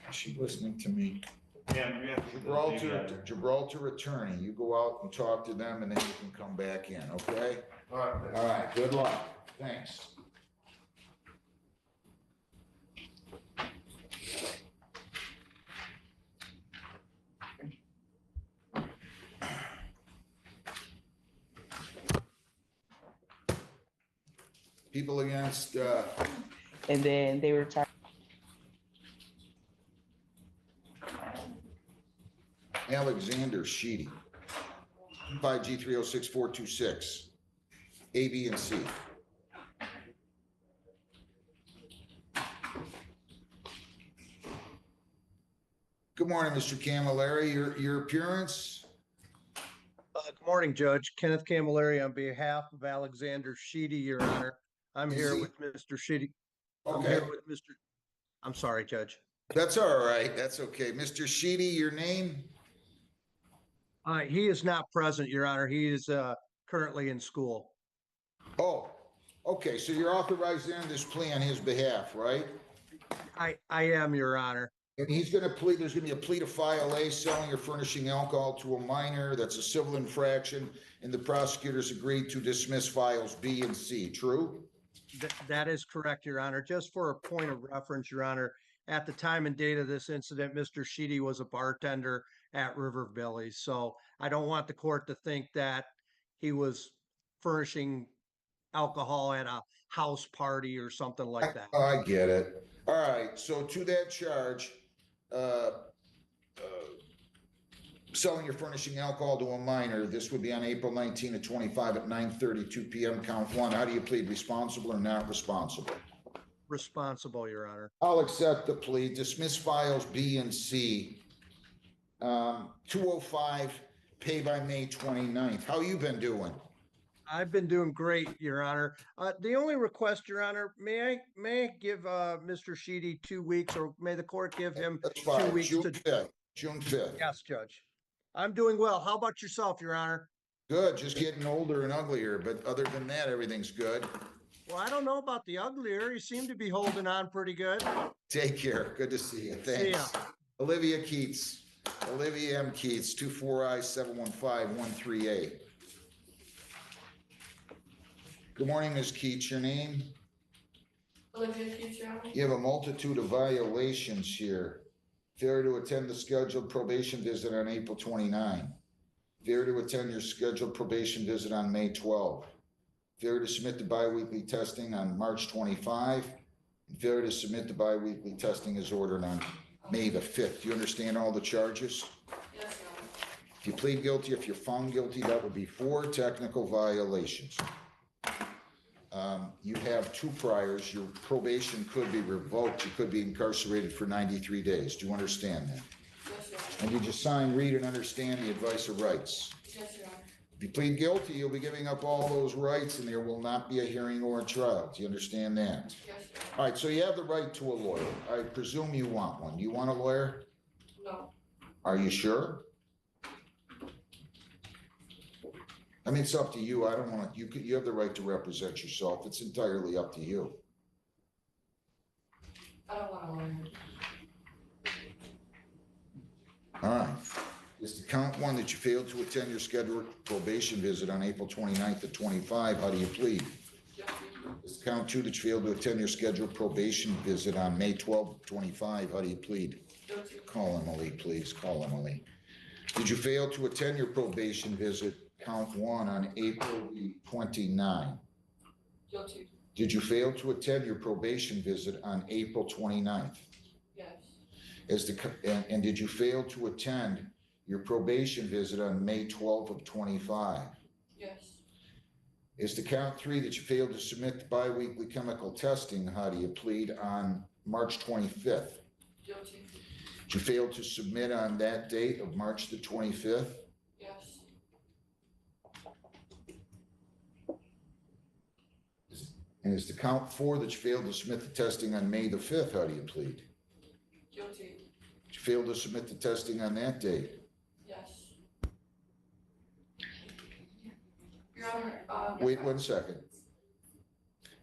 Is she listening to me? Gibraltar attorney, you go out and talk to them and then you can come back in, okay? All right. All right, good luck. Thanks. People against, And then they were charged. Alexander Sheedy, 5G306426, A, B, and C. Good morning, Mr. Camilleri. Your appearance? Good morning, Judge. Kenneth Camilleri on behalf of Alexander Sheedy, Your Honor. I'm here with Mr. Sheedy. I'm Okay. here with Mr. I'm sorry, Judge. That's all right. That's okay. Mr. Sheedy, your name? He is not present, Your Honor. He is currently in school. Oh, okay. So you're authorized in this plea on his behalf, right? I am, Your Honor. And he's going to plead, there's going to be a plea to file A, selling or furnishing alcohol to a minor. That's a civil infraction. And the prosecutors agreed to dismiss files B and C. True? That is correct, Your Honor. Just for a point of reference, Your Honor, at the time and date of this incident, Mr. Sheedy was a bartender at River Billy's. So I don't want the court to think that he was furnishing alcohol at a house party or something like that. I get it. All right. So to that charge, selling or furnishing alcohol to a minor, this would be on April 19 to 25 at 9:32 p.m. Count one. How do you plead, responsible or not responsible? Responsible, Your Honor. I'll accept the plea. Dismiss files B and C. 205, pay by May 29th. How you been doing? I've been doing great, Your Honor. The only request, Your Honor, may I give Mr. Sheedy 2 weeks, or may the court give him That's 2 fine. weeks June to? 5th, June 5th. Yes, Judge. I'm doing well. How about yourself, Your Honor? Good, just getting older and uglier, but other than that, everything's good. Well, I don't know about the uglier. You seem to be holding on pretty good. Take care. Good to see you. See ya. Thanks. Olivia Keats, Olivia M. Keats, 24I-715-13A. Good morning, Ms. Keats. Your name? Olivia Keats, Your Honor. You have a multitude of violations here. Failure to attend the scheduled probation visit on April 29. Failure to attend your scheduled probation visit on May 12. Failure to submit the biweekly testing on March 25. And failure to submit the biweekly testing as ordered on May the 5th. Do you understand all the charges? Yes, Your Honor. If you plead guilty, if you're found guilty, that would be 4 technical violations. You have 2 priors. Your probation could be revoked. You could be incarcerated for 93 days. Do you understand that? Yes, Your Honor. And did you sign, read, and understand the advice of rights? Yes, Your Honor. If you plead guilty, you'll be giving up all those rights and there will not be a hearing or a trial. Do you understand that? Yes, Your Honor. All right, so you have the right to a lawyer. I presume you want one. Do you want a lawyer? No. Are you sure? I mean, it's up to you. I don't want to, you have the right to represent yourself. It's entirely up to you. I don't want a lawyer. All right. Is the count 1 that you failed to attend your scheduled probation visit on April 29th at 25? How do you plead? Yes, Is the count 2 that you failed to attend your scheduled probation visit on May 12th, 25? How do you plead? guilty. Call Emily, please. Call Emily. Did you fail to attend your probation visit, count 1, on April 29? Guilty. Did you fail to attend your probation visit on April 29th? Yes. And did you fail to attend your probation visit on May 12th of 25? Yes. Is the count 3 that you failed to submit the biweekly chemical testing? How do you plead on March 25th? Guilty. Did you fail to submit on that date of March the 25th? Yes. And is the count 4 that you failed to submit the testing on May the 5th? How do you plead? Guilty. Did you fail to submit the testing on that date? Yes. Your Honor, Wait 1 second.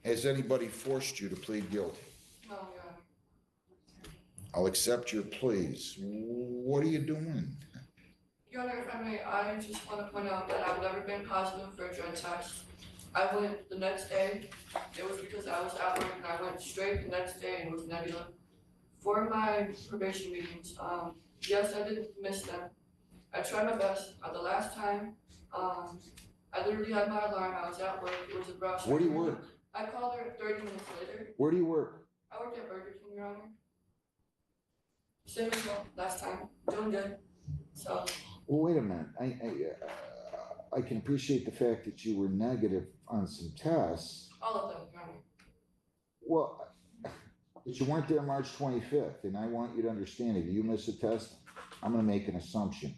Has anybody forced you to plead guilty? No, Your Honor. I'll accept your pleas. What are you doing? Your Honor, if I may, I just want to point out that I've never been positive for a drug test. I went the next day. It was because I was at work and I went straight the next day and it was negative. For my probation meetings, yes, I did miss them. I tried my best. The last time, I literally had my alarm. I was at work. It was a rush. Where do you work? I called her 30 minutes later. Where do you work? I work at Burger King, Your Honor. Same as well, last time. Doing good. So, Well, wait a minute. I can appreciate the fact that you were negative on some tests. all of them, Your Honor. Well, but you weren't there March 25th, and I want you to understand, if you miss a test, I'm gonna make an assumption.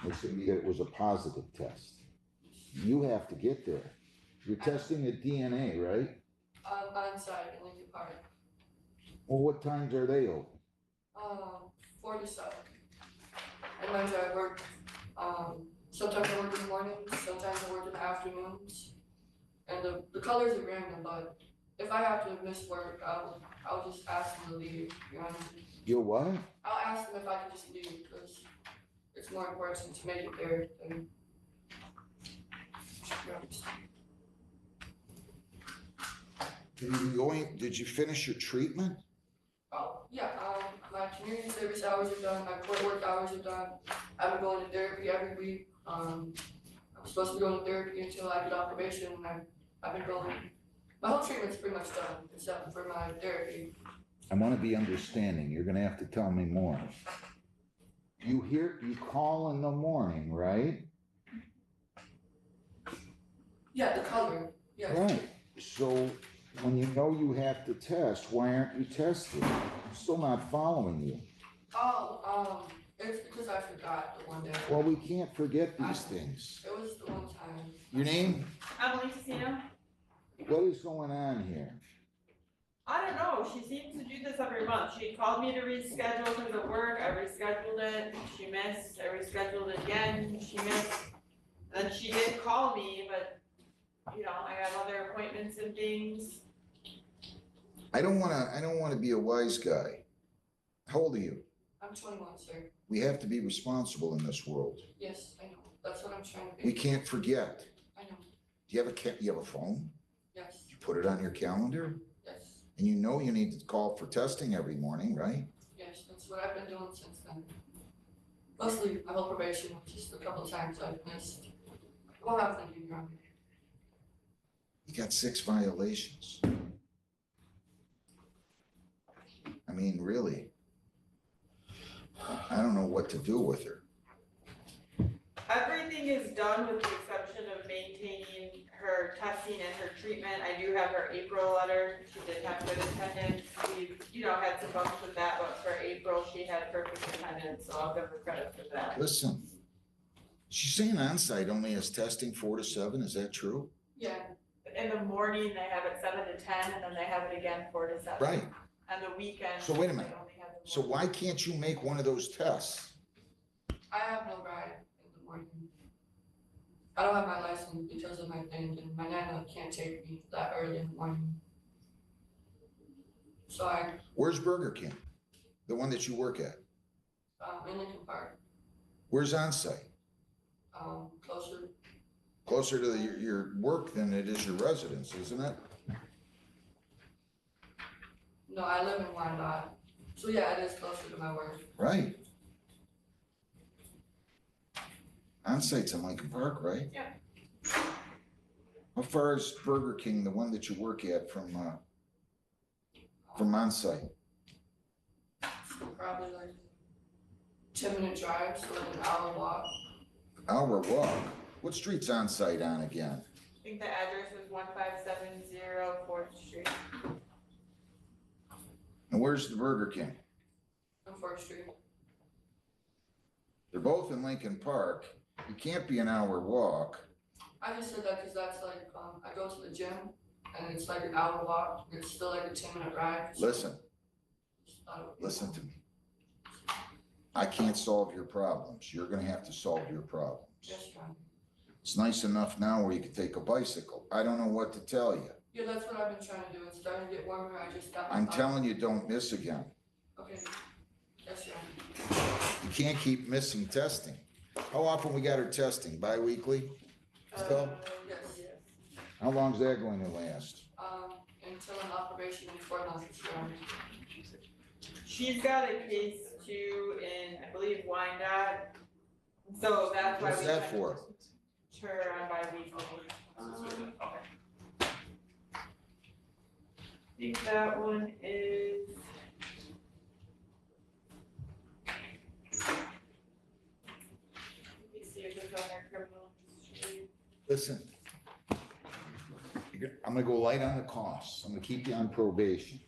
It's gonna be that it was a positive test. You have to get there. You're testing the DNA, right? On site in Lincoln Park. Well, what times are they open? 4 to 7. And mind you, I work, sometimes I work in the mornings, sometimes I work in the afternoons. And the colors are random, but if I have to miss work, I'll just ask them to leave, Your Honor. You're what? I'll ask them if I can just leave, because it's more important to make it there than. Did you finish your treatment? Oh, yeah, my community service hours are done, my court work hours are done. I've been going to therapy every week. I'm supposed to be going to therapy until I get off probation, and I've been going. My whole treatment's pretty much done, except for my therapy. I want to be understanding. You're gonna have to tell me more. You call in the morning, right? Yeah, the color, yes. Right. So when you know you have to test, why aren't you tested? I'm still not following you. Oh, It's because I forgot the one day. Well, we can't forget these things. It was the one time. Your name? Emily Casino. What is going on here? I don't know, she seems to do this every month. She called me to reschedule because of work, I rescheduled it, she missed, I rescheduled it again, she missed. Then she did call me, but, you know, I have other appointments and things. I don't wanna be a wise guy. How old are you? I'm 21, sir. We have to be responsible in this world. Yes, I know. That's what I'm trying to be. We can't forget. I know. Do you have a phone? Yes, You put it on your calendar? yes, And you know you need to call for testing every morning, right? yes. That's what I've been doing since then. Mostly, I hold probation, just a couple of times I've missed. Well, I'm thinking wrong. You got 6 violations. I mean, really. I don't know what to do with her. Everything is done with the exception of maintaining her testing and her treatment. I do have her April letter. She did have good attendance. We've, you know, had some bumps with that, but for April, she had perfect attendance, so I'll give her credit for that. Listen, she's saying onsite only has testing 4 to 7. Is that true? Yeah. In the morning, they have it 7 to 10, and then they have it again 4 to 7. Right. And the weekend. So wait a minute. they only have the So why can't you make one of those tests? I have no ride in the morning. I don't have my license because of my thing, and my nana can't take me that early in the morning. So Where's Burger King? The one that you work at? in Lincoln Park, Where's onsite? closer. Closer to your work than it is your residence, isn't it? No, I live in Wyandotte. So yeah, it is closer to my work. Right. Onsite's in Lincoln Park, right? Yeah. How far is Burger King, the one that you work at, from onsite? Probably like 10-minute drive, so like an hour walk. Hour walk? What street's onsite on again? I think the address is 1570 4th Street. And where's the Burger King? On 4th Street. They're both in Lincoln Park. You can't be an hour walk. I just said that because that's like, I go to the gym and it's like an hour walk, and it's still like a 10-minute ride. So Listen, listen to me. I can't solve your problems. You're gonna have to solve your problems. Yes, John. It's nice enough now where you can take a bicycle. I don't know what to tell you. Yeah, that's what I've been trying to do. It's starting to get warmer. I just got my I'm bike. telling you, don't miss again. Okay. Yes, John. You can't keep missing testing. How often we got her testing? Bi-weekly? Still? Yes. How long's that going to last? Until I'm off probation in 4 months, John. She's got a case too in, I believe, Wyandotte. So that's why What's we that sent for? her on bi-weekly. I think that one is. Let me see if it's on their criminal history. Listen. I'm gonna go light on the costs. I'm gonna keep you on probation.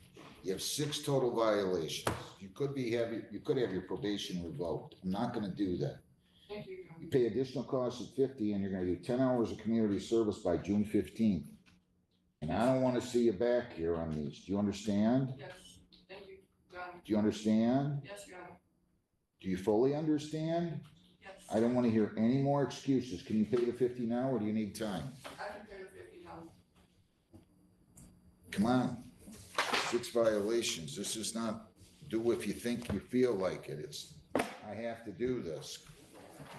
You have 6 total violations. You could have your probation revoked. I'm not gonna do that. Thank you, John. You pay additional costs of 50 and you're gonna do 10 hours of community service by June 15th. And I don't wanna see you back here on these. Do you understand? Yes, thank you, John. Do you understand? Yes, John. Do you fully understand? Yes. I don't wanna hear any more excuses. Can you pay the 50 now or do you need time? I can pay the 50 now. Come on. 6 violations. This is not do if you think you feel like it. It's, I have to do this.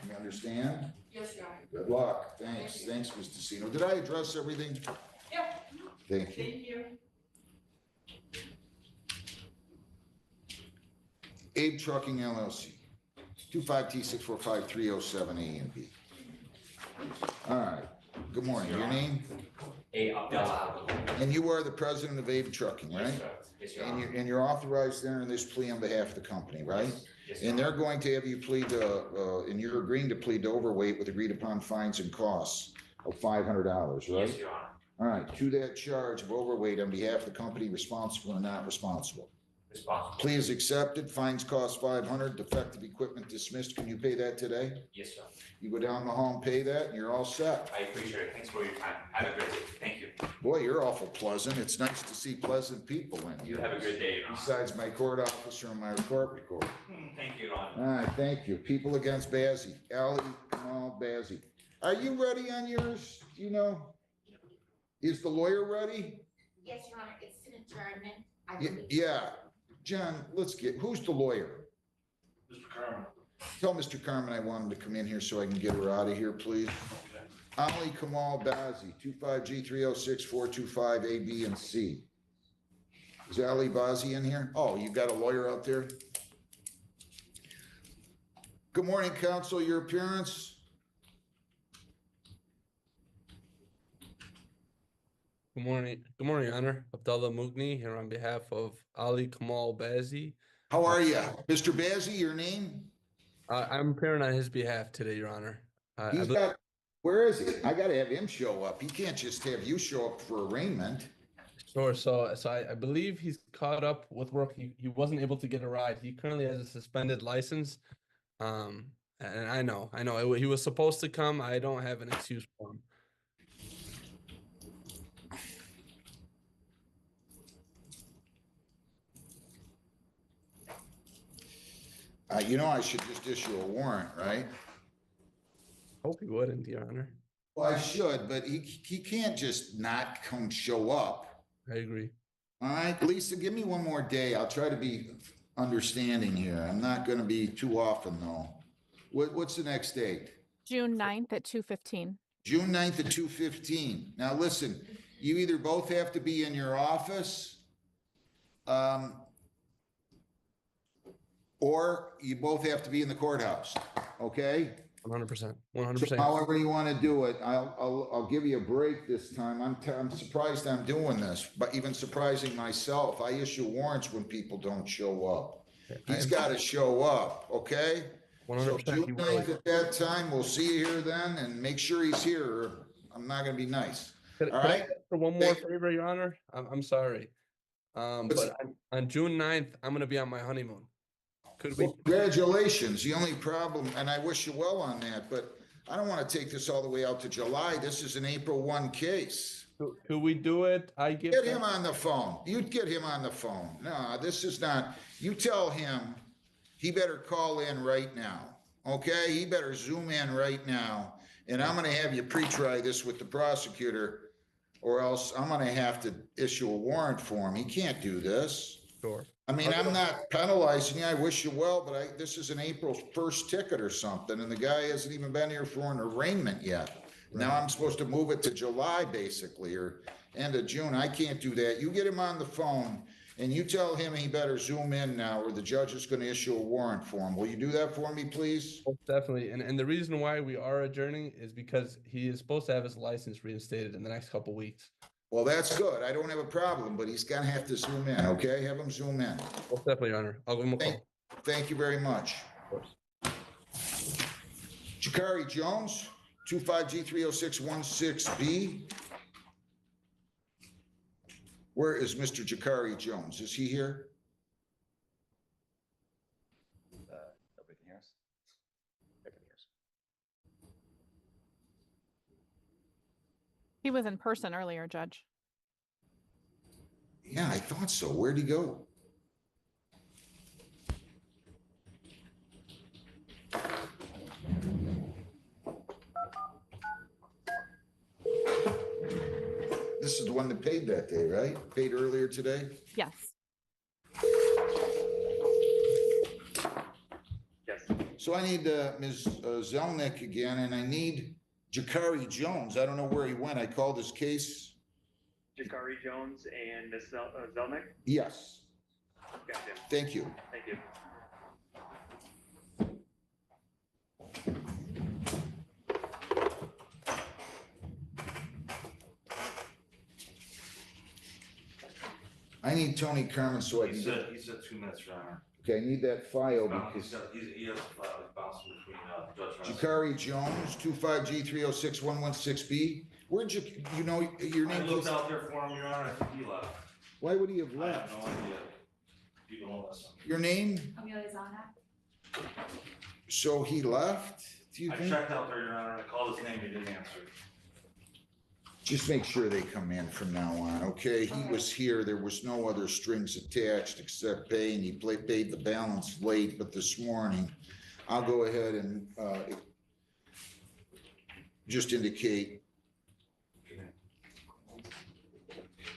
You understand? Yes, John. Good luck. Thanks. Thanks, Mr. Sino. Did I address everything? Yeah. Thank you. Thank you. Abe Trucking LLC, 25T645307A and B. All right. Good morning. Your name? And you are the president of Abe Trucking, right? Yes, Your And Honor. you're authorized there in this plea on behalf of the company, right? Yes, Your And they're going to have you plead, and you're agreeing to plead to overweight with agreed upon fines and costs of $500, right? Yes, Your Honor. All right, to that charge of overweight on behalf of the company, responsible or not responsible? Responsible. Plea is accepted, fines cost 500, defective equipment dismissed. Can you pay that today? Yes, sir. You go down the hall and pay that and you're all set. I appreciate it. Thanks for your time. Have a great day. Thank you. Boy, you're awful pleasant. It's nice to see pleasant people in You here. have a good day, Your Honor. Besides my court officer and my court recorder. Thank you, Your Honor. All right, thank you. People against Bazey, Ali Kamal Bazey. Are you ready on yours? You know? Is the lawyer ready? Yes, Your Honor, it's an adjournment. I Y- believe. Yeah. John, who's the lawyer? Mr. Carmen. Tell Mr. Carmen I want him to come in here so I can get her out of here, please. Ali Kamal Bazey, 25G306-425 A, B, and C. Is Ali Bazey in here? Oh, you got a lawyer out there? Good morning, counsel. Your appearance? Good morning, Your Honor. Abdullah Mughni here on behalf of Ali Kamal Bazey. How are you? Mr. Bazey, your name? I'm appearing on his behalf today, Your Honor. He's got, where is he? I gotta have him show up. He can't just have you show up for arraignment. Sure. So I believe he's caught up with work. He wasn't able to get a ride. He currently has a suspended license. And I know he was supposed to come. I don't have an excuse for him. You know, I should just issue a warrant, right? Hope he wouldn't, Your Honor. Well, I should, but he can't just not come show up. I agree. All right, Lisa, give me one more day. I'll try to be understanding here. I'm not gonna be too often, though. What's the next date? June 9th at 2:15. June 9th at 2:15. Now, listen, you either both have to be in your office, or you both have to be in the courthouse, okay? 100%. So 100%. however you want to do it, I'll give you a break this time. I'm surprised I'm doing this, but even surprising myself. I issue warrants when people don't show up. He's got to show up, okay? 100%. So June 9th at that time, we'll see you here then, and make sure he's here, or I'm not gonna be nice. Could All I right? ask for one more favor, Your Honor? I'm sorry. But on June 9th, I'm gonna be on my honeymoon. Could we? Well, congratulations. The only problem, and I wish you well on that, but I don't want to take this all the way out to July. This is an April 1 case. Could we do it? Get him on the phone. You'd get him on the phone. No, this is not, you tell him he better call in right now, okay? He better zoom in right now. And I'm gonna have you pre-try this with the prosecutor, or else I'm gonna have to issue a warrant for him. He can't do this. Sure. I mean, I'm not penalizing you. I wish you well, but this is an April 1st ticket or something, and the guy hasn't even been here for an arraignment yet. Now I'm supposed to move it to July, basically, or end of June. I can't do that. You get him on the phone, and you tell him he better zoom in now, or the judge is gonna issue a warrant for him. Will you do that for me, please? Most definitely. And the reason why we are adjourning is because he is supposed to have his license reinstated in the next couple weeks. Well, that's good. I don't have a problem, but he's gonna have to zoom in, okay? Have him zoom in. Most definitely, Your Honor. I'll give him a call. Thank you very much. Jakari Jones, 25G30616B. Where is Mr. Jakari Jones? Is he here? Nobody can hear us. They can hear us. He was in person earlier, Judge. Yeah, I thought so. Where'd he go? This is the one that paid that day, right? Paid earlier today? Yes. Yes. So I need Ms. Zelnick again, and I need Jakari Jones. I don't know where he went. I called his case. Jakari Jones and Ms. Zelnick? Yes. Gotcha. Thank you. Thank you. I need Tony Carmen so I can. He said 2 minutes, Your Honor. Okay, I need that file He because has a file, he's bouncing between, Judge. Jakari Jones, 25G306-116B. Where'd you know your name? I looked out there for him, Your Honor. I think he left. Why would he have I left? have no idea. People Your name? So he left, do you I think? checked out there, Your Honor, I called his name, he didn't answer. Just make sure they come in from now on, okay? He was here, there was no other strings attached except paying, he paid the balance late, but this morning, I'll go ahead and, just indicate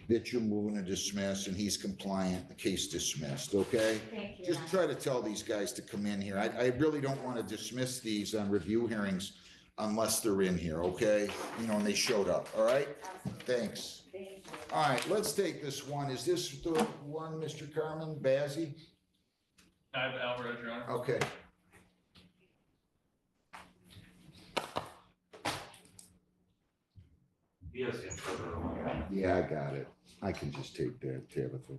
that you're moving to dismiss and he's compliant, the case dismissed, okay? Thank you. Just try to tell these guys to come in here. I really don't want to dismiss these on review hearings unless they're in here, okay? You know, and they showed up, all right? Thanks. Thank you. All right, let's take this one. Is this the one, Mr. Carmen Bazey? I have Alvarez, Your Honor. Okay. He has the interpreter. Yeah, I got it. I can just take that, Tabitha.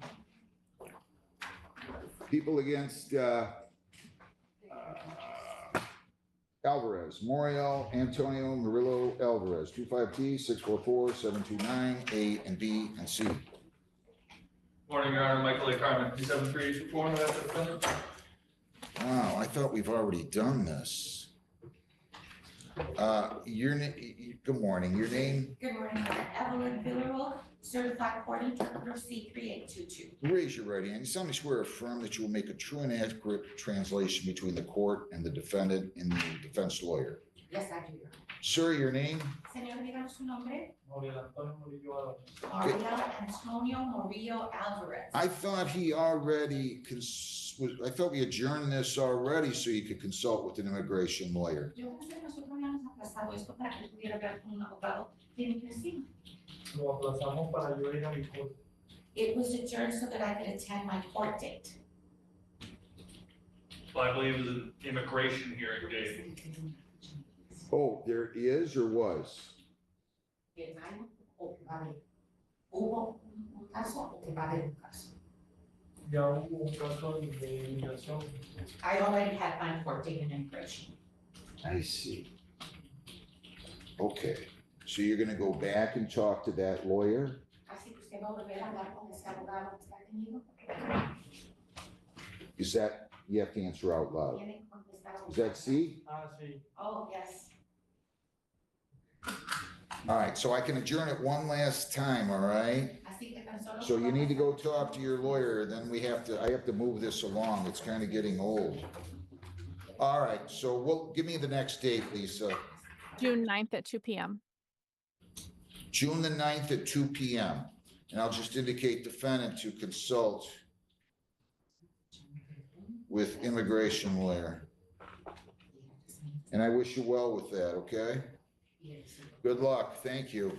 People against, Alvarez, Moriel Antonio Murillo Alvarez, 25T 644-729, A and B and C. Morning, Your Honor, Michael A. Carmen, 373-824, and that's the defendant. Wow, I thought we've already done this. Good morning, your name? Good morning, Evelyn Villarreal, certified court interpreter C3822. Raise your right hand. You solemnly swear or affirm that you will make a true and accurate translation between the court and the defendant and the defense lawyer. Yes, I do. Sir, your name? Señor, díganos su nombre. Moriel Antonio Murillo Alvarez. Ariel Antonio Murillo Alvarez. I thought he already, I thought we adjourned this already so you could consult with an immigration lawyer. Yo pensé que nosotros habíamos aplazado esto para que pudiera hablar con un abogado de inmigración. Lo aplazamos para yo ir a mi corte. It was adjourned so that I could attend my court date. Well, I believe it was an immigration hearing date. Oh, there is or was? Hubo un caso o va a haber un caso. Ya hubo un caso de inmigración. I already had my court date in immigration. I see. Okay, so you're gonna go back and talk to that lawyer? Así que usted va a volver a hablar con ese abogado que está teniendo. Is that, you have to answer out loud. Tiene que contestar. Is that C? Sí. Oh, yes. All right, so I can adjourn it one last time, all right? Así que tan solo. So you need to go talk to your lawyer, then I have to move this along. It's kind of getting old. All right, so give me the next date, Lisa. June 9th at 2 p.m. June the 9th at 2 p.m. And I'll just indicate defendant to consult with immigration lawyer. And I wish you well with that, okay? Good luck, thank you.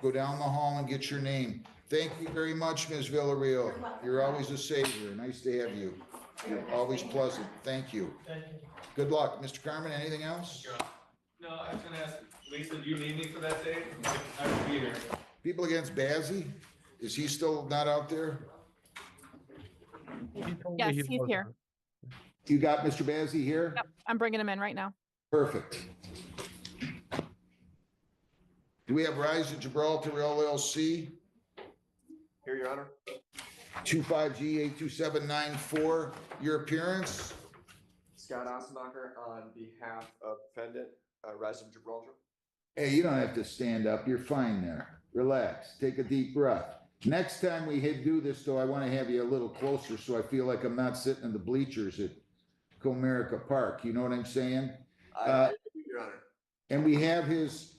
Go down the hall and get your name. Thank you very much, Ms. Villarreal. You're always a savior. Nice to have you. You're always pleasant. Thank you. Good luck. Mr. Carmen, anything else? No, I was gonna ask, Lisa, do you need me for that date? I will be here. People against Bazey? Is he still not out there? Yes, he's here. You got Mr. Bazey here? Yep, I'm bringing him in right now. Perfect. Do we have Rise of Gibraltar LLC? Here, Your Honor. 25G82794, your appearance? Scott Ossenbacher on behalf of defendant, Rise of Gibraltar. Hey, you don't have to stand up. You're fine there. Relax. Take a deep breath. Next time we do this, though, I want to have you a little closer so I feel like I'm not sitting in the bleachers at Comerica Park. You know what I'm saying? Your Honor. And we have his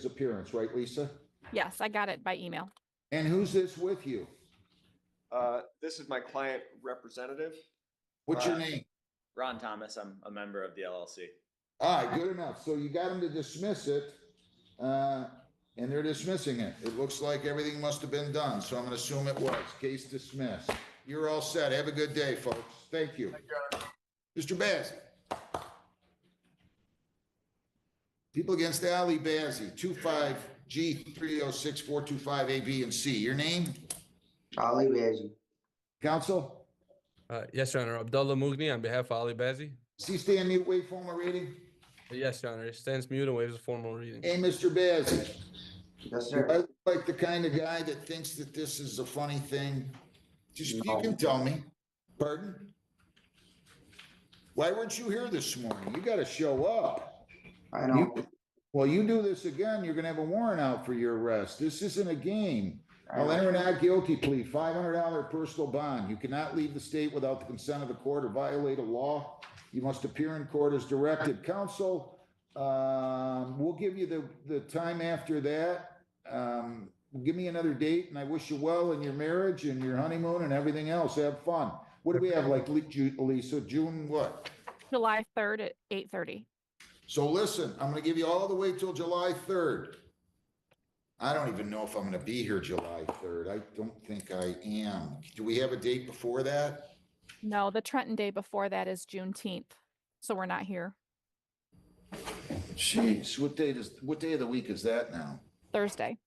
appearance, right, Lisa? Yes, I got it by email. And who's this with you? This is my client representative. What's your name? Ron Thomas, I'm a member of the LLC. All right, good enough. So you got them to dismiss it, and they're dismissing it. It looks like everything must have been done, so I'm gonna assume it was. Case dismissed. You're all set. Have a good day, folks. Thank you. Mr. Bazey. People against Ali Bazey, 25G306425 A, B, and C. Your name? Ali Bazey. Counsel? Yes, Your Honor. Abdullah Mughni on behalf of Ali Bazey. Does he stand mute, wait formal reading? Yes, Your Honor. He stands mute and waives a formal reading. Hey, Mr. Bazey. Yes, sir. I look like the kind of guy that thinks that this is a funny thing. Just, you can tell me. Pardon? Why weren't you here this morning? You gotta show up. I know. Well, you do this again, you're gonna have a warrant out for your arrest. This isn't a game. I'll enter a not guilty plea, $500 personal bond. You cannot leave the state without the consent of the court or violate a law. You must appear in court as directed. Counsel, we'll give you the time after that. Give me another date, and I wish you well in your marriage and your honeymoon and everything else. Have fun. What do we have, like, Lisa, June what? July 3rd at 8:30. So listen, I'm gonna give you all the way till July 3rd. I don't even know if I'm gonna be here July 3rd. I don't think I am. Do we have a date before that? No, the Trenton day before that is Juneteenth, so we're not here. Jeez, what day of the week is that now? Thursday.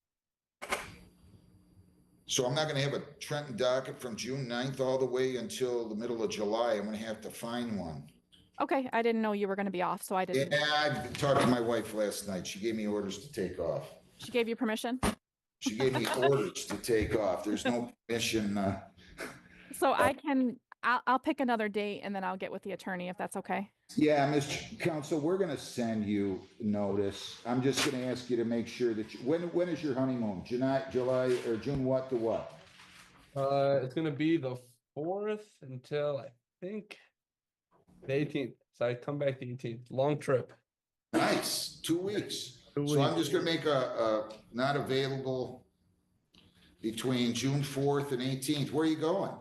So I'm not gonna have a Trenton docket from June 9th all the way until the middle of July. I'm gonna have to find one. Okay, I didn't know you were going to be off, so I didn't. Yeah, I talked to my wife last night. She gave me orders to take off. She gave you permission? She gave me orders to take off. There's no permission. So I'll pick another date and then I'll get with the attorney if that's okay. Yeah, Mr. Counsel, we're gonna send you notice. I'm just gonna ask you to make sure that, when is your honeymoon? July, or June what to what? It's gonna be the 4th until I think the 18th. So I come back the 18th. Long trip. Nice, 2 weeks. So I'm just gonna make a not available between June 4th and 18th. Where are you going?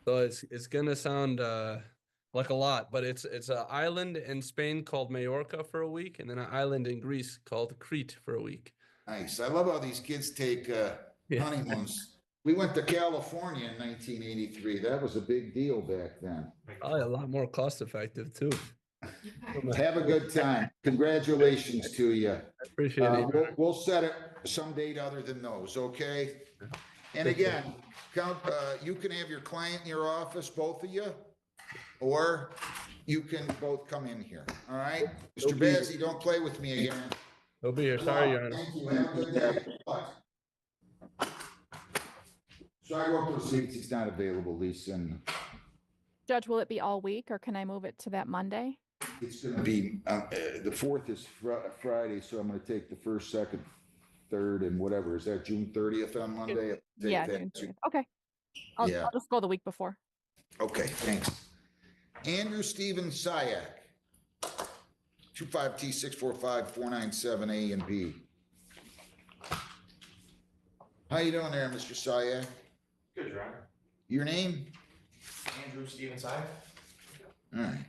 So it's gonna sound like a lot, but it's an island in Spain called Majorca for a week, and then an island in Greece called Crete for a week. Nice. I love how these kids take honeymoons. We went to California in 1983. That was a big deal back then. Probably a lot more cost effective too. Have a good time. Congratulations to you. I appreciate it. We'll set it some date other than those, okay? And again, you can have your client in your office, both of you, or you can both come in here, all right? Mr. Bazzi, don't play with me again. He'll be here. Sorry, Your Honor. Thank you. Have a good day. So I will proceed. He's not available, Lisa, and Judge, will it be all week or can I move it to that Monday? it's gonna be, the 4th is Friday, so I'm gonna take the 1st, 2nd, 3rd, and whatever. Is that June 30th on Monday? Yeah, June 30th. Okay. I'll just go the week before. Okay, thanks. Andrew Steven Syak, 25T645-497 A and B. How you doing there, Mr. Syak? Good, Your Honor. Your name? Andrew Steven Syak. All right.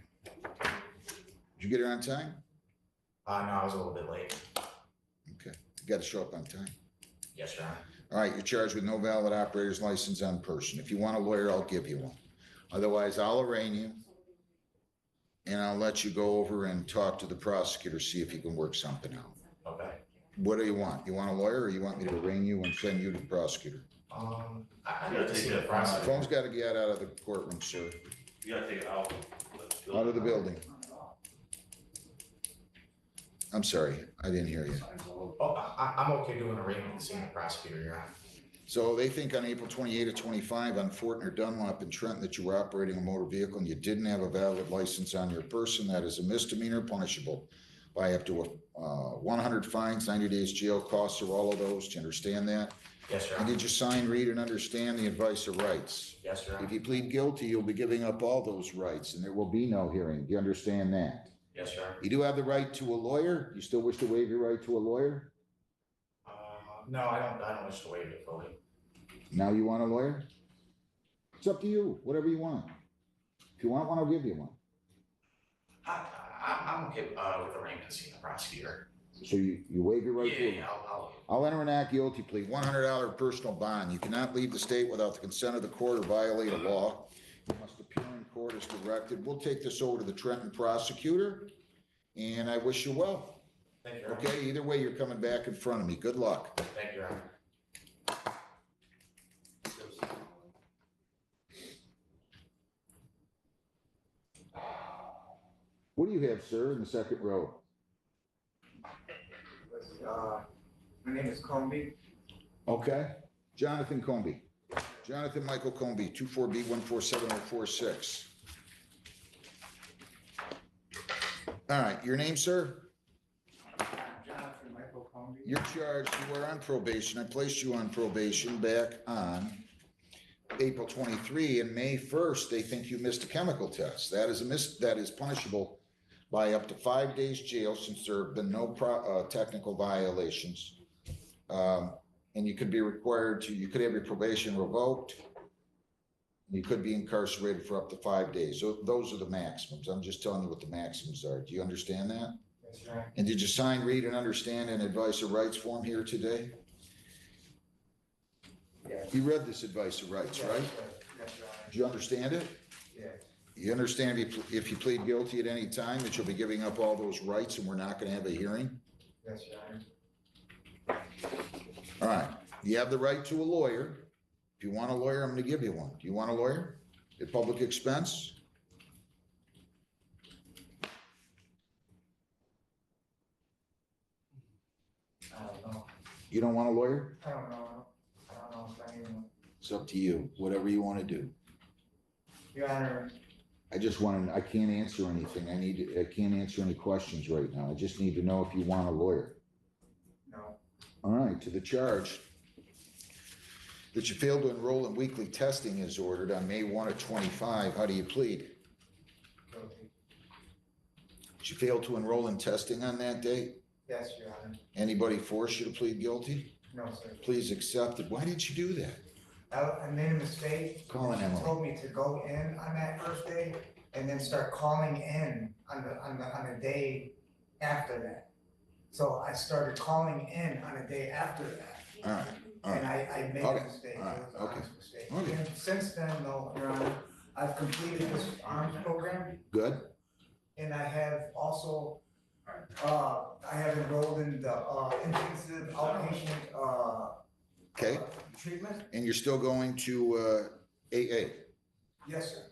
Did you get here on time? No, I was a little bit late. Okay, you got to show up on time. Yes, Your Honor. All right, you're charged with no valid operator's license on person. If you want a lawyer, I'll give you one. Otherwise, I'll arraign you. And I'll let you go over and talk to the prosecutor, see if he can work something out. Okay. What do you want? You want a lawyer, or you want me to arraign you and send you to the prosecutor? I gotta take it from Phone's got to get out of the courtroom, sir. You gotta take it out. Out of the building. I'm sorry, I didn't hear you. I'm okay doing arraignment and seeing the prosecutor, Your Honor. So they think on April 28 or 25 on Fortner Dunlop in Trenton that you were operating a motor vehicle and you didn't have a valid license on your person. That is a misdemeanor, punishable by up to 100 fines, 90 days jail, costs of all of those. Do you understand that? Yes, Your And Honor. did you sign, read, and understand the advice of rights? Yes, Your Honor. If you plead guilty, you'll be giving up all those rights and there will be no hearing. Do you understand that? Yes, Your Honor. You do have the right to a lawyer. You still wish to waive your right to a lawyer? No, I don't wish to waive it fully. Now you want a lawyer? It's up to you, whatever you want. If you want one, I'll give you one. I'm okay with arraignment and seeing the prosecutor. So you waive your right to it? Yeah, I'll enter an not guilty plea, $100 personal bond. You cannot leave the state without the consent of the court or violate a law. You must appear in court as directed. We'll take this over to the Trenton prosecutor, and I wish you well. Thank you, Your Honor. Okay, either way, you're coming back in front of me. Good luck. Thank you, Your Honor. What do you have, sir, in the second row? My name is Comby. Okay, Jonathan Comby. Jonathan Michael Comby, 24B147046. All right, your name, sir? Jonathan Michael Comby. You're charged, you were on probation. I placed you on probation back on April 23, and May 1st, they think you missed a chemical test. That is punishable by up to 5 days jail since there have been no technical violations. And you could be required to, you could have your probation revoked. You could be incarcerated for up to 5 days. So those are the maximums. I'm just telling you what the maximums are. Do you understand that? That's right. And did you sign, read, and understand an advice of rights form here today? Yes. You read this advice of rights, Yes, right? yes, yes, Your Honor. Do you understand it? Yes. You understand if you plead guilty at any time, that you'll be giving up all those rights and we're not gonna have a hearing? Yes, Your Honor. All right, you have the right to a lawyer. If you want a lawyer, I'm gonna give you one. Do you want a lawyer at public expense? I don't know. You don't want a lawyer? I don't know. I don't know if I even, It's up to you, whatever you wanna do. Your Honor, I can't answer anything. I can't answer any questions right now. I just need to know if you want a lawyer. no. All right, to the charge that you failed to enroll in weekly testing as ordered on May 1 of 25. How do you plead? Guilty. Did you fail to enroll in testing on that date? Yes, Your Honor. Anybody force you to plead guilty? No, sir. Please accept it. Why did you do that? I made a mistake. Call in, She Emily. told me to go in on that first day and then start calling in on the day after that. So I started calling in on a day after that. All right, all And right. I made Okay, a mistake. It all right, was an okay, honest mistake. okay. And since then, though, Your Honor, I've completed this arms program Good. and I have also, I have enrolled in the intensive outpatient Okay. treatment. And you're still going to AA? Yes, sir.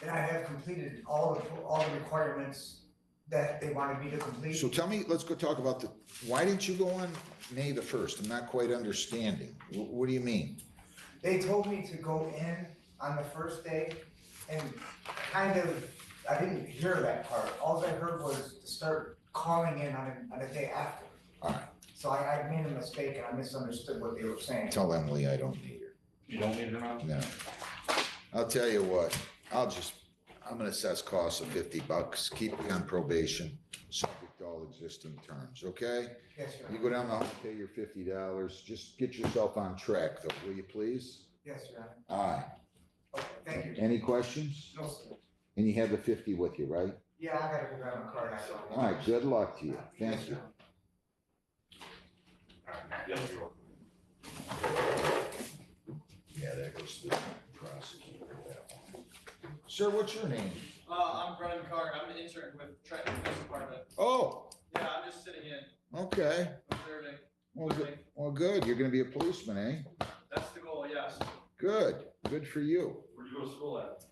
And I have completed all the requirements that they wanted me to complete. So tell me, let's go talk about why didn't you go on May the 1st? I'm not quite understanding. What do you mean? They told me to go in on the first day and kind of, I didn't hear that part. All I heard was to start calling in on a day after. All right. So I made a mistake and I misunderstood what they were saying. Tell Emily I don't need her. You don't need her now? No. I'll tell you what, I'm gonna assess costs of $50. Keep me on probation, subject to all existing terms, okay? Yes, sir. You go down the hall, pay your $50. Just get yourself on track though, will you please? Yes, sir. All right. Okay, thank you. Any questions? No, sir. And you have the 50 with you, right? Yeah, I gotta go grab my card. All right, good luck to you. Thank you. Yes, Yeah, that goes to the prosecutor. Sir, what's your name? I'm Brennan Carr. I'm an intern with Trenton Police Department. Oh, Yeah, I'm just sitting in, okay. observing. Well, good. You're gonna be a policeman, eh? That's the goal, yes. Good. Good for you. Where'd you go to school at?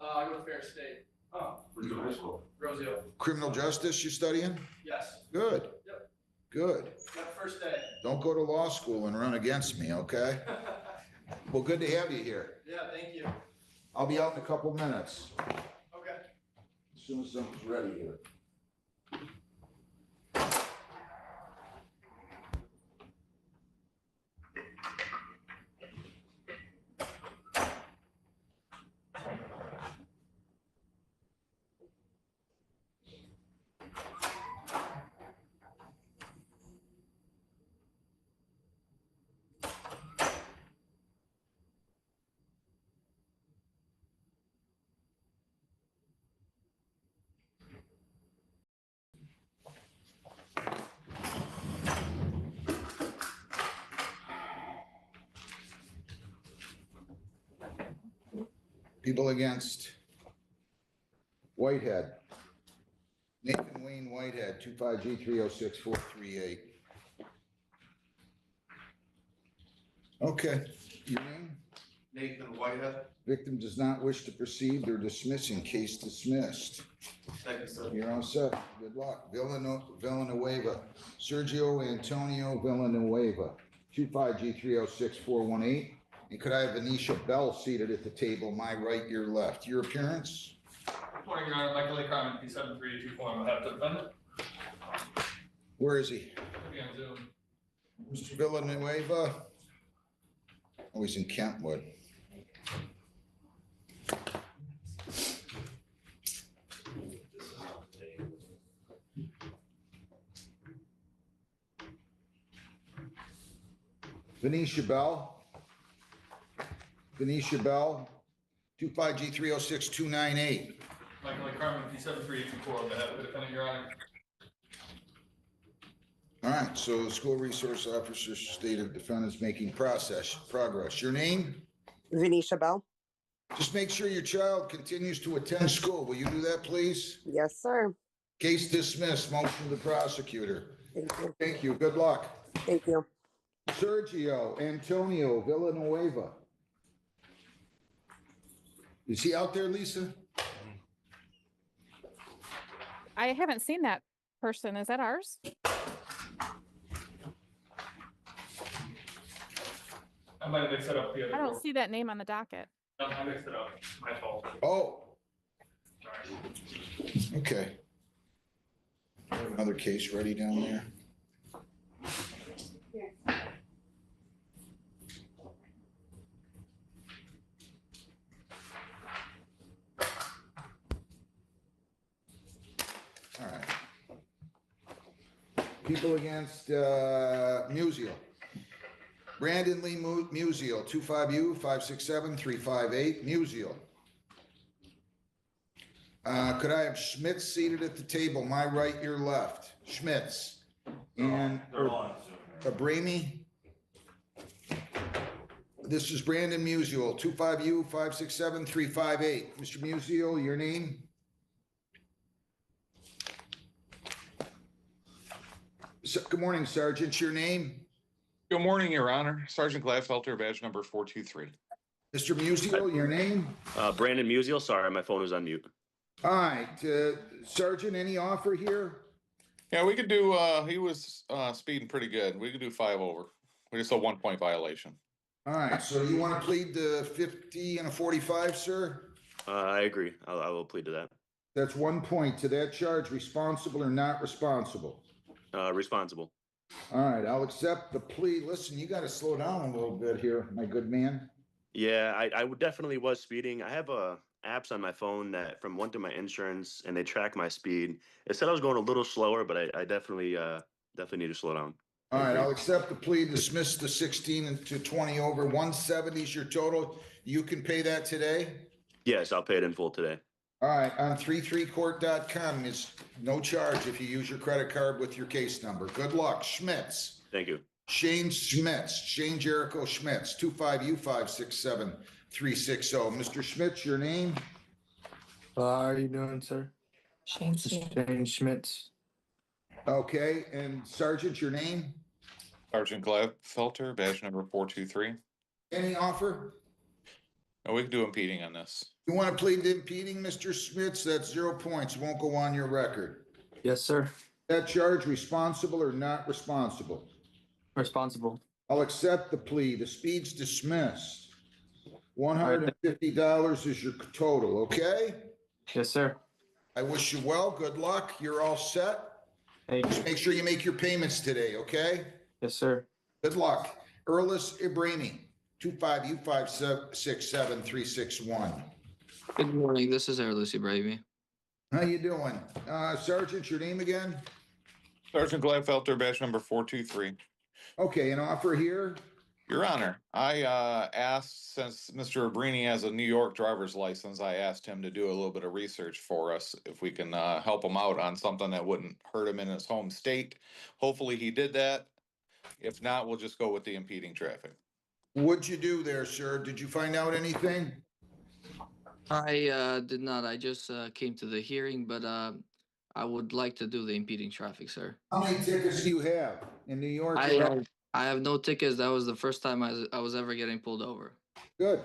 I go to Fair State, Oh, where'd you go to high school? Rosio. Criminal justice you studying? Yes. Good. Yep. Good. That first day. Don't go to law school and run against me, okay? Well, good to have you here. Yeah, thank you. I'll be out in a couple minutes, Okay. as soon as something's ready here. People against Whitehead. Nathan Wayne Whitehead, 25G306438. Okay, your name? Nathan Whitehead. Victim does not wish to proceed. They're dismissing. Case dismissed. Thank you, sir. You're all set. Good luck. Villanueva. Sergio Antonio Villanueva, 25G306418. And could I have Venetia Bell seated at the table, my right, your left? Your appearance? Good morning, Your Honor, Michael A. Carmen, P7324, on behalf of the defendant. Where is he? Be on Zoom. Mr. Villanueva? Oh, he's in Kentwood. Venetia Bell? Venetia Bell, 25G306298. Michael A. Carmen, P7324, on behalf of the defendant, Your Honor. All right, so the school resource officer stated defendant's making progress. Your name? Venetia Bell. Just make sure your child continues to attend school. Will you do that, please? Yes, sir. Case dismissed. Motion to the prosecutor. Thank you. Thank you. Good luck. Thank you. Sergio Antonio Villanueva. Is he out there, Lisa? I haven't seen that person. Is that ours? I might have mixed it up the other. I don't see that name on the docket. No, I mixed it up. My fault. Oh, Sorry. okay. I have another case ready down there. All right. People against Musial. Brandon Lee Musial, 25U 567-358, Musial. Could I have Schmitz seated at the table, my right, your left? Schmitz. And Bramy. This is Brandon Musial, 25U 567-358. Mr. Musial, your name? Good morning, Sergeant. Your name? Good morning, Your Honor. Sergeant Gladfelter, badge number 423. Mr. Musial, your name? Brandon Musial. Sorry, my phone was on mute. All right, Sergeant, any offer here? Yeah, we could do, he was speeding pretty good. We could do 5 over. We just a 1-point violation. All right, so you want to plead the 50 and a 45, sir? I agree. I will plead to that. That's 1 point to that charge, responsible or not responsible? Responsible. All right, I'll accept the plea. Listen, you got to slow down a little bit here, my good man. Yeah, I would definitely was speeding. I have apps on my phone that from one through my insurance, and they track my speed. It said I was going a little slower, but I definitely need to slow down. All right, I'll accept the plea, dismiss the 16 and to 20 over. 170 is your total. You can pay that today? Yes, I'll pay it in full today. All right, on 33court.com is no charge if you use your credit card with your case number. Good luck. Schmitz. Thank you. Shane Schmitz, Shane Jericho Schmitz, 25U567-360. Mr. Schmitz, your name? How are you doing, sir? Shane Schmitz. Okay, and Sergeant, your name? Sergeant Gladfelter, badge number 423. Any offer? No, we can do impeding on this. You want to plead to impeding, Mr. Schmitz? That's 0 points. Won't go on your record. Yes, sir. That charge responsible or not responsible? Responsible. I'll accept the plea. The speed's dismissed. $150 is your total, okay? Yes, sir. I wish you well. Good luck. You're all set. Thank you. Just make sure you make your payments today, okay? Yes, sir. Good luck. Erlis Ibrahimi, 25U567-361. Good morning, this is Erlis Ibrahimi. How you doing? Sergeant, your name again? Sergeant Gladfelter, badge number 423. Okay, an offer here? Your Honor, I asked, since Mr. Abrini has a New York driver's license, I asked him to do a little bit of research for us if we can help him out on something that wouldn't hurt him in his home state. Hopefully he did that. If not, we'll just go with the impeding traffic. What'd you do there, sir? Did you find out anything? I did not. I just came to the hearing, but I would like to do the impeding traffic, sir. How many tickets do you have in New York? I have no tickets. That was the first time I was ever getting pulled over. Good.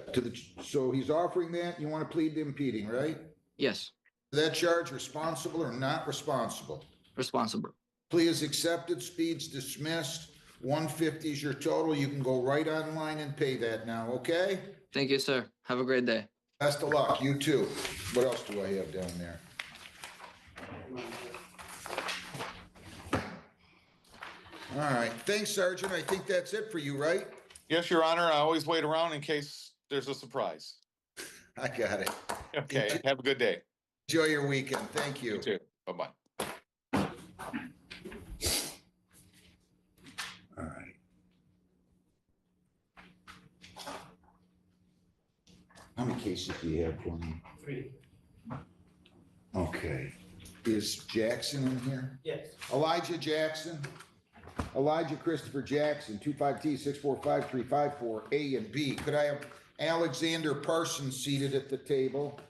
So he's offering that. You want to plead to impeding, right? Yes. That charge responsible or not responsible? Responsible. Plea is accepted. Speed's dismissed. 150 is your total. You can go right online and pay that now, okay? Thank you, sir. Have a great day. Best of luck, you too. What else do I have down there? All right, thanks, Sergeant. I think that's it for you, right? Yes, Your Honor, I always wait around in case there's a surprise. I got it. Okay, have a good day. Enjoy your weekend. Thank you. You too. Bye-bye. All right. How many cases do you have for me? 3. Okay. Is Jackson in here? Yes. Elijah Jackson. Elijah Christopher Jackson, 25T645354, A and B. Could I have Alexander Parsons seated at the table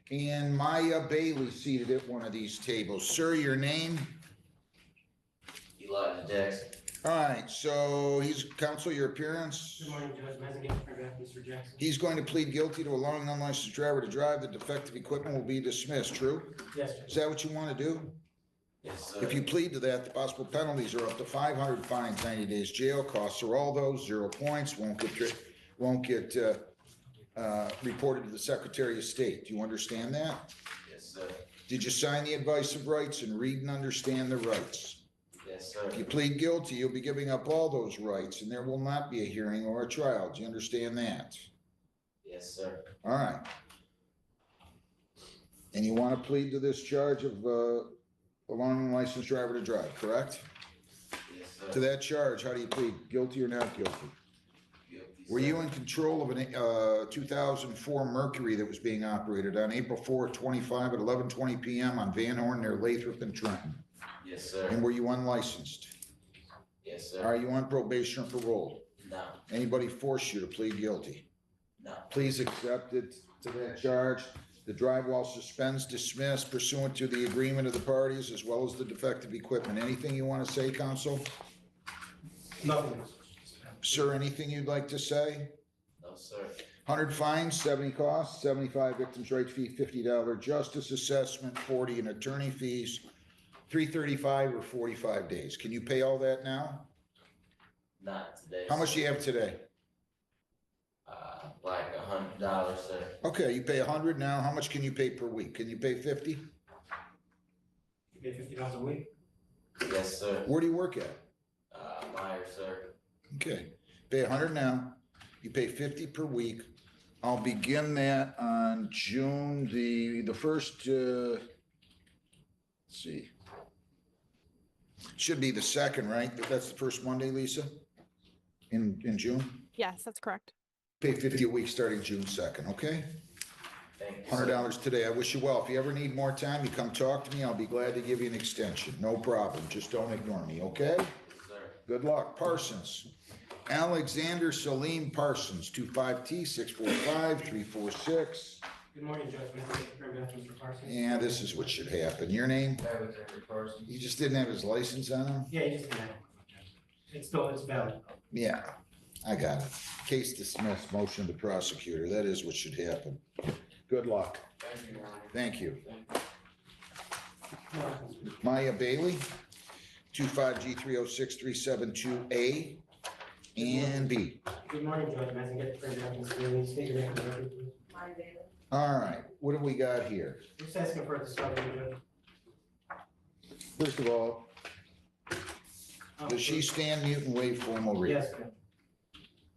and Maya Bailey seated at one of these tables? Sir, your name? Elijah Jackson. All right, so he's, counsel, your appearance? Good morning, Judge Mezzanine, on behalf of Mr. Jackson. He's going to plead guilty to allowing an unlicensed driver to drive. The defective equipment will be dismissed, true? Yes, sir. Is that what you want to do? Yes, sir. If you plead to that, the possible penalties are up to 500 fines, 90 days jail. Costs are all those, 0 points, won't get reported to the Secretary of State. Do you understand that? Yes, sir. Did you sign the advice of rights and read and understand the rights? Yes, sir. If you plead guilty, you'll be giving up all those rights and there will not be a hearing or a trial. Do you understand that? Yes, sir. All right. And you want to plead to this charge of allowing a licensed driver to drive, correct? Yes, sir. To that charge, how do you plead? Guilty or not guilty? Guilty, Were sir. you in control of a 2004 Mercury that was being operated on April 4th, 25 at 11:20 p.m. on Van Horn near Lathrop and Trenton? Yes, sir. And were you unlicensed? Yes, sir. Are you on probation or parole? No. Anybody force you to plead guilty? No. Please accept it to that charge. The drive while suspends dismissed pursuant to the agreement of the parties as well as the defective equipment. Anything you want to say, counsel? Nothing. Sir, anything you'd like to say? No, sir. 100 fines, 70 costs, 75 victims' rights fee, $50 justice assessment, 40 in attorney fees, 335 or 45 days. Can you pay all that now? Not today. How much sir. do you have today? Like $100, sir. Okay, you pay 100 now. How much can you pay per week? Can you pay 50? You pay $50 a week? Yes, sir. Where do you work at? Meyer, sir. Okay, pay 100 now. You pay 50 per week. I'll begin that on June the first, let's see. Should be the 2nd, right? That's the first Monday, Lisa? In June? Yes, that's correct. Pay 50 a week starting June 2nd, okay? Thank you, sir. $100 today. I wish you well. If you ever need more time, you come talk to me. I'll be glad to give you an extension. No problem. Just don't ignore me, okay? Yes, sir. Good luck. Parsons. Alexander Salim Parsons, 25T645346. Good morning, Judge Mezzanine, on behalf of Mr. Parsons. Yeah, this is what should happen. Your name? Alexander Parsons. You just didn't have his license on him? Yeah, you just did that. It's valid. Yeah, I got it. Case dismissed, motion to prosecutor. That is what should happen. Good luck. Thank you, Your Honor. Thank you. No, Maya Bailey, 25G306372A and B. Good morning, Judge Mezzanine, on behalf of Mr. Bailey. State your name for the record, please. My baby. All right, what have we got here? I'm just asking for a discovery, Judge. First of all, does she stand mute and waive formal reading? Yes, sir.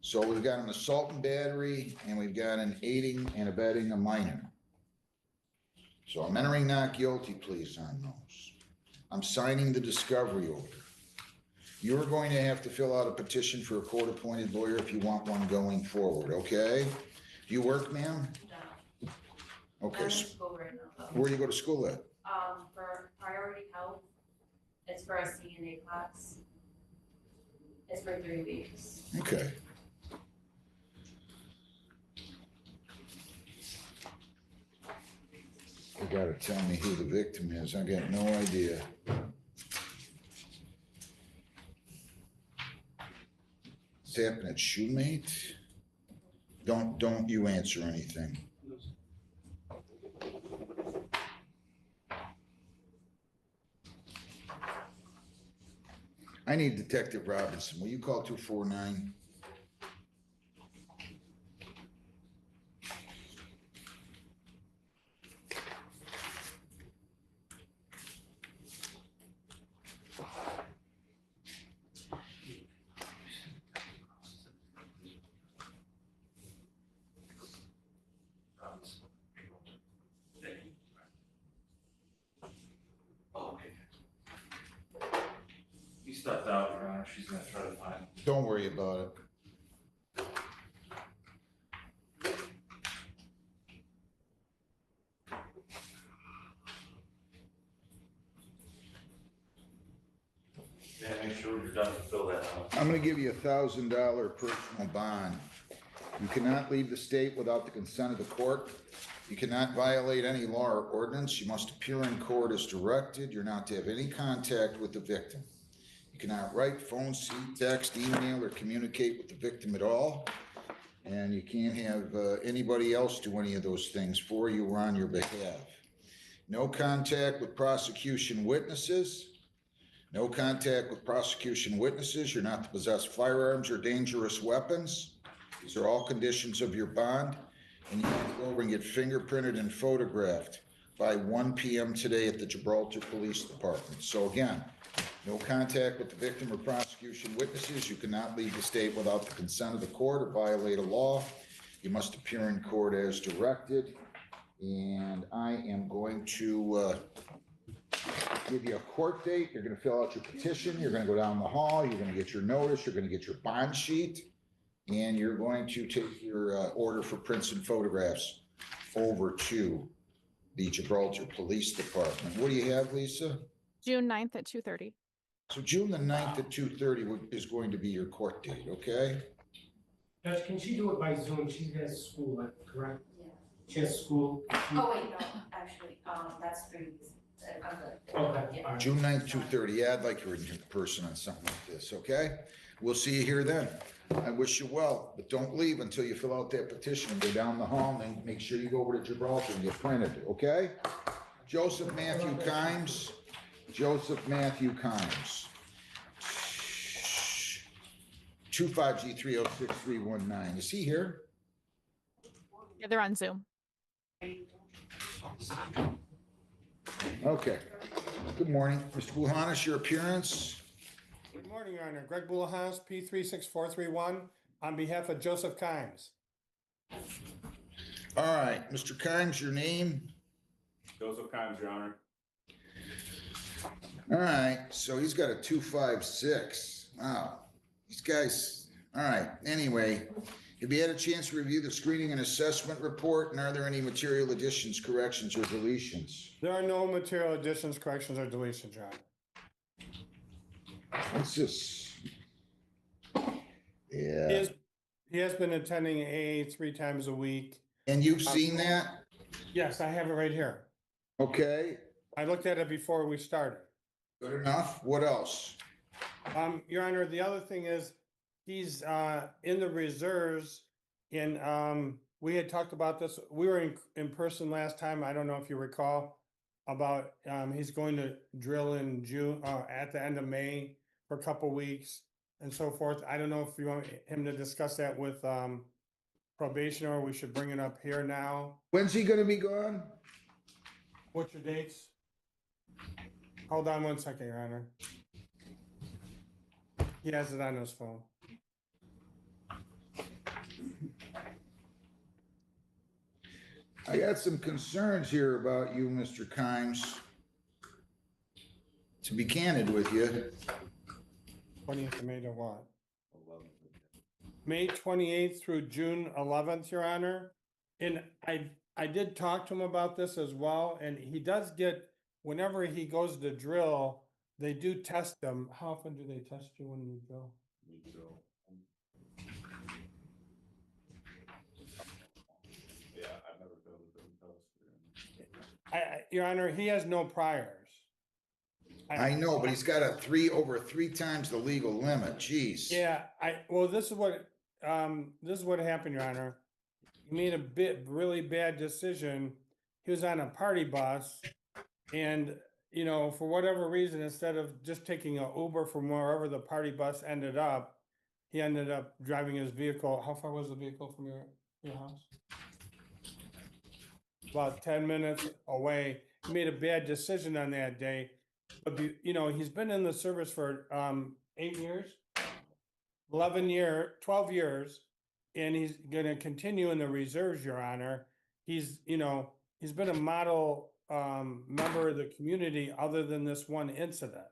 So we've got an assault and battery, and we've got an aiding and abetting a minor. So I'm entering not guilty pleas on those. I'm signing the discovery order. You're going to have to fill out a petition for a court-appointed lawyer if you want one going forward, okay? Do you work, ma'am? No. Okay, I'm in so school right now, though. where do you go to school at? For priority health, it's for a CNA class. It's for 3 weeks. Okay. You gotta tell me who the victim is. I got no idea. What's happening at Shoemate? Don't you answer anything. I need Detective Robinson. Will you call 249? You stepped out, Your Honor. She's gonna try to find. Don't worry about it. Yeah, make sure you're done to fill that out. I'm gonna give you $1,000 personal bond. You cannot leave the state without the consent of the court. You cannot violate any law or ordinance. You must appear in court as directed. You're not to have any contact with the victim. You cannot write, phone, see, text, email, or communicate with the victim at all. And you can't have anybody else do any of those things for you or on your behalf. No contact with prosecution witnesses. No contact with prosecution witnesses. You're not to possess firearms or dangerous weapons. These are all conditions of your bond. And you have to go over and get fingerprinted and photographed by 1 p.m. today at the Gibraltar Police Department. So again, no contact with the victim or prosecution witnesses. You cannot leave the state without the consent of the court or violate a law. You must appear in court as directed. And I am going to give you a court date. You're going to fill out your petition. You're going to go down the hall. You're going to get your notice. You're going to get your bond sheet. And you're going to take your order for prints and photographs over to the Gibraltar Police Department. What do you have, Lisa? June 9th at 2:30. So June the 9th at 2:30 is going to be your court date, okay? Judge, can she do it by Zoom? She has school, correct? Yeah. She has school. Oh, wait, no, actually, that's 3 weeks. I'm good. Okay. all right. June 9th, 2:30. Yeah, I'd like you in person on something like this, okay? We'll see you here then. I wish you well, but don't leave until you fill out that petition and go down the hall, and then make sure you go over to Gibraltar and get printed, okay? Joseph Matthew Kimes. Joseph Matthew Kimes. 25G306-319. Is he here? Yeah, they're on Zoom. Okay. Good morning. Mr. Buhanis, your appearance? Good morning, Your Honor. Greg Bulahans, P36431, on behalf of Joseph Kimes. All right, Mr. Kimes, your name? Joseph Kimes, Your Honor. All right, so he's got a 256. Wow, these guys, all right, anyway, have you had a chance to review the screening and assessment report, and are there any material additions, corrections, or deletions? There are no material additions, corrections, or deletions, Your Honor. It's just, yeah. He has been attending AA 3 times a week. And you've seen that? Yes, I have it right here. Okay, I looked at it before we started. good enough. What else? Your Honor, the other thing is, he's in the reserves, and we had talked about this. We were in person last time. I don't know if you recall about he's going to drill in June, at the end of May for a couple weeks and so forth. I don't know if you want him to discuss that with probation, or we should bring it up here now. When's he gonna be gone? What's your dates? Hold on 1 second, Your Honor. He has it on his phone. I got some concerns here about you, Mr. Kimes. To be candid with you. 20th of May to what? May 28th through June 11th, Your Honor. And I did talk to him about this as well, and he does get, whenever he goes to drill, they do test him. How often do they test you when you drill? Yeah, I've never been Your Honor, he has no priors. I know, but he's got a over 3 times the legal limit. Jeez. Yeah, well, this is what happened, Your Honor. He made a really bad decision. He was on a party bus, and you know, for whatever reason, instead of just taking an Uber from wherever the party bus ended up, he ended up driving his vehicle. How far was the vehicle from your house? About 10 minutes away. He made a bad decision on that day. But you know, he's been in the service for 8 years, 12 years, and he's gonna continue in the reserves, Your Honor. He's, you know, he's been a model member of the community other than this one incident.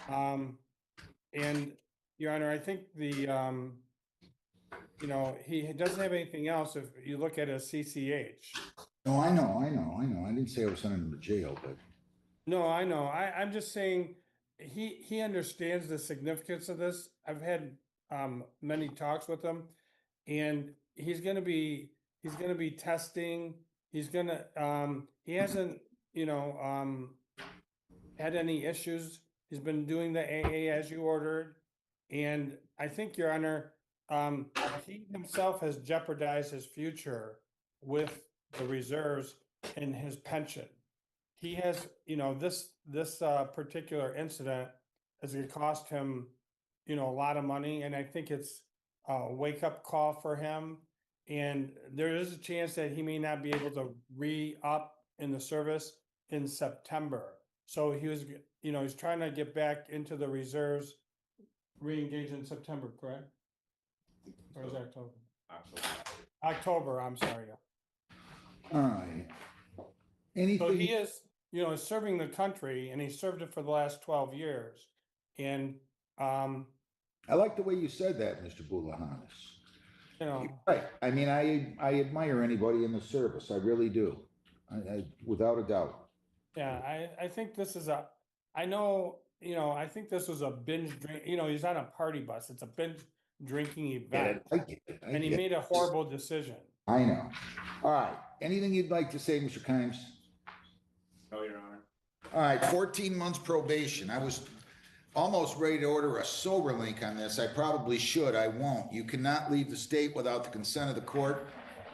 And Your Honor, I think the you know, he doesn't have anything else if you look at his CCH. No, I know. I didn't say I was sending him to jail, but. No, I know. I'm just saying he understands the significance of this. I've had many talks with him, and he's gonna be testing. He's gonna he hasn't, you know, had any issues. He's been doing the AA as you ordered. And I think, Your Honor, he himself has jeopardized his future with the reserves and his pension. He has, you know, this particular incident is going to cost him, you know, a lot of money. And I think it's a wake up call for him. And there is a chance that he may not be able to re-up in the service in September. So he was, you know, he's trying to get back into the reserves, re-engage in September, correct? Or is that October? October, I'm sorry. All right. Anything? So he is, you know, serving the country, and he served it for the last 12 years. And I like the way you said that, Mr. Boulahanis. you know, Right. I mean, I admire anybody in the service. I really do. I without a doubt. yeah, I think this is I know, you know, I think this was a binge drink, you know, he's on a party bus. It's a binge drinking event. I get it. And he made a horrible decision. I know. All right. Anything you'd like to say, Mr. Kimes? No, Your Honor. All right, 14 months probation. I was almost ready to order a sober link on this. I probably should. I won't. You cannot leave the state without the consent of the court.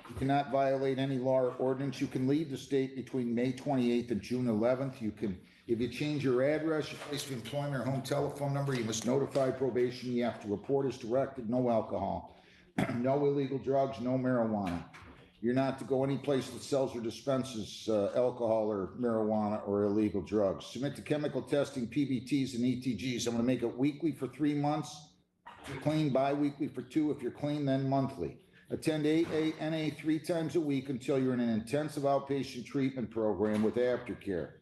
You cannot violate any law or ordinance. You can leave the state between May 28th and June 11th. You can, if you change your address, your place of employment, or home telephone number, you must notify probation. You have to report as directed. No alcohol, no illegal drugs, no marijuana. You're not to go any place that sells or dispenses alcohol or marijuana or illegal drugs. Submit to chemical testing, PBTs and ETGs. I'm going to make it weekly for 3 months. If you're clean, bi-weekly for 2. If you're clean, then monthly. Attend AA 3 times a week until you're in an intensive outpatient treatment program with aftercare.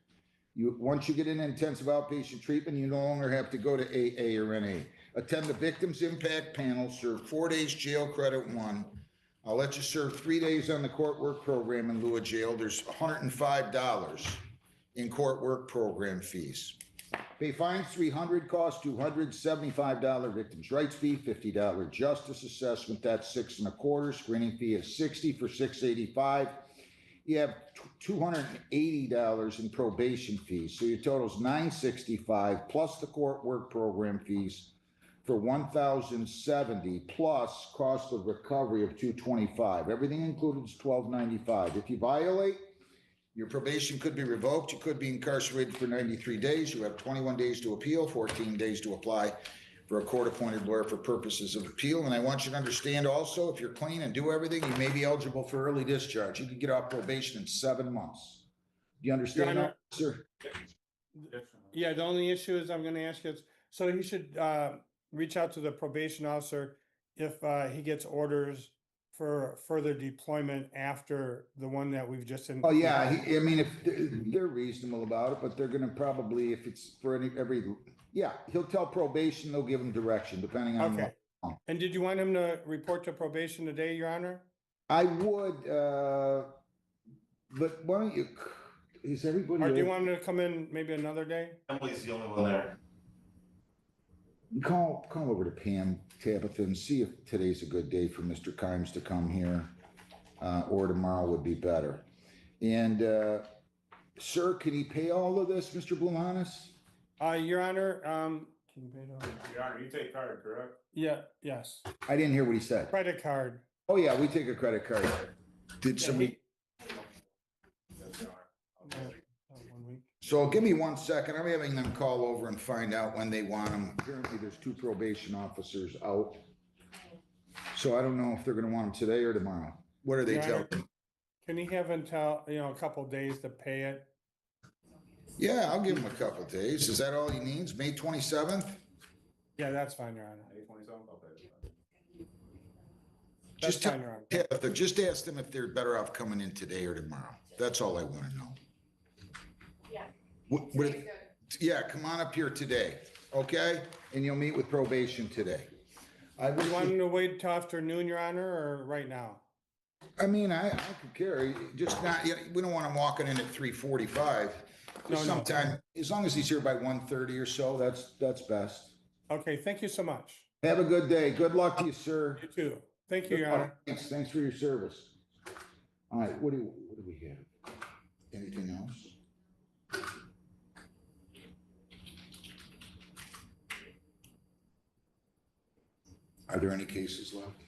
Once you get in intensive outpatient treatment, you no longer have to go to AA or NA. Attend the Victims Impact Panel. Serve 4 days jail credit 1. I'll let you serve 3 days on the court work program in lieu of jail. There's $105 in court work program fees. Pay fines $300, cost $200, $75 victims' rights fee, $50 justice assessment. That's $6 1/4. Screening fee is $60 for $685. You have $280 in probation fees, so your total's $965 plus the court work program fees for $1,070 plus cost of recovery of $225. Everything included is $1,295. If you violate, your probation could be revoked. You could be incarcerated for 93 days. You have 21 days to appeal, 14 days to apply for a court-appointed lawyer for purposes of appeal. And I want you to understand also, if you're clean and do everything, you may be eligible for early discharge. You could get off probation in 7 months. Do you understand that, sir? Yeah, the only issue is I'm going to ask you, so he should reach out to the probation officer if he gets orders for further deployment after the one that we've just. Oh, yeah. I mean, if they're reasonable about it, but they're going to probably, if it's for yeah, he'll tell probation, they'll give him direction depending on. Okay. And did you want him to report to probation today, Your Honor? I would, but why don't you, is everybody? Or do you want him to come in maybe another day? Emily's the only one there. Call over to Pam Tabitha and see if today's a good day for Mr. Kimes to come here, or tomorrow would be better. And, sir, can he pay all of this, Mr. Boulahanis? Your Honor, can you pay it all? Your Honor, you take card, correct? Yeah, yes. I didn't hear what he said. Credit card. Oh, yeah, we take a credit card. Did somebody? So give me 1 second. I'm having them call over and find out when they want them. Apparently, there's 2 probation officers out. So I don't know if they're gonna want them today or tomorrow. What are they Your Honor, telling? Can he have until, a couple days to pay it? Yeah, I'll give him a couple days. Is that all he needs? May 27th? Yeah, that's fine, Your Honor. Just That's fine, Your Honor. just ask them if they're better off coming in today or tomorrow. That's all I want to know. Yeah. Yeah, come on up here today, okay? And you'll meet with probation today. Do you want him to wait till afternoon, Your Honor, or right now? I mean, I could carry, just not, we don't want him walking in at 3:45. No. Sometime, as long as he's here by 1:30 or so, that's best. Okay, thank you so much. Have a good day. Good luck to you, sir. You too. Thank you, Your Honor. Thanks for your service. All right, what do we have? Anything else? Are there any cases left?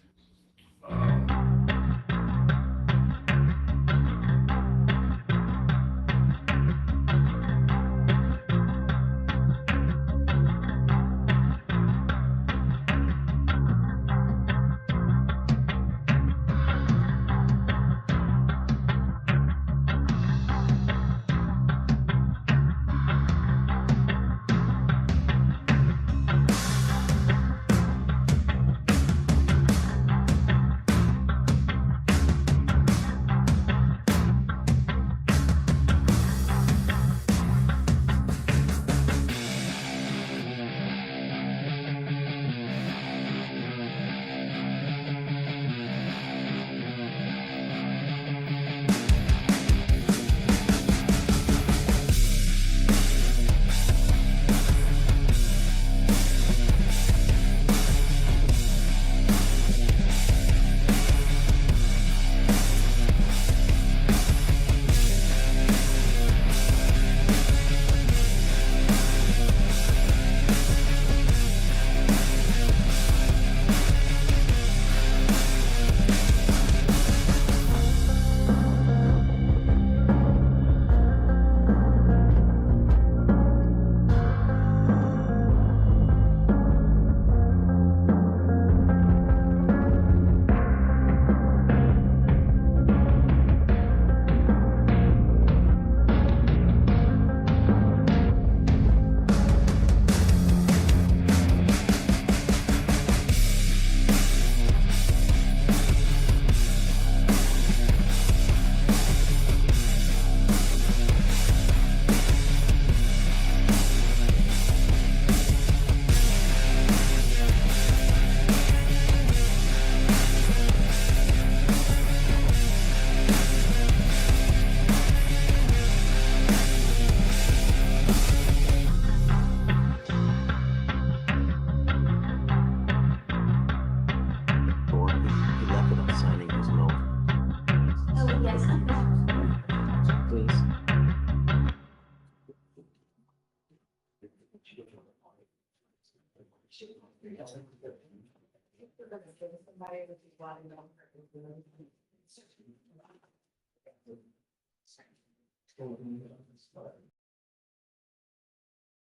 Somebody